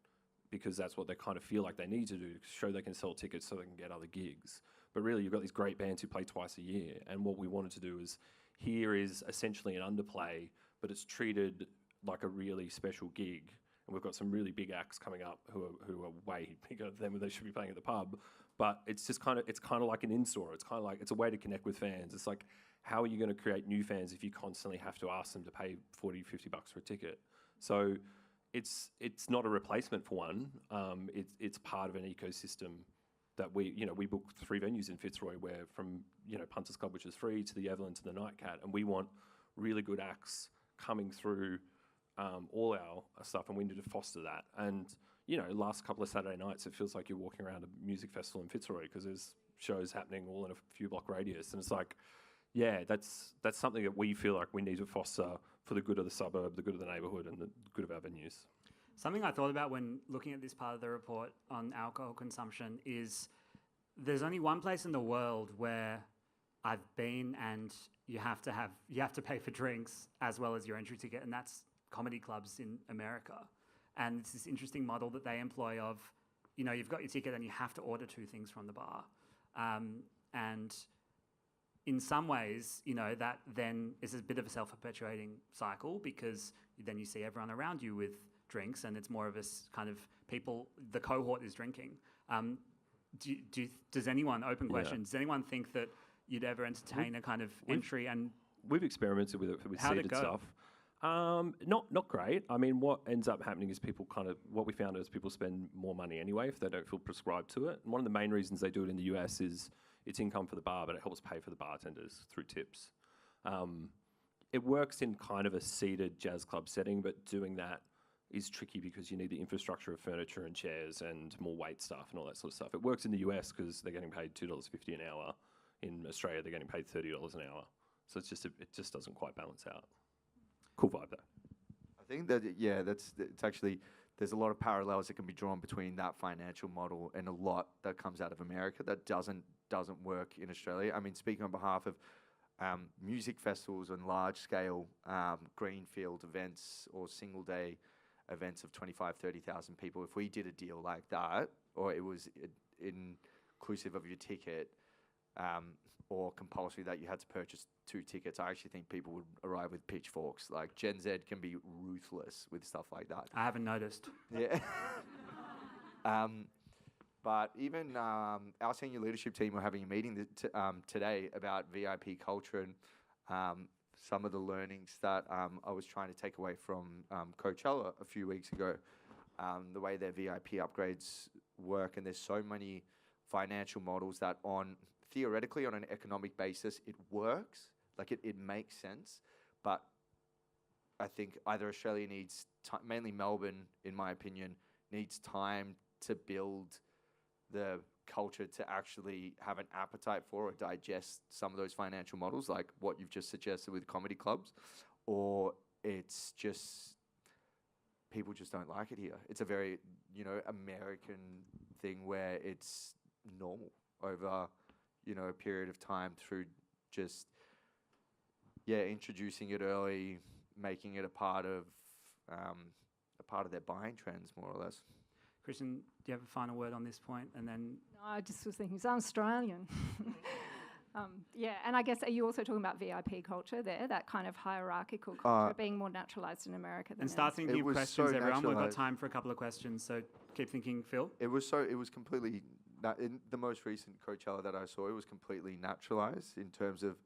because that's what they kind of feel like they need to do to show they can sell tickets so they can get other gigs. But really, you've got these great bands who play twice a year, and what we wanted to do is, here is essentially an underplay, but it's treated like a really special gig. And we've got some really big acts coming up who are way bigger than they should be playing at the pub. But it's just kind of like an in-store. It's kind of like, it's a way to connect with fans. It's like, how are you going to create new fans if you constantly have to ask them to pay $40, $50 for a ticket? So it's not a replacement for one. It's part of an ecosystem that we book 3 venues in Fitzroy, where from Punters Club, which is free, to the Evelyn, to the Nightcat, and we want really good acts coming through all our stuff, and we need to foster that. And last couple of Saturday nights, it feels like you're walking around a music festival in Fitzroy because there's shows happening all in a few block radius, and it's like, that's something that we feel like we need to foster for the good of the suburb, the good of the neighbourhood, and the good of our venues. Something I thought about when looking at this part of the report on alcohol consumption is there's only one place in the world where I've been and you have to pay for drinks as well as your entry ticket, and that's comedy clubs in America. And it's this interesting model that they employ of, you've got your ticket and you have to order 2 things from the bar. And in some ways, that then is a bit of a self-perpetuating cycle, because then you see everyone around you with drinks, and it's more of a kind of people, the cohort is drinking. Does anyone, open question, does anyone think that you'd ever entertain a kind of entry? And we've experimented with it with seated stuff. Not great. I mean, what ends up happening is what we found is people spend more money anyway if they don't feel prescribed to it. And one of the main reasons they do it in the US is it's income for the bar, but it helps pay for the bartenders through tips. It works in kind of a seated jazz club setting, but doing that is tricky because you need the infrastructure of furniture and chairs and more wait staff and all that sort of stuff. It works in the US because they're getting paid $2.50 an hour. In Australia, they're getting paid $30 an hour. So it's just it just doesn't quite balance out. Cool vibe though. I think that it's actually there's a lot of parallels that can be drawn between that financial model and a lot that comes out of America that doesn't work in Australia. I mean, speaking on behalf of music festivals and large scale greenfield events or single day events of 25, 30,000 people, if we did a deal like that, or it was inclusive of your ticket, or compulsory that you had to purchase 2 tickets, I actually think people would arrive with pitchforks. Like Gen Z can be ruthless with stuff like that. I haven't noticed. Yeah. But even our senior leadership team were having a meeting today about VIP culture and some of the learnings that I was trying to take away from Coachella a few weeks ago, the way their VIP upgrades work. And there's so many financial models that theoretically on an economic basis, it works, like it makes sense. But I think either Australia needs, mainly Melbourne, in my opinion, needs time to build the culture to actually have an appetite for or digest some of those financial models, like what you've just suggested with comedy clubs, or it's just people just don't like it here. It's a very, American thing where it's normal over, a period of time through just, introducing it early, making it a part of their buying trends, more or less. Christian, do you have a final word on this point? And then No, I just was thinking, so I'm Australian. And I guess, are you also talking about VIP culture there, that kind of hierarchical culture being more naturalised in America than and start elsewhere? thinking of questions, so everyone. We've got naturalised. time for a couple of questions, so keep thinking, Phil. It was completely, in the most recent Coachella that I saw, it was completely naturalised in terms of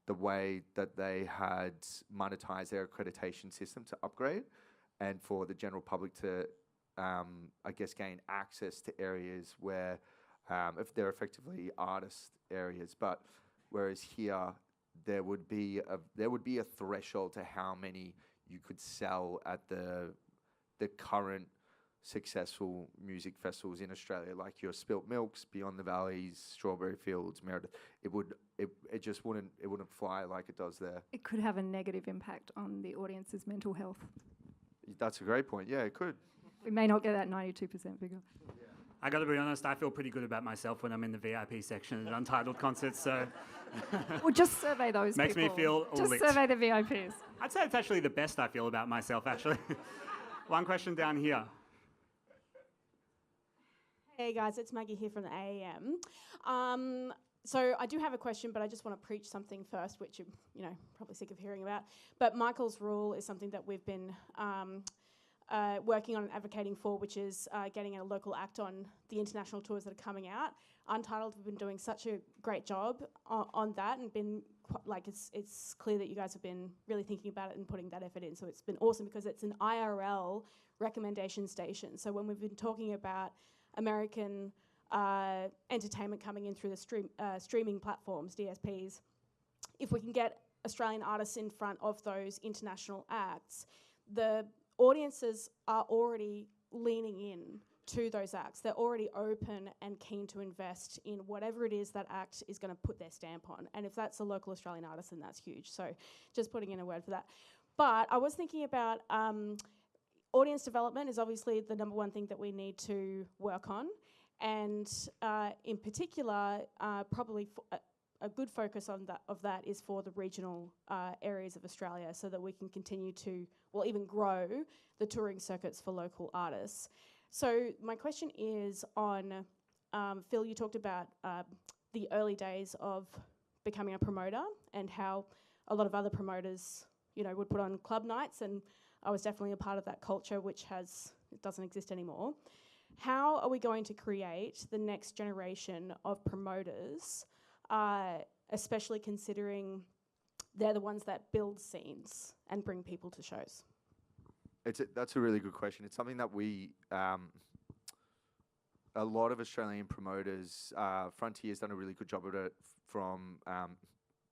the way that they had monetized their accreditation system to upgrade and for the general public to, gain access to areas where, if they're effectively artist areas, but whereas here there would be a threshold to how many you could sell at the current successful music festivals in Australia, like your Spilt Milks, Beyond the Valleys, Strawberry Fields, Meredith. It wouldn't fly like it does there. It could have a negative impact on the audience's mental health. That's a great point. Yeah, it could. We may not get that 92% figure. I got to be honest, I feel pretty good about myself when I'm in the VIP section at Untitled concerts, so Well, just survey those makes people. me feel Just lit. survey the VIPs. I'd say it's actually the best I feel about myself, actually. One question down here. Hey guys, it's Maggie here from the AEM. So I do have a question, but I just want to preach something first, which you're probably sick of hearing about. But Michael's rule is something that we've been working on and advocating for, which is getting a local act on the international tours that are coming out. Untitled have been doing such a great job on that, and been it's clear that you guys have been really thinking about it and putting that effort in. So it's been awesome because it's an IRL recommendation station. So when we've been talking about American entertainment coming in through the streaming platforms, DSPs, if we can get Australian artists in front of those international acts, the audiences are already leaning in to those acts. They're already open and keen to invest in whatever it is that act is going to put their stamp on. And if that's a local Australian artist, then that's huge. So just putting in a word for that. But I was thinking about audience development is obviously the number one thing that we need to work on. And in particular, probably a good focus of that is for the regional areas of Australia, so that we can continue to, even grow the touring circuits for local artists. So my question is on, Phil, you talked about the early days of becoming a promoter and how a lot of other promoters, would put on club nights, and I was definitely a part of that culture, which it doesn't exist anymore. How are we going to create the next generation of promoters, especially considering they're the ones that build scenes and bring people to shows? That's a really good question. It's something that a lot of Australian promoters, Frontier's done a really good job of it from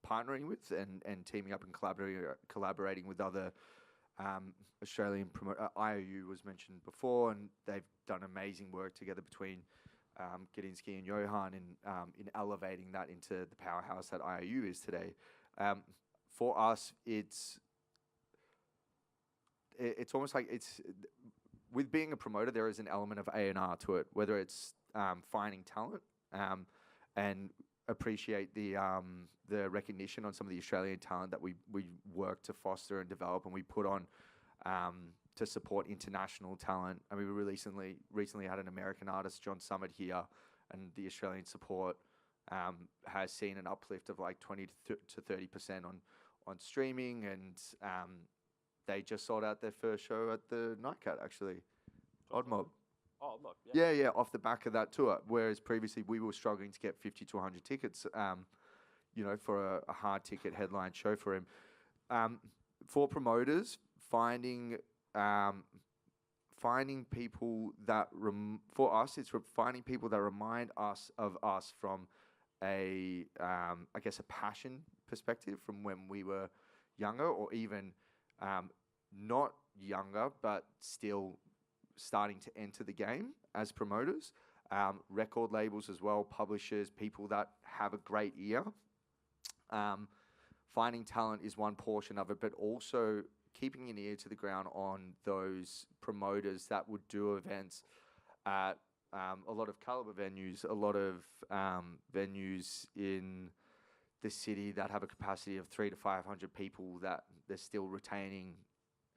partnering with and teaming up and collaborating with other Australian promoters. IOU was mentioned before, and they've done amazing work together between Gadinsky and Johan in elevating that into the powerhouse that IIU is today. For us, it's almost like with being a promoter, there is an element of A&R to it, whether it's finding talent and appreciate the recognition on some of the Australian talent that we work to foster and develop, and we put on to support international talent. I mean, we recently had an American artist, John Summit, here, and the Australian support has seen an uplift of like 20 to 30% on streaming, and they just sold out their first show at the Nightcat, actually. Odd Mob. Oh, Odd Mob, yeah. Yeah, off the back of that tour. Whereas previously we were struggling to get 50 to 100 tickets, for a hard ticket headline show for him. For promoters, finding people that for us, it's finding people that remind us of us from a passion perspective from when we were younger, or even not younger but still starting to enter the game as promoters. Record labels as well, publishers, people that have a great ear. Finding talent is one portion of it, but also keeping an ear to the ground on those promoters that would do events at a lot of caliber venues, a lot of venues in the city that have a capacity of 300 to 500 people that they're still retaining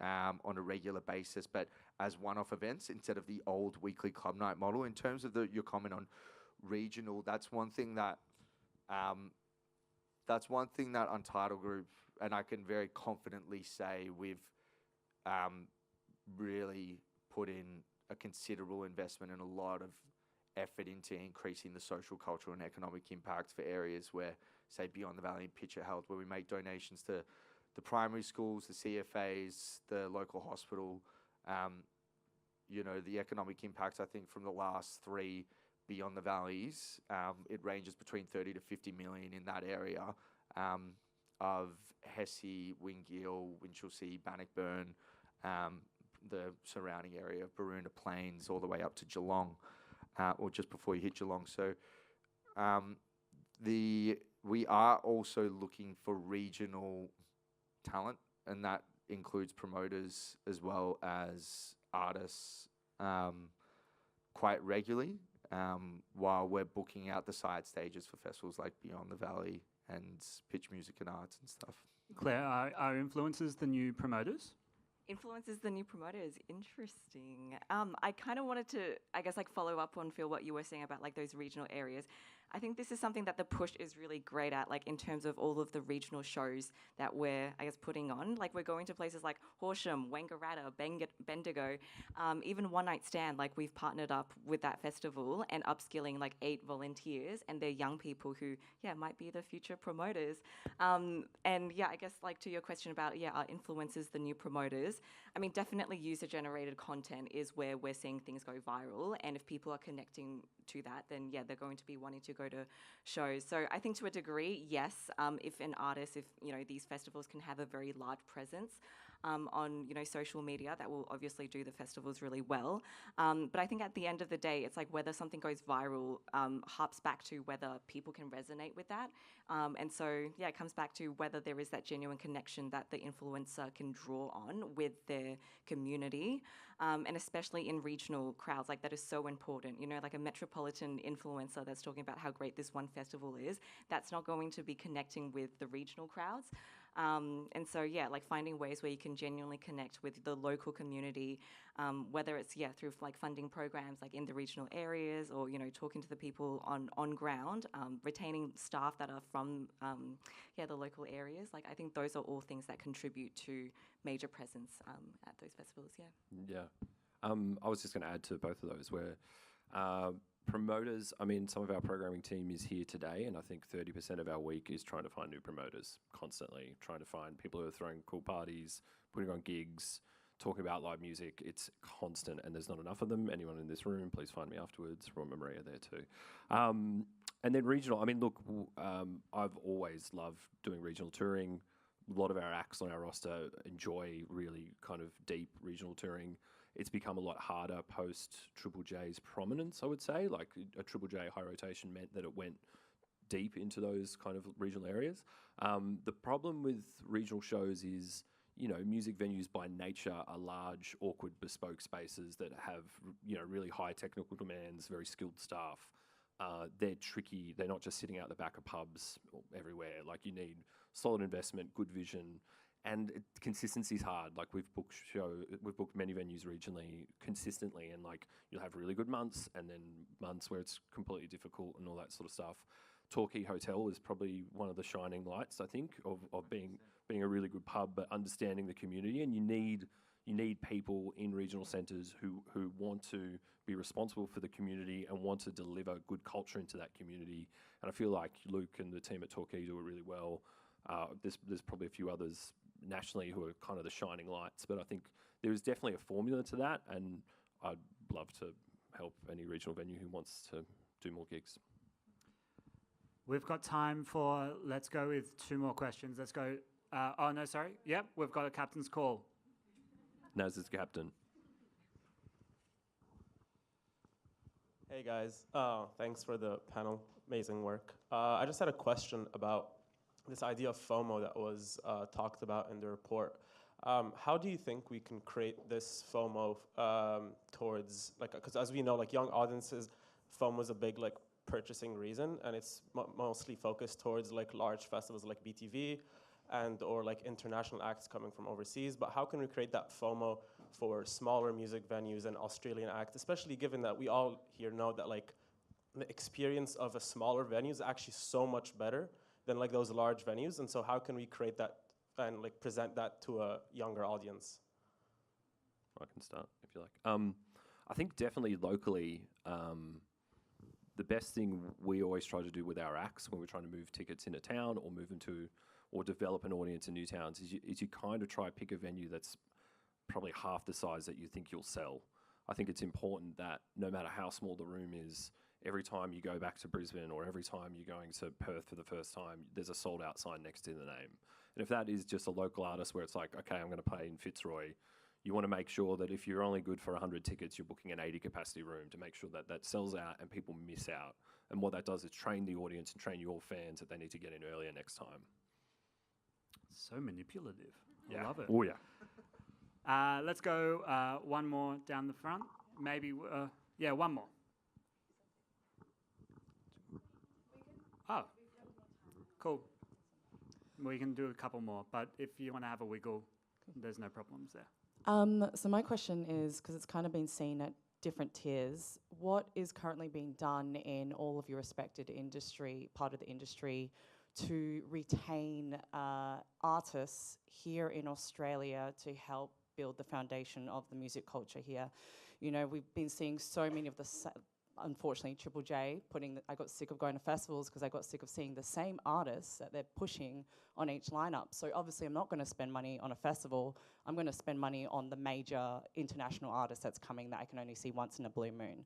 on a regular basis, but as one-off events instead of the old weekly club night model. In terms of your comment on regional, that's one thing that Untitled Group, and I can very confidently say we've really put in a considerable investment and a lot of effort into increasing the social, cultural and economic impact for areas where, say, Beyond the Valley and Pitcher Health, where we make donations to the primary schools, the CFAs, the local hospital. The economic impact, I think, from the last 3 Beyond the Valleys, it ranges between 30 to 50 million in that area of Hesse, Wingill, Winchelsea, Bannockburn, the surrounding area of Baroona Plains, all the way up to Geelong, or just before you hit Geelong. So we are also looking for regional talent, and that includes promoters as well as artists quite regularly, while we're booking out the side stages for festivals like Beyond the Valley and Pitch Music and Arts and stuff. Claire, are influencers the new promoters? Influences the new promoters. Interesting. I kind of wanted to, follow up on, Phil, what you were saying about those regional areas. I think this is something that the Push is really great at, in terms of all of the regional shows that we're, putting on. We're going to places like Horsham, Wangaratta, Bendigo, even One Night Stand. We've partnered up with that festival and upskilling 8 volunteers, and they're young people who, might be the future promoters. To your question about, are influencers the new promoters? I mean, definitely user-generated content is where we're seeing things go viral, and if people are connecting to that, then they're going to be wanting to go to shows. So I think to a degree, yes, if an artist, these festivals can have a very large presence on social media, that will obviously do the festivals really well. But I think at the end of the day, it's whether something goes viral harps back to whether people can resonate with that. And so it comes back to whether there is that genuine connection that the influencer can draw on with their community, and especially in regional crowds. That is so important. A metropolitan influencer that's talking about how great this one festival is, that's not going to be connecting with the regional crowds. And so, finding ways where you can genuinely connect with the local community, whether it's, through funding programs in the regional areas, or, talking to the people on ground, retaining staff that are from, the local areas. I think those are all things that contribute to major presence at those festivals, I was just going to add to both of those where promoters, some of our programming team is here today, and I think 30% of our week is trying to find new promoters, constantly trying to find people who are throwing cool parties, putting on gigs, talking about live music. It's constant, and there's not enough of them. Anyone in this room, please find me afterwards. Ron and Maria there too. And then regional, I've always loved doing regional touring. a lot of our acts on our roster enjoy really kind of deep regional touring. It's become a lot harder post Triple J's prominence, I would say. Like a Triple J high rotation meant that it went deep into those kind of regional areas. The problem with regional shows is, you know, music venues by nature are large, awkward, bespoke spaces that have, you know, really high technical demands, very skilled staff. They're tricky. They're not just sitting out the back of pubs everywhere. Like, you need solid investment, good vision, and consistency's hard. Like, we've booked many venues regionally consistently, and like you'll have really good months and then months where it's completely difficult and all that sort of stuff. Torquay Hotel is probably one of the shining lights, I think, of being a really good pub, but understanding the community. And you need people in regional centres who want to be responsible for the community and want to deliver good culture into that community. And I feel like Luke and the team at Torquay do it really well. There's probably a few others nationally who are kind of the shining lights, but I think there is definitely a formula to that, and I'd love to help any regional venue who wants to do more gigs. We've got time for, let's go with 2 more questions. Let's go. Oh, no, sorry. Yep, we've got a captain's call. Naz is captain. Hey guys, thanks for the panel. Amazing work. I just had a question about this idea of FOMO that was talked about in the report. How do you think we can create this FOMO towards, like, because as we know, like young audiences, FOMO is a big like purchasing reason, and it's mostly focused towards like large festivals like BTV and or like international acts coming from overseas. But how can we create that FOMO for smaller music venues and Australian acts, especially given that we all here know that like the experience of a smaller venue is actually so much better than like those large venues? And so how can we create that and like present that to a younger audience? I can start if you like. I think definitely locally, the best thing we always try to do with our acts when we're trying to move tickets into town or move into or develop an audience in new towns is you kind of try pick a venue that's probably half the size that you think you'll sell. I think it's important that no matter how small the room is, every time you go back to Brisbane or every time you're going to Perth for the first time, there's a sold out sign next to the name. And if that is just a local artist where it's like, okay, I'm going to play in Fitzroy, you want to make sure that if you're only good for 100 tickets, you're booking an 80 capacity room to make sure that that sells out and people miss out. And what that does is train the audience and train your fans that they need to get in earlier next time. So manipulative. Yeah. I love it. Oh, yeah. Let's go one more down the front. Maybe, yeah, one more. Oh, cool. We can do a couple more, but if you want to have a wiggle, there's no problems there. So my question is, because it's kind of been seen at different tiers, what is currently being done in all of your respected industry, part of the industry, to retain artists here in Australia to help build the foundation of the music culture here? You know, we've been seeing so many of the, unfortunately, Triple J I got sick of going to festivals because I got sick of seeing the same artists that they're pushing on each lineup. So obviously I'm not going to spend money on a festival. I'm going to spend money on the major international artist that's coming that I can only see once in a blue moon.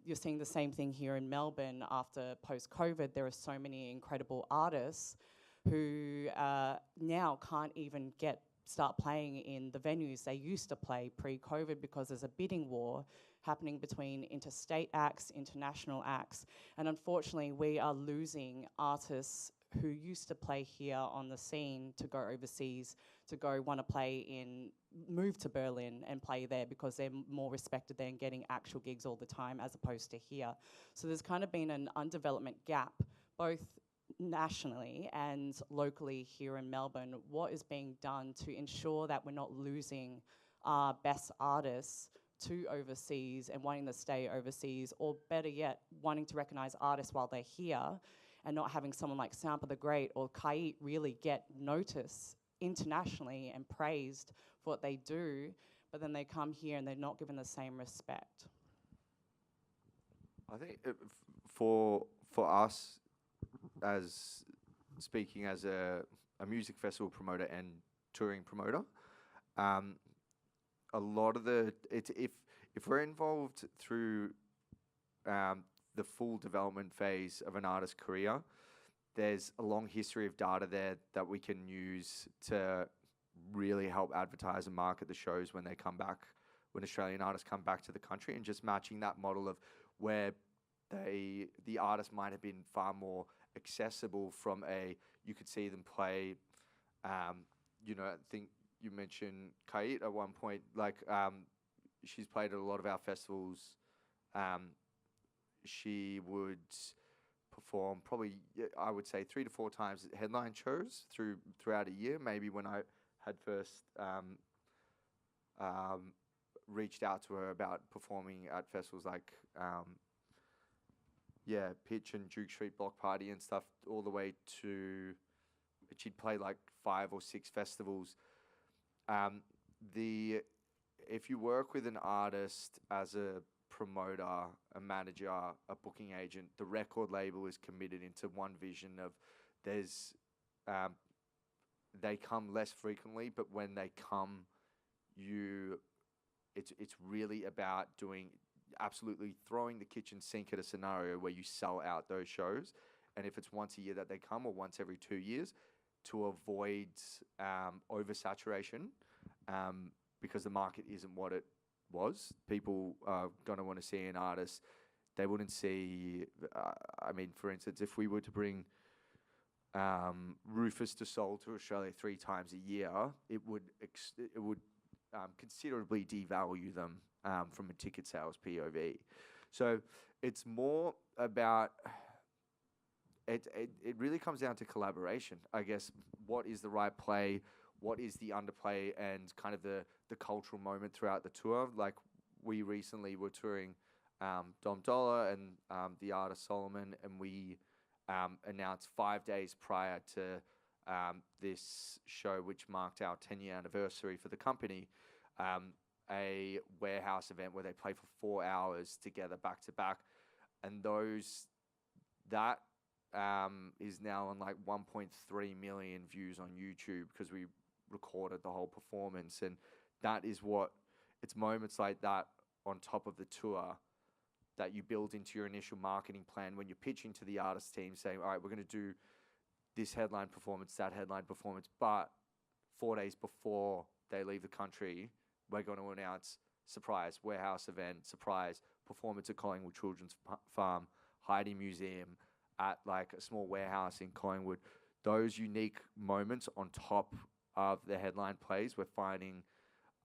You're seeing the same thing here in Melbourne after post-COVID. There are so many incredible artists who now can't even start playing in the venues they used to play pre-COVID because there's a bidding war happening between interstate acts, international acts, and unfortunately we are losing artists who used to play here on the scene to go overseas, to go want to move to Berlin and play there because they're more respected there and getting actual gigs all the time as opposed to here. So there's kind of been an undevelopment gap, both nationally and locally here in Melbourne. What is being done to ensure that we're not losing our best artists to overseas and wanting to stay overseas, or better yet, wanting to recognise artists while they're here and not having someone like Sampa the Great or Kait really get notice internationally and praised for what they do, but then they come here and they're not given the same respect? I think for us, as speaking as a music festival promoter and touring promoter, a lot of if we're involved through the full development phase of an artist's career, there's a long history of data there that we can use to really help advertise and market the shows when they come back, when Australian artists come back to the country, and just matching that model of where the artist might have been far more accessible from you could see them play, I think you mentioned Kait at one point, she's played at a lot of our festivals. She would perform probably, I would say, 3 to 4 times at headline shows throughout a year. Maybe when I had first reached out to her about performing at festivals like Pitch and Duke Street Block Party and stuff, all the way to, she'd play like 5 or 6 festivals. If you work with an artist as a promoter, a manager, a booking agent, the record label is committed into one vision of they come less frequently, but when they come, it's really about absolutely throwing the kitchen sink at a scenario where you sell out those shows. And if it's once a year that they come, or once every 2 years, to avoid oversaturation, because the market isn't what it was. People are going to want to see an artist. They wouldn't see, for instance, if we were to bring Rufus Du Sol to Australia 3 times a year, it would considerably devalue them from a ticket sales POV. So it's more about, it really comes down to collaboration. I guess, what is the right play, what is the underplay, and kind of the cultural moment throughout the tour. Like, we recently were touring Dom Dollar and the artist Solomon, and we announced 5 days prior to this show, which marked our 10-year anniversary for the company, a warehouse event where they play for 4 hours together back to back. And that is now on like 1.3 million views on YouTube, because we recorded the whole performance. And that is it's moments like that on top of the tour that you build into your initial marketing plan when you're pitching to the artist team, saying, all right, we're going to do this headline performance, that headline performance, but 4 days before they leave the country, we're going to announce surprise warehouse event, surprise performance at Collingwood Children's Farm, Heidi Museum, at like a small warehouse in Collingwood. Those unique moments on top of the headline plays we're finding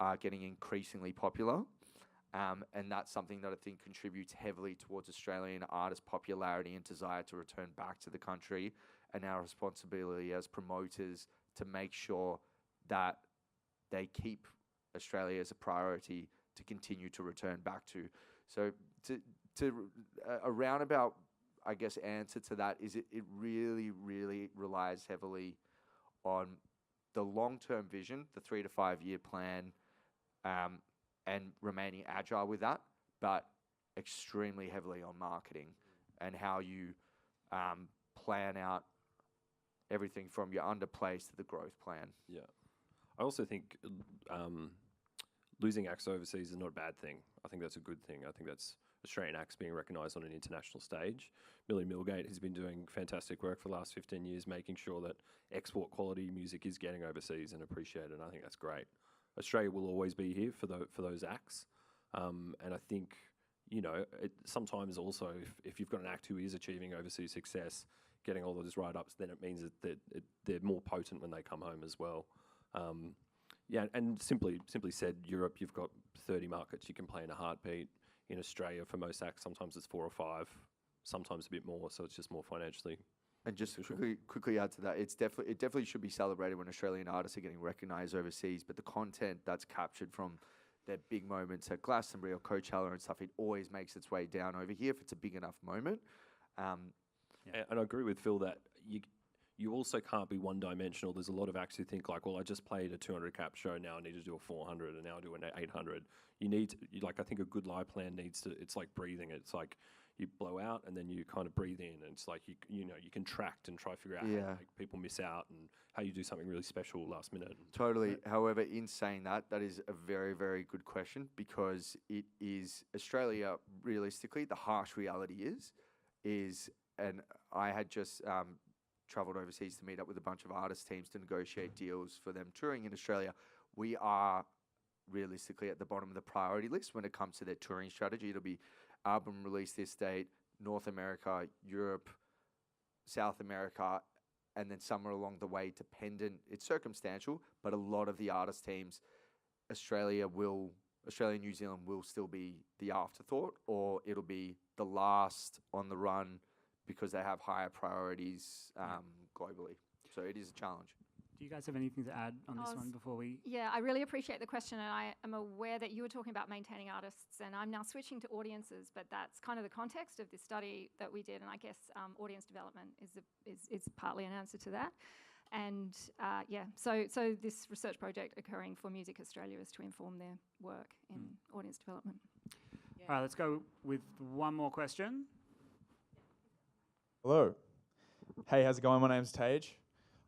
are getting increasingly popular. And that's something that I think contributes heavily towards Australian artists' popularity and desire to return back to the country, and our responsibility as promoters to make sure that they keep Australia as a priority to continue to return back to. So a roundabout, I guess, answer to that is it really, really relies heavily on the long-term vision, the 3 to 5 year plan, and remaining agile with that, but extremely heavily on marketing and how you plan out everything from your underplays to the growth plan. Yeah. I also think losing acts overseas is not a bad thing. I think that's a good thing. I think that's Australian acts being recognised on an international stage. Millie Milgate has been doing fantastic work for the last 15 years, making sure that export quality music is getting overseas and appreciated, and I think that's great. Australia will always be here for those acts, and I think, sometimes also if you've got an act who is achieving overseas success, getting all those write-ups, then it means that they're more potent when they come home as well. And simply said, Europe, you've got 30 markets you can play in a heartbeat. In Australia, for most acts, sometimes it's 4 or 5, sometimes a bit more, so it's just more financially. And just quickly add to that, it definitely should be celebrated when Australian artists are getting recognised overseas, but the content that's captured from their big moments at Glastonbury or Coachella and stuff, it always makes its way down over here if it's a big enough moment. And I agree with Phil that you also can't be one-dimensional. There's a lot of acts who think like, well, I just played a 200 cap show, now I need to do a 400, and now I do an 800. You need to, I think a good live plan needs to, it's like breathing. It's like you blow out and then you kind of breathe in, and it's like you contract and try to figure out how to make people miss out and how you do something really special last minute. Totally. However, in saying that is a very, very good question, because it is Australia, realistically, the harsh reality is, and I had just travelled overseas to meet up with a bunch of artist teams to negotiate deals for them touring in Australia. We are realistically at the bottom of the priority list when it comes to their touring strategy. It'll be album release this date, North America, Europe, South America, and then somewhere along the way, dependent. It's circumstantial, but a lot of the artist teams, Australia and New Zealand will still be the afterthought, or it'll be the last on the run because they have higher priorities globally. So it is a challenge. Do you guys have anything to add on this one before we... Yeah, I really appreciate the question, and I am aware that you were talking about maintaining artists, and I'm now switching to audiences, but that's kind of the context of this study that we did, and I guess audience development is partly an answer to that. And so this research project occurring for Music Australia is to inform their work in audience development. All right, let's go with one more question. Hello. Hey, how's it going? My name's Tage.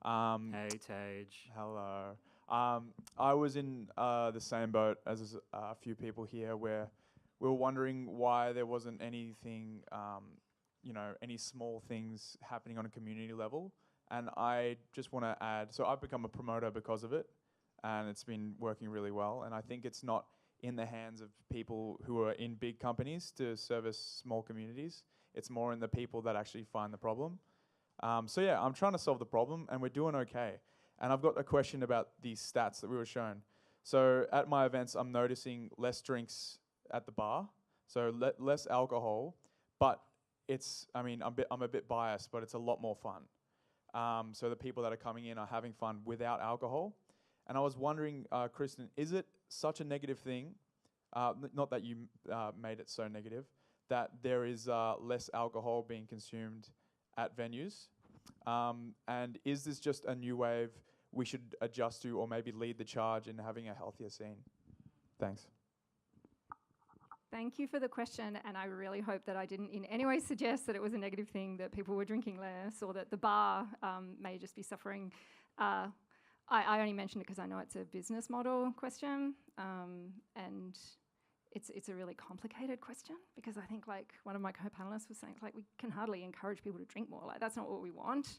Hey, Tage. Hello. I was in the same boat as a few people here, where we were wondering why there wasn't anything, any small things happening on a community level. And I just want to add, so I've become a promoter because of it, and it's been working really well. And I think it's not in the hands of people who are in big companies to service small communities. It's more in the people that actually find the problem. I'm trying to solve the problem, and we're doing okay. And I've got a question about these stats that we were shown. So at my events, I'm noticing less drinks at the bar, so less alcohol, but I'm a bit biased, but it's a lot more fun. So the people that are coming in are having fun without alcohol. And I was wondering, Kristen, is it such a negative thing, not that you made it so negative, that there is less alcohol being consumed at venues? And is this just a new wave we should adjust to, or maybe lead the charge in having a healthier scene? Thanks. Thank you for the question, and I really hope that I didn't in any way suggest that it was a negative thing that people were drinking less, or that the bar may just be suffering. I only mentioned it because I know it's a business model question, and it's a really complicated question, because I think, like one of my co-panelists was saying, like, we can hardly encourage people to drink more. Like, that's not what we want.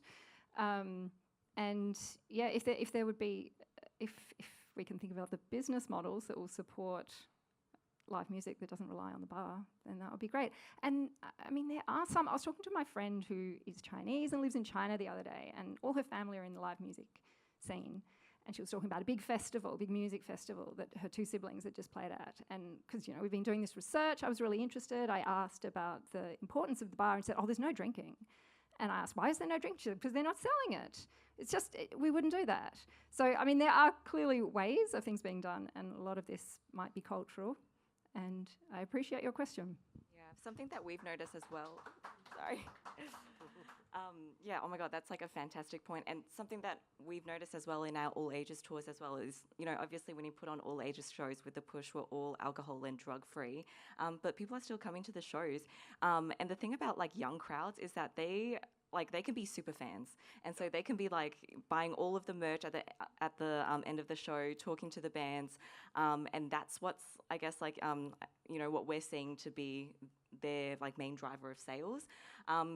If there would be, if we can think about the business models that will support live music that doesn't rely on the bar, then that would be great. And I mean, there are some. I was talking to my friend who is Chinese and lives in China the other day, and all her family are in the live music scene. And she was talking about a big music festival that her two siblings had just played at. And because, we've been doing this research, I was really interested. I asked about the importance of the bar and said, there's no drinking. And I asked, why is there no drinking? Because they're not selling it. It's just, we wouldn't do that. So, I mean, there are clearly ways of things being done, and a lot of this might be cultural. And I appreciate your question. Yeah, something that we've noticed as well. Sorry. Oh my God, that's like a fantastic point. And something that we've noticed as well in our all ages tours as well is, obviously when you put on all ages shows with the push, we're all alcohol and drug free, but people are still coming to the shows. And the thing about like young crowds is that they can be super fans, and so they can be like buying all of the merch at the end of the show, talking to the bands, and that's what's, I guess, what we're seeing to be their like main driver of sales,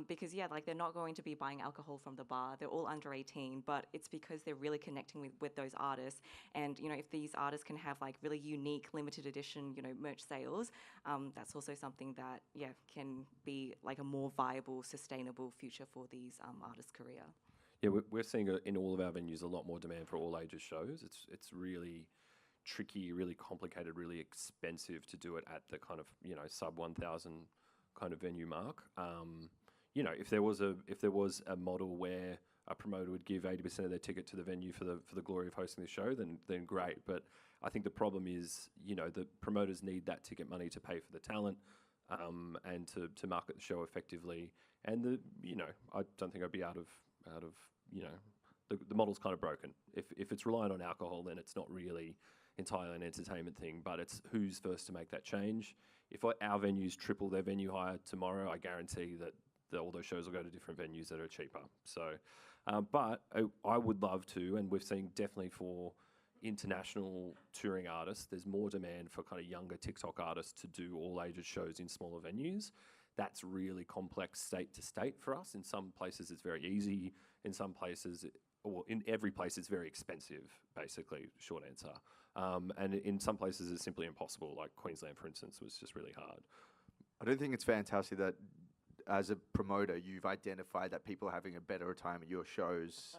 because they're not going to be buying alcohol from the bar. They're all under 18, but it's because they're really connecting with those artists. And if these artists can have like really unique limited edition merch sales, that's also something that can be like a more viable, sustainable future for these artists' career. Yeah, we're seeing in all of our venues a lot more demand for all ages shows. It's really tricky, really complicated, really expensive to do it at the kind of sub 1,000 kind of venue mark. If there was a model where a promoter would give 80% of their ticket to the venue for the glory of hosting the show, then great. But I think the problem is the promoters need that ticket money to pay for the talent and to market the show effectively. And I don't think I'd be out of the model's kind of broken. If it's reliant on alcohol, then it's not really entirely an entertainment thing, but it's who's first to make that change. If our venues triple their venue hire tomorrow, I guarantee that all those shows will go to different venues that are cheaper. So, but I would love to, and we've seen definitely for international touring artists, there's more demand for kind of younger TikTok artists to do all ages shows in smaller venues. that's really complex state to state for us. In some places it's very easy, in some places, or in every place it's very expensive, basically, short answer. And in some places it's simply impossible, like Queensland, for instance, was just really hard. I don't think it's fantastic that as a promoter, you've identified that people are having a better time at your shows.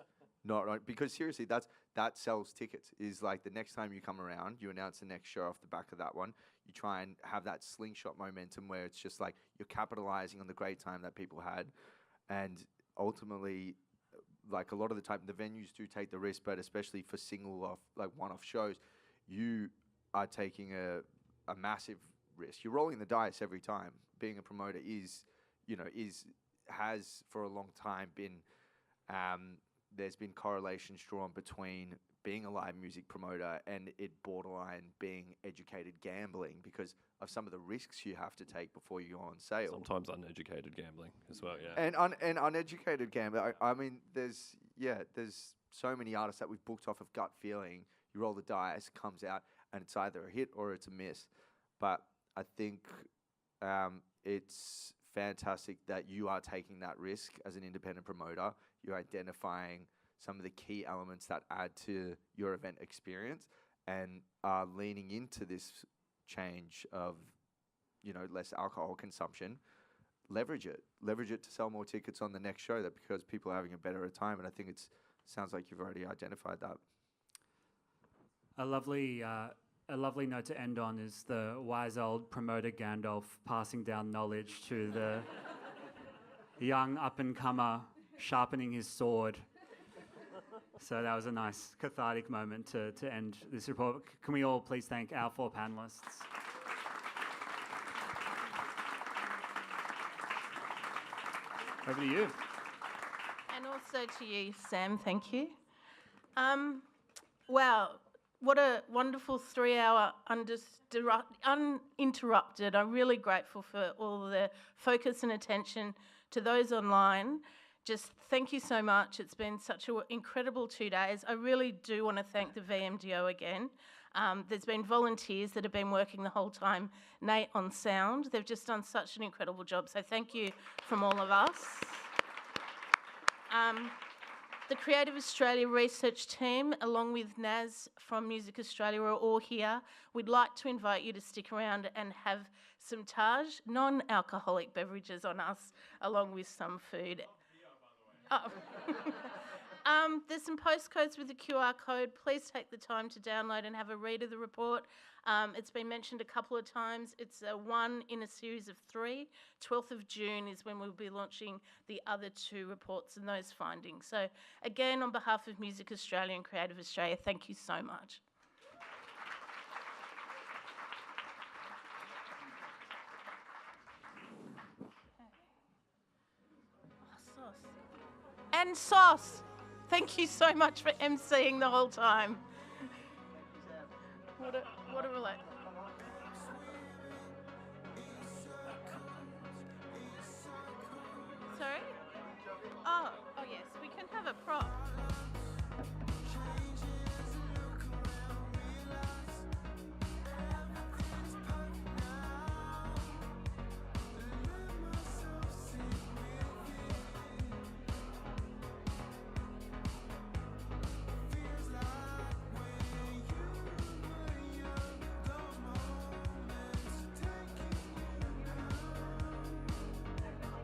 Not right, because seriously, that sells tickets. Is like the next time you come around, you announce the next show off the back of that one. You try and have that slingshot momentum where it's just like you're capitalizing on the great time that people had, and ultimately, like a lot of the time, the venues do take the risk, but especially for one-off shows, you are taking a massive risk. You're rolling the dice every time. Being a promoter has for a long time been. There's been correlations drawn between being a live music promoter and it borderline being educated gambling because of some of the risks you have to take before you go on sale. Sometimes uneducated gambling as well, yeah. And uneducated gambling. I mean, there's so many artists that we've booked off of gut feeling. You roll the dice, comes out, and it's either a hit or it's a miss. But I think it's fantastic that you are taking that risk as an independent promoter. You're identifying some of the key elements that add to your event experience and are leaning into this change of, less alcohol consumption. Leverage it to sell more tickets on the next show because people are having a better time. And I think it sounds like you've already identified that. A lovely note to end on is the wise old promoter Gandalf passing down knowledge to the young up-and-comer sharpening his sword. So that was a nice cathartic moment to end this report. Can we all please thank our 4 panellists? Over to you. And also to you, Sam, thank you. Wow, what a wonderful 3-hour uninterrupted. I'm really grateful for all the focus and attention to those online. Just thank you so much. It's been such an incredible 2 days. I really do want to thank the VMDO again. There's been volunteers that have been working the whole time. Nate on sound. They've just done such an incredible job. So thank you from all of us. The Creative Australia research team, along with Naz from Music Australia, are all here. We'd like to invite you to stick around and have some Taj, non-alcoholic beverages on us, along with some food. There's some postcodes with the QR code. Please take the time to download and have a read of the report. It's been mentioned a couple of times. It's one in a series of 3. 12th of June is when we'll be launching the other 2 reports and those findings. So again, on behalf of Music Australia and Creative Australia, thank you so much. And Sauce, thank you so much for emceeing the whole time. What a relate.